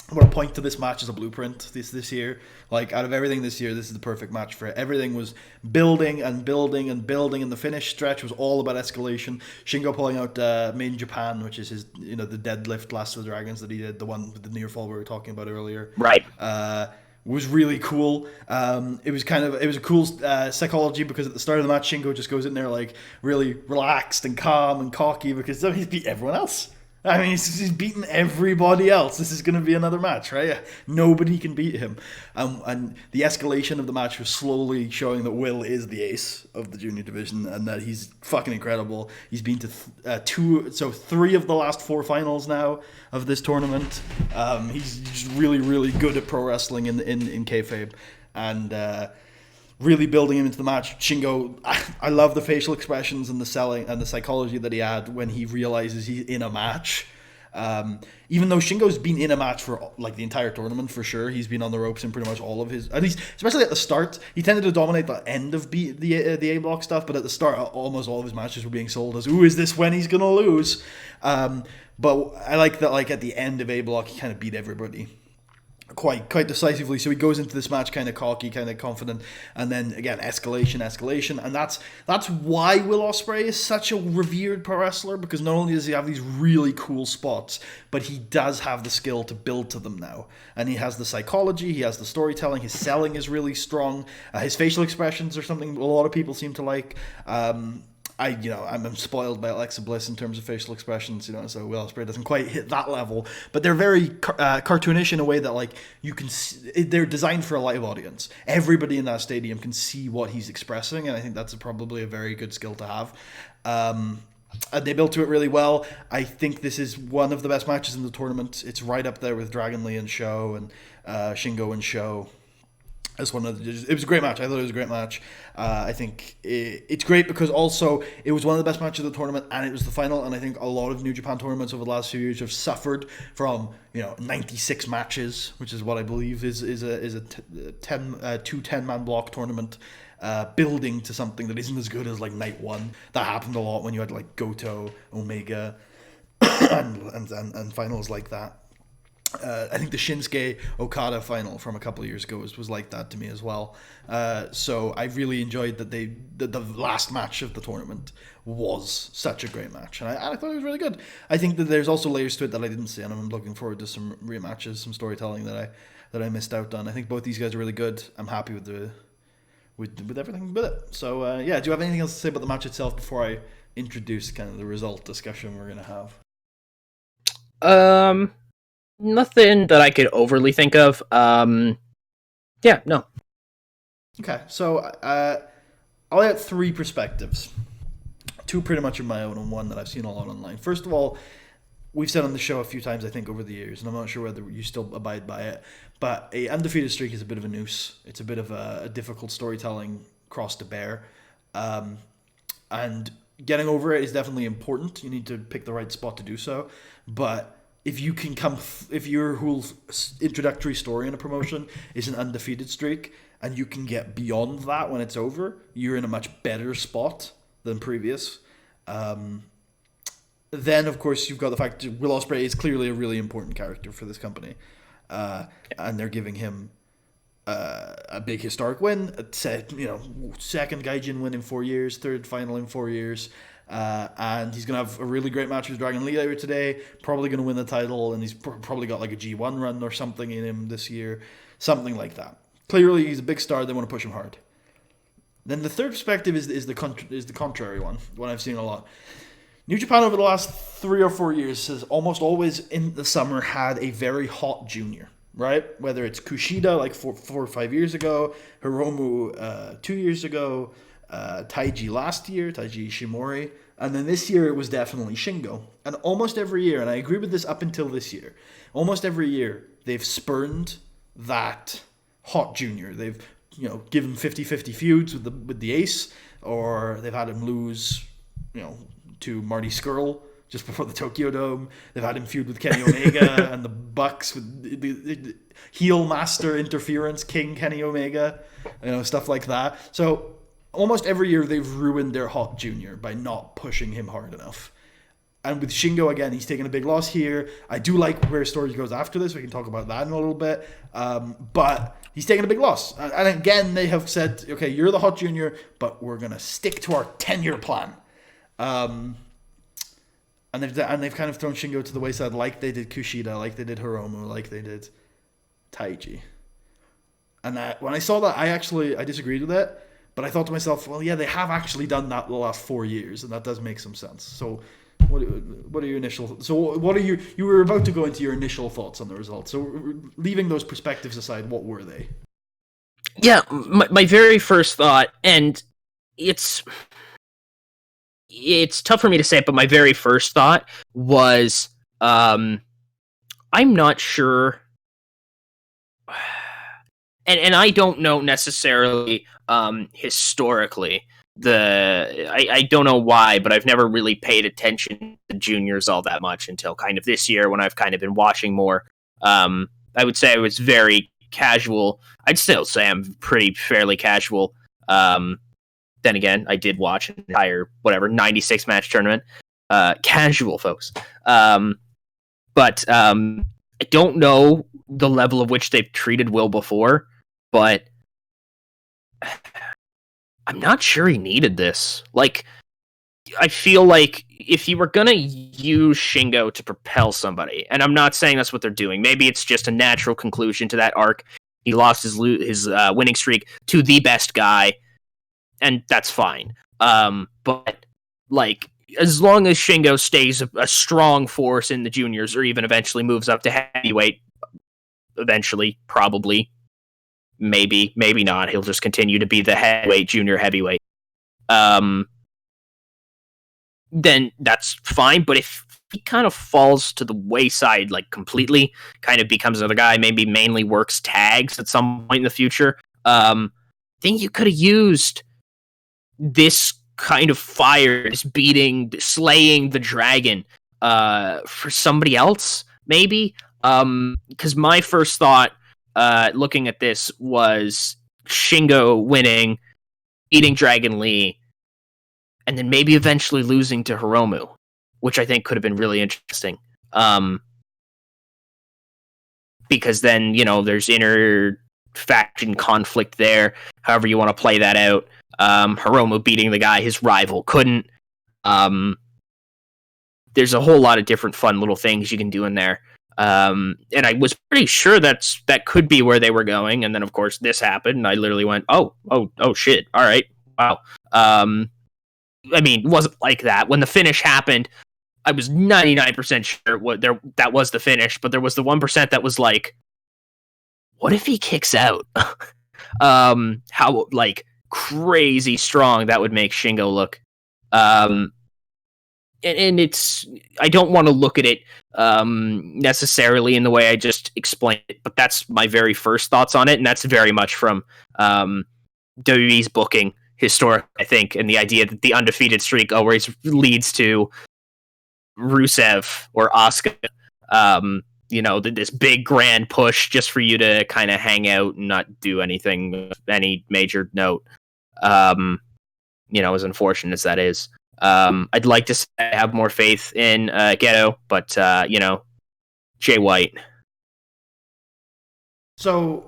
I'm going to point to this match as a blueprint this year. Out of everything this year, this is the perfect match for it. Everything was building and building and building, and the finish stretch was all about escalation. Shingo pulling out Made in Japan, which is his, the deadlift Last of the Dragons that he did, the one with the near fall we were talking about earlier. Right. Was really cool. It was a cool psychology, because at the start of the match, Shingo just goes in there really relaxed and calm and cocky, because he's beat everyone else. I mean, he's beaten everybody else. This is going to be another match, right? Nobody can beat him. And the escalation of the match was slowly showing that Will is the ace of the junior division, and that he's fucking incredible. He's been to three of the last four finals now of this tournament. He's just really, really good at pro wrestling in kayfabe. And really building him into the match. Shingo, I love the facial expressions and the selling and the psychology that he had when he realizes he's in a match. Even though Shingo's been in a match for the entire tournament, for sure, he's been on the ropes in pretty much all of his, at least especially at the start. He tended to dominate the end of the A block stuff, but at the start, almost all of his matches were being sold as, "Ooh, is this when he's gonna lose?" But I like that, at the end of A block, he kind of beat everybody quite decisively. So he goes into this match kind of cocky, kind of confident, and then again escalation, and that's why Will Ospreay is such a revered pro wrestler, because not only does he have these really cool spots, but he does have the skill to build to them now, and he has the psychology, he has the storytelling, his selling is really strong, his facial expressions are something a lot of people seem to like. I'm spoiled by Alexa Bliss in terms of facial expressions, so Will Ospreay doesn't quite hit that level, but they're very cartoonish in a way that you can see, they're designed for a live audience. Everybody in that stadium can see what he's expressing, and I think that's probably a very good skill to have. And they built to it really well. I think this is one of the best matches in the tournament. It's right up there with Dragon Lee and Show and Shingo and Show. That's one of it was a great match. I thought it was a great match. I think it's great because also it was one of the best matches of the tournament, and it was the final. And I think a lot of New Japan tournaments over the last few years have suffered from 96 matches, which is what I believe is a 10-man block tournament. Building to something that isn't as good as like night one. That happened a lot when you had like Goto, Omega, and finals like that. I think the Shinsuke Okada final from a couple of years ago was like that to me as well. So I really enjoyed that the last match of the tournament was such a great match, and I thought it was really good. I think that there's also layers to it that I didn't see, and I'm looking forward to some rematches, some storytelling that I missed out on. I think both these guys are really good. I'm happy with everything with it. So do you have anything else to say about the match itself before I introduce kind of the result discussion we're gonna have? Nothing that I could overly think of. Yeah, no. Okay, so I'll add 3 perspectives. 2 pretty much of my own, and 1 that I've seen a lot online. First of all, we've said on the show a few times, I think, over the years, and I'm not sure whether you still abide by it, but a undefeated streak is a bit of a noose. It's a bit of a difficult storytelling cross to bear. And getting over it is definitely important. You need to pick the right spot to do so. But if your whole introductory story in a promotion is an undefeated streak, and you can get beyond that when it's over, you're in a much better spot than previous. Then, of course, you've got the fact that Will Ospreay is clearly a really important character for this company. And they're giving him a big historic win. Second Gaijin win in 4 years, third final in 4 years. And he's going to have a really great match with Dragon Lee later today. Probably going to win the title, and he's probably got like a G1 run or something in him this year. Something like that. Clearly, he's a big star. They want to push him hard. Then the third perspective is the contrary one I've seen a lot. New Japan over the last 3 or 4 years has almost always in the summer had a very hot junior, right? Whether it's Kushida like 4 or 5 years ago, Hiromu 2 years ago, Taiji last year, Taiji Ishimori, and then this year it was definitely Shingo. And almost every year, and I agree with this up until this year, almost every year they've spurned that hot junior. They've given 50-50 feuds with the ace, or they've had him lose to Marty Skrull just before the Tokyo Dome. They've had him feud with Kenny Omega and the Bucks with the heel master interference king Kenny Omega, stuff like that. So almost every year they've ruined their hot junior by not pushing him hard enough. And with Shingo, again, he's taking a big loss here. I do like where story goes after this. We can talk about that in a little bit. But he's taking a big loss. And again, they have said, okay, you're the hot junior, but we're going to stick to our 10-year plan. And they've kind of thrown Shingo to the wayside, like they did Kushida, like they did Hiromu, like they did Taiji. And when I saw that, I disagreed with it, but I thought to myself, well, yeah, they have actually done that the last 4 years, and that does make some sense. So, what are your initial? So, what are you were about to go into your initial thoughts on the results. So, leaving those perspectives aside, what were they? Yeah, my very first thought, and it's tough for me to say it, but my very first thought was, I'm not sure, and I don't know necessarily, historically, I don't know why, but I've never really paid attention to juniors all that much until kind of this year when I've kind of been watching more. I would say I was very casual. I'd still say I'm fairly casual. Then again, I did watch an entire, 96 match tournament. Casual, folks. But I don't know the level of which they've treated Will before, but I'm not sure he needed this. Like, I feel like if you were going to use Shingo to propel somebody, and I'm not saying that's what they're doing, maybe it's just a natural conclusion to that arc. He lost his winning streak to the best guy, and that's fine. But, like, as long as Shingo stays a strong force in the juniors, or even eventually moves up to heavyweight, eventually, probably, maybe not, he'll just continue to be the heavyweight, junior heavyweight. Then that's fine, but if he kind of falls to the wayside, like, completely, kind of becomes another guy, maybe mainly works tags at some point in the future, think you could have used this kind of fire, this slaying the dragon, for somebody else, maybe. Because my first thought, looking at this, was Shingo winning, beating Dragon Lee, and then maybe eventually losing to Hiromu, which I think could have been really interesting. Because then, there's inner faction conflict there, however you want to play that out. Hiromu beating the guy his rival couldn't. There's a whole lot of different fun little things you can do in there. And I was pretty sure that could be where they were going, and then of course this happened, and I literally went, oh shit, all right, wow. It wasn't like that. When the finish happened, I was 99% sure that was the finish, but there was the 1% that was like, what if he kicks out? How crazy strong that would make Shingo look. And it's, I don't want to look at it necessarily in the way I just explained it, but that's my very first thoughts on it, and that's very much from WWE's booking historic, I think, and the idea that the undefeated streak always leads to Rusev or Asuka, this big grand push just for you to kind of hang out and not do anything of any major note. As unfortunate as that is. I'd like to have more faith in Geto, but Jay White. So,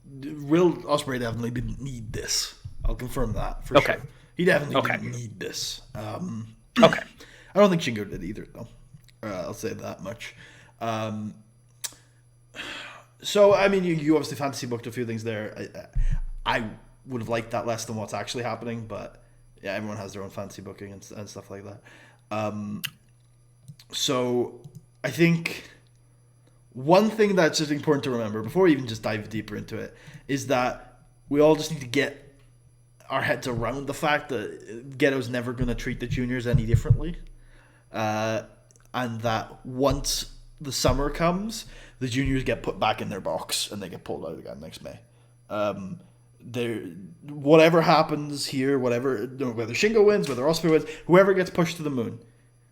Will Ospreay definitely didn't need this. I'll confirm that for sure. He definitely didn't need this. Okay. I don't think Shingo did either, though. I'll say that much. So, you obviously fantasy booked a few things there. I would have liked that less than what's actually happening, but yeah, everyone has their own fantasy booking and stuff like that. So, I think one thing that's just important to remember before we even just dive deeper into it is that we all just need to get our heads around the fact that Ghetto's never going to treat the juniors any differently. And that once the summer comes, the juniors get put back in their box and they get pulled out again next May. Whatever happens here, whether Shingo wins, whether Ospreay wins, whoever gets pushed to the moon,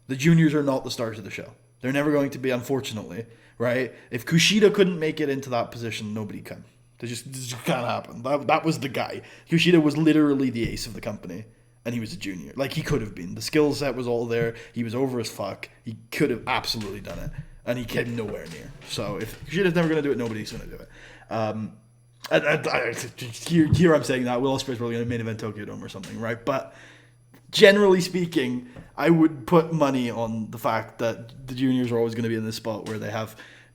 the juniors are not the stars of the show. They're never going to be, unfortunately, right? If Kushida couldn't make it into that position, nobody can. It just can't happen. That was the guy. Kushida was literally the ace of the company, and he was a junior. He could have been. The skill set was all there. He was over as fuck. He could have absolutely done it, and he came nowhere near. So if Kushida's never going to do it, nobody's going to do it. Here I'm saying that Will Ospreay's probably going to main event Tokyo Dome or something, right? But generally speaking, I would put money on the fact that the juniors are always going to be in this spot where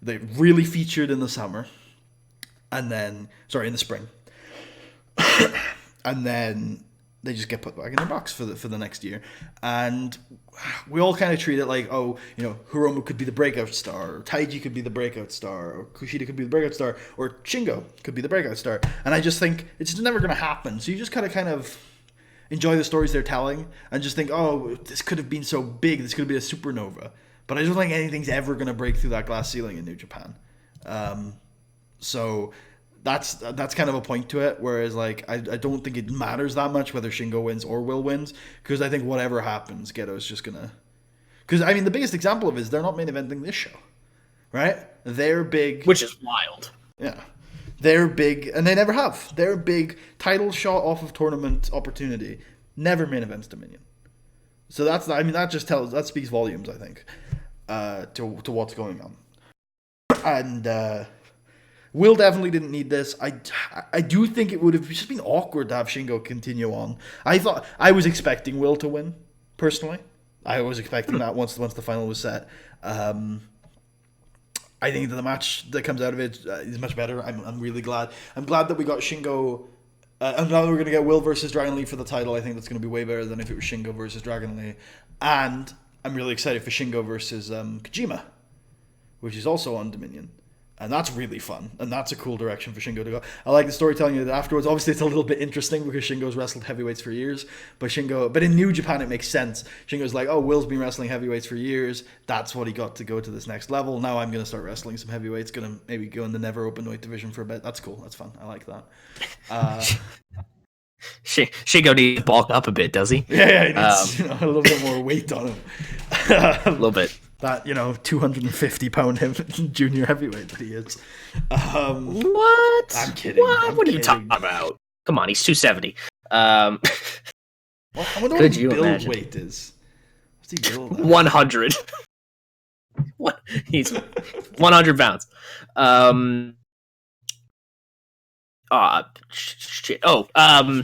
they really featured in the summer, and then in the spring, and then they just get put back in their box for the next year, and we all kind of treat it like, Hiromu could be the breakout star, or Taiji could be the breakout star, or Kushida could be the breakout star, or Shingo could be the breakout star, and I just think it's just never going to happen. So you just kind of enjoy the stories they're telling, and just think, this could have been so big, this could be a supernova. But I don't think anything's ever going to break through that glass ceiling in New Japan. So that's kind of a point to it. Whereas I don't think it matters that much whether Shingo wins or Will wins, because I think whatever happens, Geto's just gonna. Because the biggest example of it is they're not main eventing this show, right? They're big, which is wild. Yeah, they're big, and they never have. They're big title shot off of tournament opportunity, never main events Dominion. So that speaks volumes, I think, to what's going on. And Will definitely didn't need this. I do think it would have just been awkward to have Shingo continue on. I was expecting Will to win, personally. I was expecting that once the final was set. I think that the match that comes out of it is much better. I'm really glad. I'm glad that we got Shingo. I'm glad that we're going to get Will versus Dragon Lee for the title. I think that's going to be way better than if it was Shingo versus Dragon Lee. And I'm really excited for Shingo versus Kojima, which is also on Dominion. And that's really fun, and that's a cool direction for Shingo to go. I like the storytelling of it afterwards. Obviously, it's a little bit interesting because Shingo's wrestled heavyweights for years, but in New Japan, it makes sense. Shingo's like, oh, Will's been wrestling heavyweights for years. That's what he got to go to this next level. Now I'm going to start wrestling some heavyweights. Going to maybe go in the never open weight division for a bit. That's cool. That's fun. I like that. Shingo needs to bulk up a bit, does he? Yeah, he needs a little bit more weight on him. A little bit. That 250-pound junior heavyweight that he is. What? I'm kidding. What are you talking about? Come on, he's 270. I wonder what his build weight is. What's he build at? 100. What? He's 100 pounds. Shit. I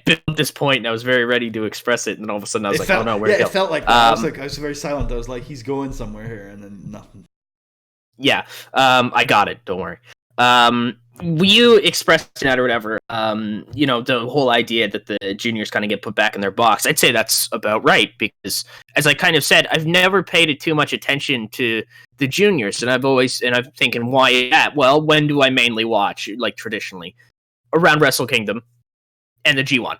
built this point and I was very ready to express it, and then all of a sudden I was oh no, where'd it go? It felt like that. I was very silent. I was like, he's going somewhere here, and then nothing. Yeah, I got it. Don't worry. You expressed that or whatever. The whole idea that the juniors kind of get put back in their box. I'd say that's about right, because as I kind of said, I've never paid too much attention to the juniors, and I'm thinking, why is that? Well, when do I mainly watch? Like traditionally, around Wrestle Kingdom and the G1.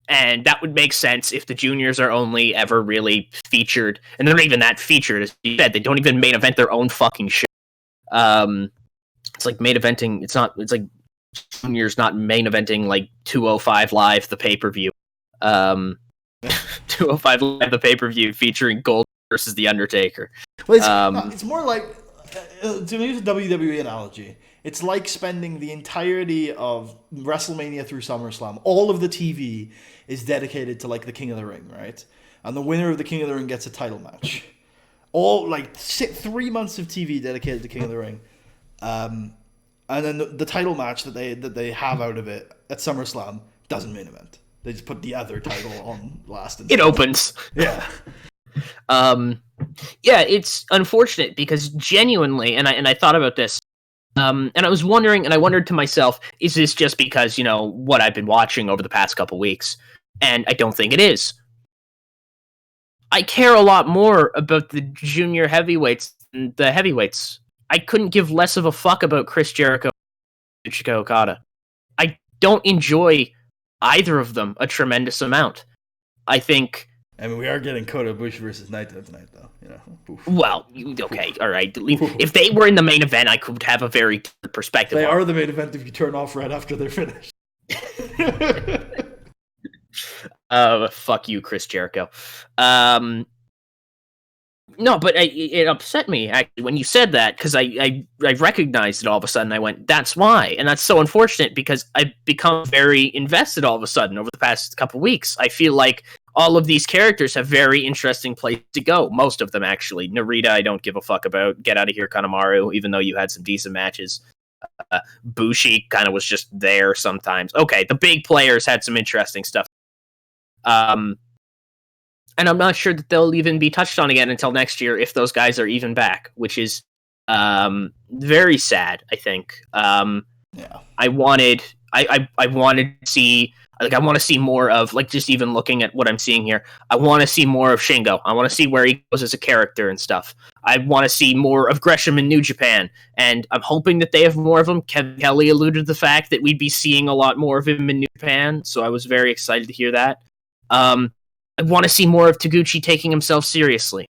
And that would make sense if the juniors are only ever really featured, and they're not even that featured, as you said. They don't even main event their own fucking show. It's like main eventing. It's like juniors not main eventing like 205 Live, the pay-per-view. 205 Live, the pay-per-view featuring Gold versus The Undertaker. Well, it's more like, to use a WWE analogy, it's like spending the entirety of WrestleMania through SummerSlam. All of the TV is dedicated to like the King of the Ring, right? And the winner of the King of the Ring gets a title match. All like 3 months of TV dedicated to King of the Ring. And then the title match that they have out of it at SummerSlam doesn't main event. They just put the other title on last. It opens. Yeah. Yeah, it's unfortunate because genuinely, and I thought about this, and I was wondering, and I wondered to myself, is this just because, what I've been watching over the past couple weeks? And I don't think it is. I care a lot more about the junior heavyweights than the heavyweights. I couldn't give less of a fuck about Chris Jericho and Yuchika Okada. I don't enjoy either of them a tremendous amount. I think... I mean, we are getting Kota Ibushi versus Naito tonight, though. Oof. Well, okay, all right. If they were in the main event, I could have a very different perspective. They are the main event if you turn off right after they're finished. Fuck you, Chris Jericho. No, but it upset me, actually, when you said that, because I recognized it all of a sudden. I went, that's why. And that's so unfortunate, because I've become very invested all of a sudden over the past couple weeks. I feel like all of these characters have very interesting places to go. Most of them, actually. Narita, I don't give a fuck about. Get out of here, Kanemaru, even though you had some decent matches. Bushi kind of was just there sometimes. Okay, the big players had some interesting stuff. And I'm not sure that they'll even be touched on again until next year if those guys are even back, which is very sad, I think. Yeah. I wanted to see, like, I want to see more of, like, just even looking at what I'm seeing here, I want to see more of Shingo. I want to see where he goes as a character and stuff. I want to see more of Gresham in New Japan, and I'm hoping that they have more of him. Kevin Kelly alluded to the fact that we'd be seeing a lot more of him in New Japan, so I was very excited to hear that. I want to see more of Taguchi taking himself seriously.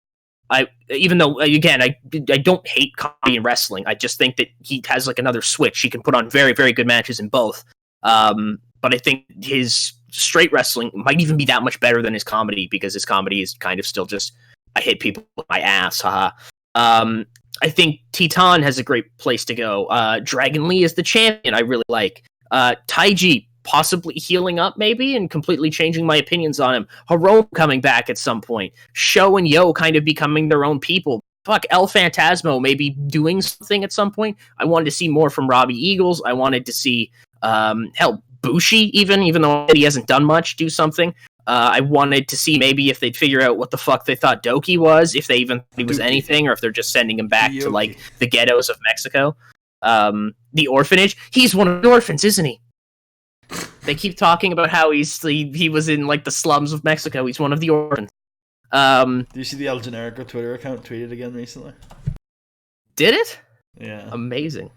Even though, again, I don't hate comedy in wrestling. I just think that he has like another switch. He can put on very, very good matches in both. But I think his straight wrestling might even be that much better than his comedy, because his comedy is kind of still just, I hit people with my ass, haha. I think Titan has a great place to go. Dragon Lee is the champion I really like. Taiji possibly healing up maybe and completely changing my opinions on him. Hiromu coming back at some point. Sho and Yo kind of becoming their own people. Fuck, El Phantasmo maybe doing something at some point. I wanted to see more from Robbie Eagles. I wanted to see, Bushi even though he hasn't done much, do something. I wanted to see maybe if they'd figure out what the fuck they thought Doki was, if they even thought he was anything, or if they're just sending him back to, like, the ghettos of Mexico. The orphanage. He's one of the orphans, isn't he? They keep talking about how he was in, like, the slums of Mexico. He's one of the orphans. Do you see the El Generico Twitter account tweeted again recently? did it? Yeah. Amazing.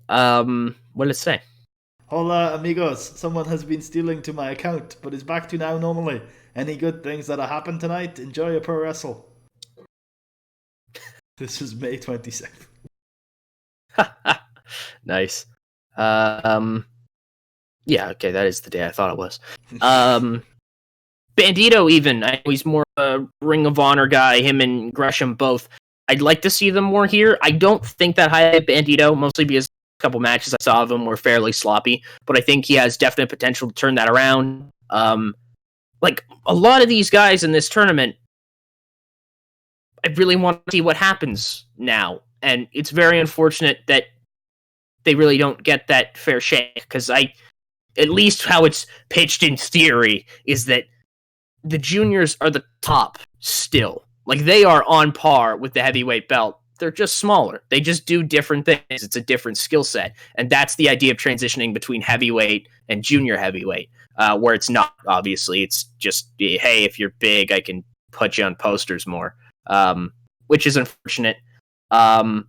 What did it say? Hola, amigos. Someone has been stealing to my account, but is back to now normally. Any good things that have happened tonight? Enjoy a pro wrestle. This is May 26th. Nice. Yeah, okay, that is the day I thought it was. Bandito, even. I know he's more a Ring of Honor guy, him and Gresham both. I'd like to see them more here. I don't think that high at Bandito, mostly because a couple matches I saw of him were fairly sloppy, but I think he has definite potential to turn that around. Like, a lot of these guys in this tournament, I really want to see what happens now, and it's very unfortunate that they really don't get that fair shake, because at least how it's pitched in theory is that the juniors are the top still. Like, they are on par with the heavyweight belt. They're just smaller. They just do different things. It's a different skill set. And that's the idea of transitioning between heavyweight and junior heavyweight, where it's not, obviously. It's just, hey, if you're big, I can put you on posters more, which is unfortunate. The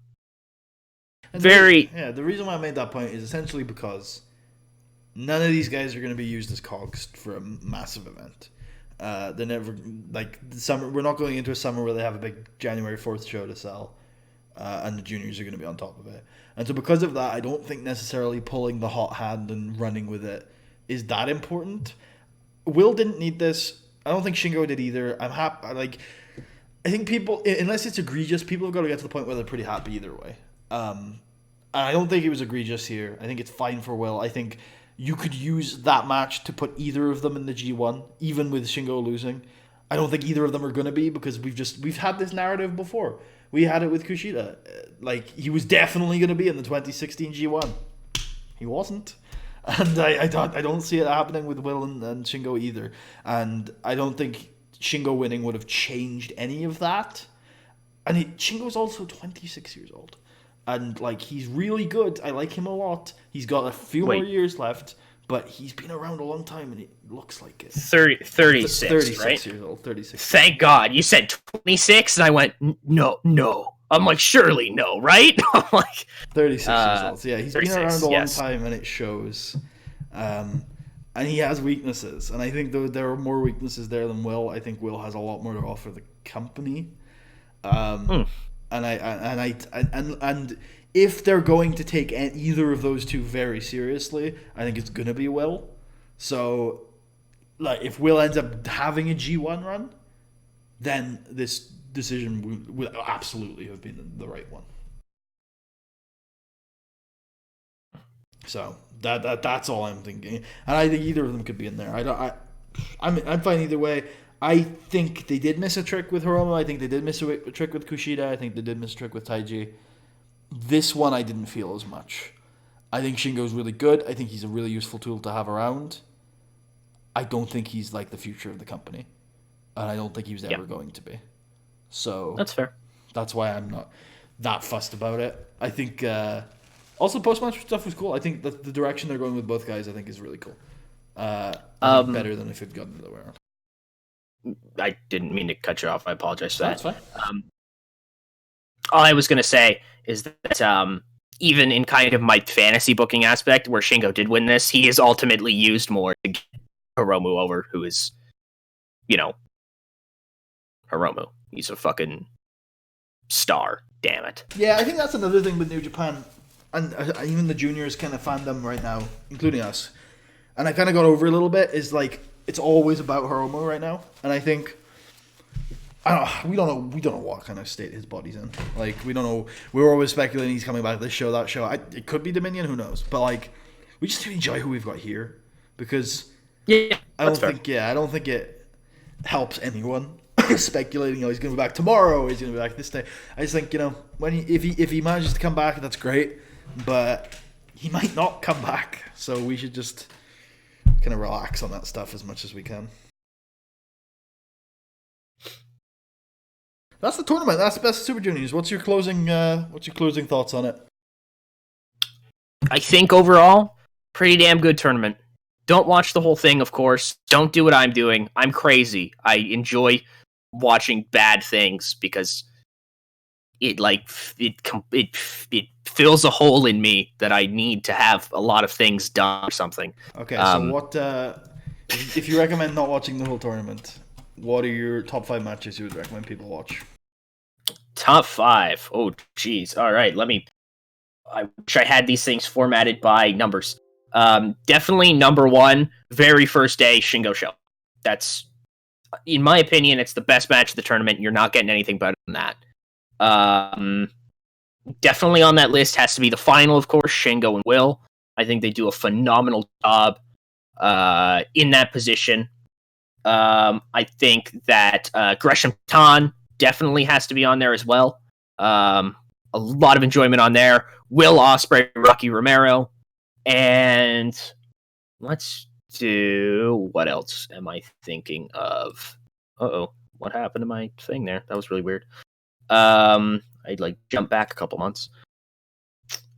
reason why I made that point is essentially because none of these guys are going to be used as cogs for a massive event. They're never, like, the summer. We're not going into a summer where they have a big January 4th show to sell, and the juniors are going to be on top of it. And so because of that, I don't think necessarily pulling the hot hand and running with it is that important. Will didn't need this. I don't think Shingo did either. I'm happy. Like, I think people, unless it's egregious, people have got to get to the point where they're pretty happy either way. And I don't think it was egregious here. I think it's fine for Will. I think you could use that match to put either of them in the G1, even with Shingo losing. I don't think either of them are going to be, because we've had this narrative before. We had it with Kushida. Like, he was definitely going to be in the 2016 G1. He wasn't. And I don't see it happening with Will and Shingo either. And I don't think Shingo winning would have changed any of that. And Shingo's also 26 years old. And, like, he's really good. I like him a lot. He's got a few more years left, but he's been around a long time, and it looks like it. 36, 36 right? years old. 36. Thank God. You said 26, and I went, no. I'm like, surely no, right? I'm like, 36 years old. So yeah, he's been around a long yes. time, and it shows. And he has weaknesses, and I think there are more weaknesses there than Will. I think Will has a lot more to offer the company. And if they're going to take either of those two very seriously, I think it's gonna be Will. So, like, if Will ends up having a G1 run, then this decision would absolutely have been the right one. So that's all I'm thinking, and I think either of them could be in there. I'm fine either way. I think they did miss a trick with Hiromu. I think they did miss a trick with Kushida. I think they did miss a trick with Taiji. This one I didn't feel as much. I think Shingo's really good. I think he's a really useful tool to have around. I don't think he's like the future of the company. And I don't think he was ever going to be. So that's fair. That's why I'm not that fussed about it. I think also post-match stuff was cool. I think that the direction they're going with both guys, I think, is really cool. Better than if it got the other way around. I didn't mean to cut you off. I apologize for that. That's fine. All I was going to say is that even in kind of my fantasy booking aspect, where Shingo did win this, he is ultimately used more to get Hiromu over, who is, Hiromu. He's a fucking star. Damn it. Yeah, I think that's another thing with New Japan, and even the juniors kind of fandom right now, including us. And I kind of got over a little bit, is like, it's always about Hiromu right now, and I think we don't know what kind of state his body's in. Like, we don't know. We were always speculating he's coming back this show, that show. It could be Dominion, who knows? But like, we just enjoy who we've got here, because I don't think it helps anyone speculating. He's going to be back tomorrow. He's going to be back this day. I just think when if he manages to come back, that's great, but he might not come back. So we should just kind of relax on that stuff as much as we can. That's the tournament. That's the best of Super Juniors. What's your closing thoughts on it? I think overall, pretty damn good tournament. Don't watch the whole thing, of course. Don't do what I'm doing. I'm crazy. I enjoy watching bad things because it fills a hole in me that I need to have a lot of things done or something. Okay, so what if you recommend not watching the whole tournament? What are your top 5 matches you would recommend people watch? Top 5. Oh, geez. All right, I wish I had these things formatted by numbers. Definitely number 1, very first day, Shingo Show. That's, in my opinion, it's the best match of the tournament. You're not getting anything better than that. Definitely on that list has to be the final, of course, Shingo and Will. I think they do a phenomenal job in that position. I think that Gresham Tan definitely has to be on there as well. A lot of enjoyment on there. Will Ospreay, Rocky Romero, and let's do, what else am I thinking of? What happened to my thing there? That was really weird. I'd like jump back a couple months,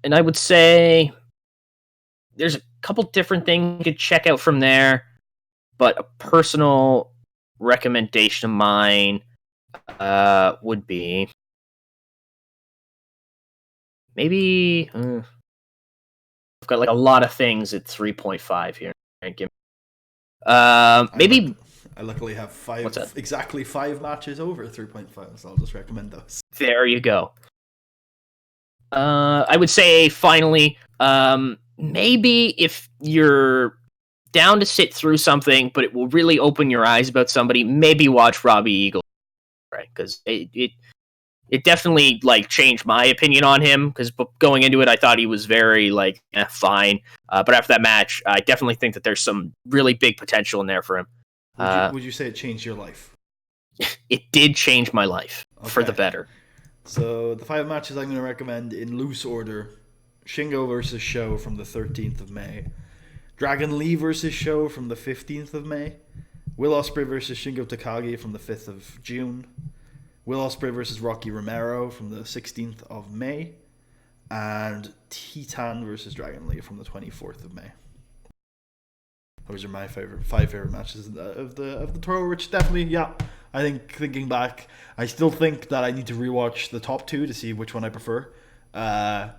and I would say there's a couple different things you could check out from there, but a personal recommendation of mine would be maybe I've got like a lot of things at 3.5 here. Maybe I luckily have exactly 5 matches over 3.5, so I'll just recommend those. There you go. I would say finally, maybe if you're down to sit through something, but it will really open your eyes about somebody, maybe watch Robbie Eagle, right? Because it definitely like changed my opinion on him. Because going into it, I thought he was very like fine, but after that match, I definitely think that there's some really big potential in there for him. Would you say it changed your life? It did change my life for the better. So the 5 matches I'm going to recommend in loose order: Shingo versus Sho from the 13th of May, Dragon Lee versus Sho from the 15th of May, Will Ospreay versus Shingo Takagi from the 5th of June, Will Ospreay versus Rocky Romero from the 16th of May, and Titan versus Dragon Lee from the 24th of May. Those are my 5 favorite matches of the tour, which definitely, yeah, I think thinking back, I still think that I need to rewatch the top 2 to see which one I prefer. I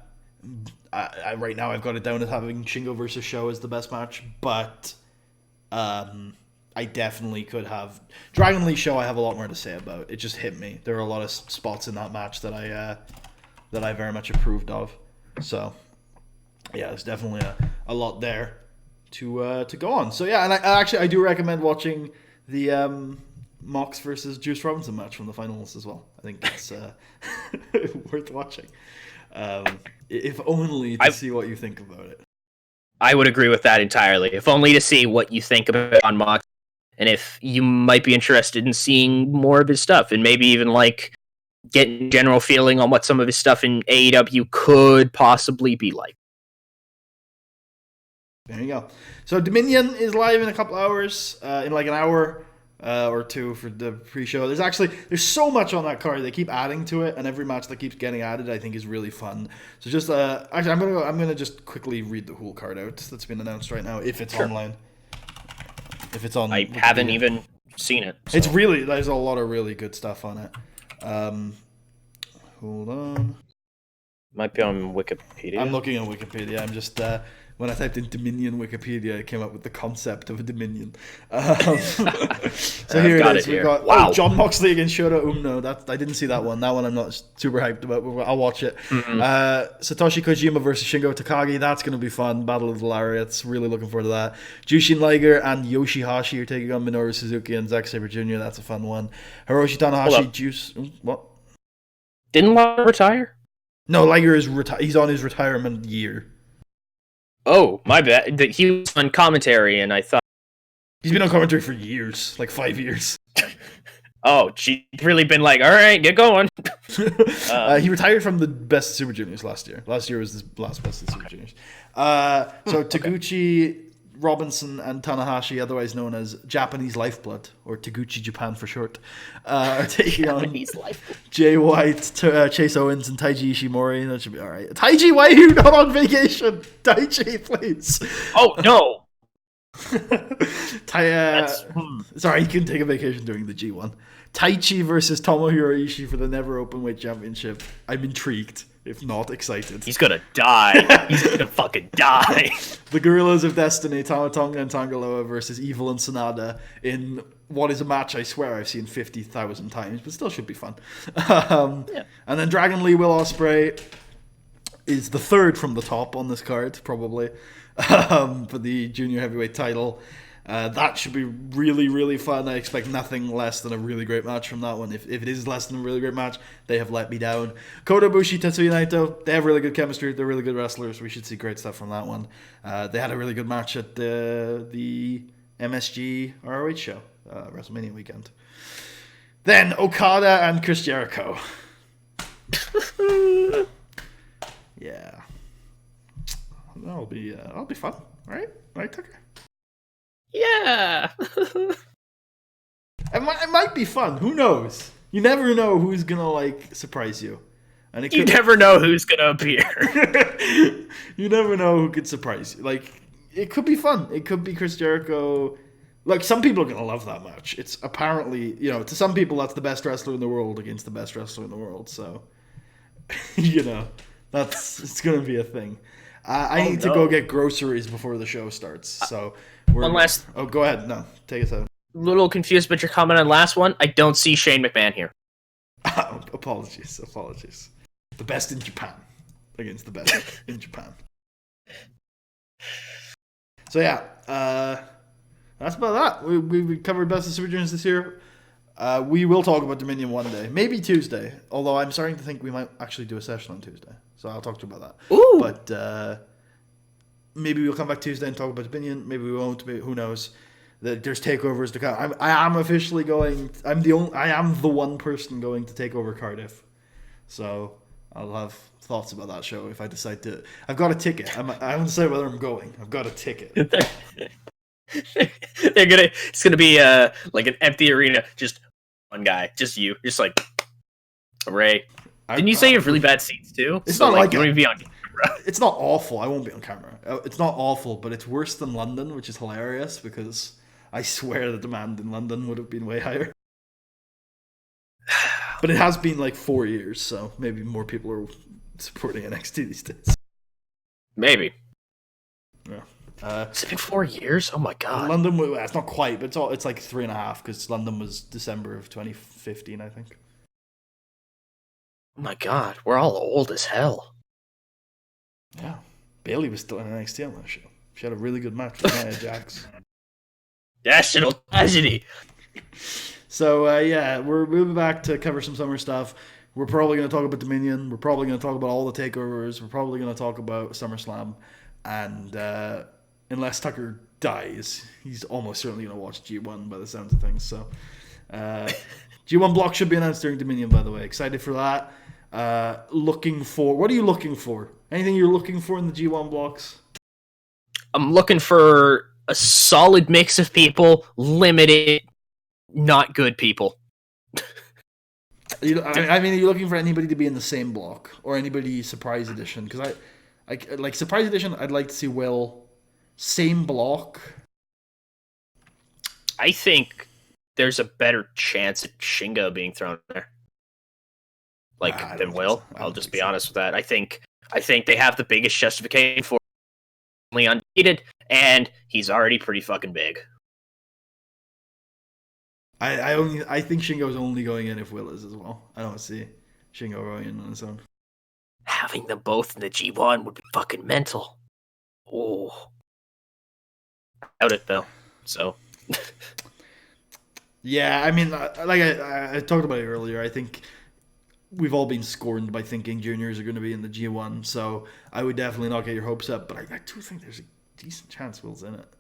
right now I've got it down as having Shingo versus Sho as the best match, but I definitely could have Dragon Lee Sho. I have a lot more to say about. It just hit me. There are a lot of spots in that match that I very much approved of. So yeah, there's definitely a lot there to go on. So yeah, and I do recommend watching the Mox versus Juice Robinson match from the finals as well. I think it's worth watching. If only to see what you think about it. I would agree with that entirely. If only to see what you think about John Mox, and if you might be interested in seeing more of his stuff, and maybe even like getting a general feeling on what some of his stuff in AEW could possibly be like. There you go. So Dominion is live in a couple hours, in like an hour or 2 for the pre-show. There's so much on that card. They keep adding to it, and every match that keeps getting added, I think, is really fun. So just actually, I'm gonna just quickly read the whole card out that's been announced right now, if it's online. If it's on, I haven't even seen it. So. There's a lot of really good stuff on it. Hold on. Might be on Wikipedia. I'm looking on Wikipedia. I'm just when I typed in Dominion Wikipedia, it came up with the concept of a Dominion. So here it is. We've got John Moxley against Shota Umino. I didn't see that one. That one I'm not super hyped about, but I'll watch it. Mm-hmm. Satoshi Kojima versus Shingo Takagi. That's going to be fun. Battle of the Lariats. Really looking forward to that. Jushin Liger and Yoshihashi are taking on Minoru Suzuki and Zack Sabre Jr. That's a fun one. Hiroshi Tanahashi. What? Didn't Liger retire? No, Liger is he's on his retirement year. Oh, my bad. He was on commentary, and I thought... He's been on commentary for years, like 5 years. Oh, she's really been like, all right, get going. He retired from the Best of Super Juniors last year. Last year was the last Best of Super Juniors. So Taguchi, Robinson, and Tanahashi, otherwise known as Japanese Lifeblood, or Taguchi Japan for short, are taking on Jay White, Chase Owens, and Taiji Ishimori. That should be alright. Taiji, why are you not on vacation? Taiji, please. Oh, no. Sorry, you can take a vacation during the G1. Taichi versus Tomohiro Ishii for the Never Openweight Championship. I'm intrigued, if not excited. He's gonna die. He's gonna fucking die. The Gorillas of Destiny, Tamatonga and Tangaloa versus Evil and Sonada in what is a match I swear I've seen 50,000 times, but still should be fun. And then Dragon Lee Will Ospreay is the third from the top on this card, probably, for the junior heavyweight title. That should be really, really fun. I expect nothing less than a really great match from that one. If it is less than a really great match, they have let me down. Kota Ibushi, Tetsuya Naito, they have really good chemistry. They're really good wrestlers. We should see great stuff from that one. They had a really good match at the MSG ROH show, WrestleMania weekend. Then Okada and Chris Jericho. Yeah, that'll be fun, right? Right, Tucker? Yeah. It might be fun. Who knows? You never know who's gonna surprise you, and you never know who's gonna appear. You never know who could surprise you. It could be fun. It could be Chris Jericho. Some people are gonna love that match. It's apparently, to some people that's the best wrestler in the world against the best wrestler in the world. So, it's gonna be a thing. I need to go get groceries before the show starts. So one last. Oh, go ahead. No, take us out. Little confused about your comment on last one. I don't see Shane McMahon here. Apologies. The best in Japan against the best in Japan. So yeah, that's about that. We covered Best of Super Juniors this year. We will talk about Dominion one day, maybe Tuesday. Although I'm starting to think we might actually do a session on Tuesday, so I'll talk to you about that. Ooh. But maybe we'll come back Tuesday and talk about Dominion. Maybe we won't. Who knows? There's takeovers to come. I am officially going. I am the one person going to take over Cardiff, so I'll have thoughts about that show if I decide to. I've got a ticket. I haven't decided whether I'm going. I've got a ticket. It's gonna be like an empty arena, just one guy, just you, just like Ray. Didn't you say you have really bad seats too? It's not like you won't be on camera. It's not awful. I won't be on camera. It's not awful, but it's worse than London, which is hilarious because I swear the demand in London would have been way higher. But it has been 4 years, so maybe more people are supporting NXT these days. Maybe. Yeah. Has it been 4 years? Oh my god. London, it's not quite, but it's like 3.5 because London was December of 2015, I think. Oh my god, we're all old as hell. Yeah. Bailey was still in NXT on that show. She had a really good match with Nia Jax. National tragedy. So, we'll be back to cover some summer stuff. We're probably going to talk about Dominion. We're probably going to talk about all the takeovers. We're probably going to talk about SummerSlam. And unless Tucker dies, he's almost certainly going to watch G1 by the sounds of things. So, G1 block should be announced during Dominion, by the way. Excited for that. What are you looking for? Anything you're looking for in the G1 blocks? I'm looking for a solid mix of people, limited, not good people. Are you looking for anybody to be in the same block or anybody surprise edition? Because I like surprise edition. I'd like to see Will same block. I think there's a better chance at Shingo being thrown there, than Will. I'll just be honest with that. I think they have the biggest justification for only undefeated, and he's already pretty fucking big. I think Shingo's only going in if Will is as well. I don't see Shingo going in on his own. Having them both in the G1 would be fucking mental. Oh, I doubt it though. So. Yeah, I mean, I talked about it earlier. I think we've all been scorned by thinking juniors are going to be in the G1, so I would definitely not get your hopes up. But I do think there's a decent chance Will's in it.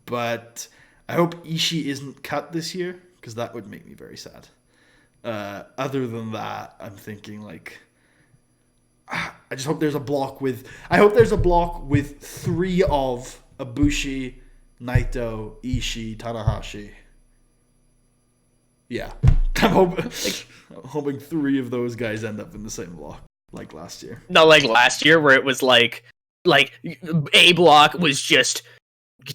But I hope Ishii isn't cut this year because that would make me very sad. Other than that, I'm thinking I just hope there's a block with. I hope there's a block with 3 of Ibushi, Naito, Ishii, Tanahashi. Yeah, I'm hoping 3 of those guys end up in the same block like last year. Not like last year where it was like A block was just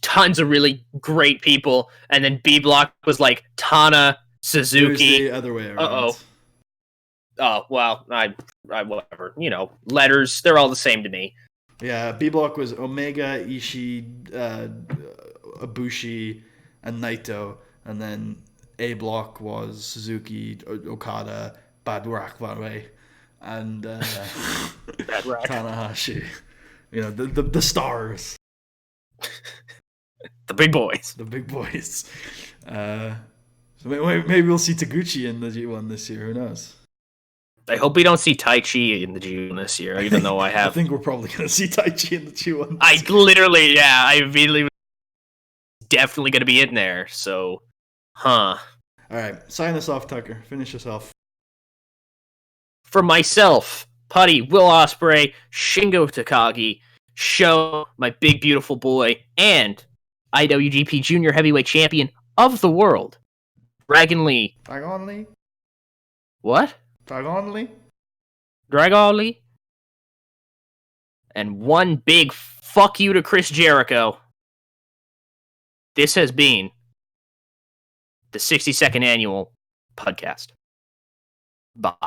tons of really great people, and then B Block was like Tana, It was Suzuki. the other way around. Uh-oh. Oh, well, I whatever. Letters, they're all the same to me. Yeah, B Block was Omega, Ishii, Ibushi, and Naito, and then A Block was Suzuki, Okada, Bad Rack that way, and Tanahashi. The stars, The big boys. the big boys. So maybe we'll see Taguchi in the G1 this year. Who knows? I hope we don't see Tai Chi in the G1 this year, even though I have. I think we're probably going to see Tai Chi in the G1. I immediately was definitely going to be in there. So, All right, sign us off, Tucker. Finish us off. For myself, Putty, Will Ospreay, Shingo Takagi, Sho, my big beautiful boy, and IWGP Junior Heavyweight Champion of the world, Dragon Lee. Dragon Lee? What? Dragon Lee? Dragon Lee? And one big fuck you to Chris Jericho. This has been the 62nd annual Puddcast. Bye.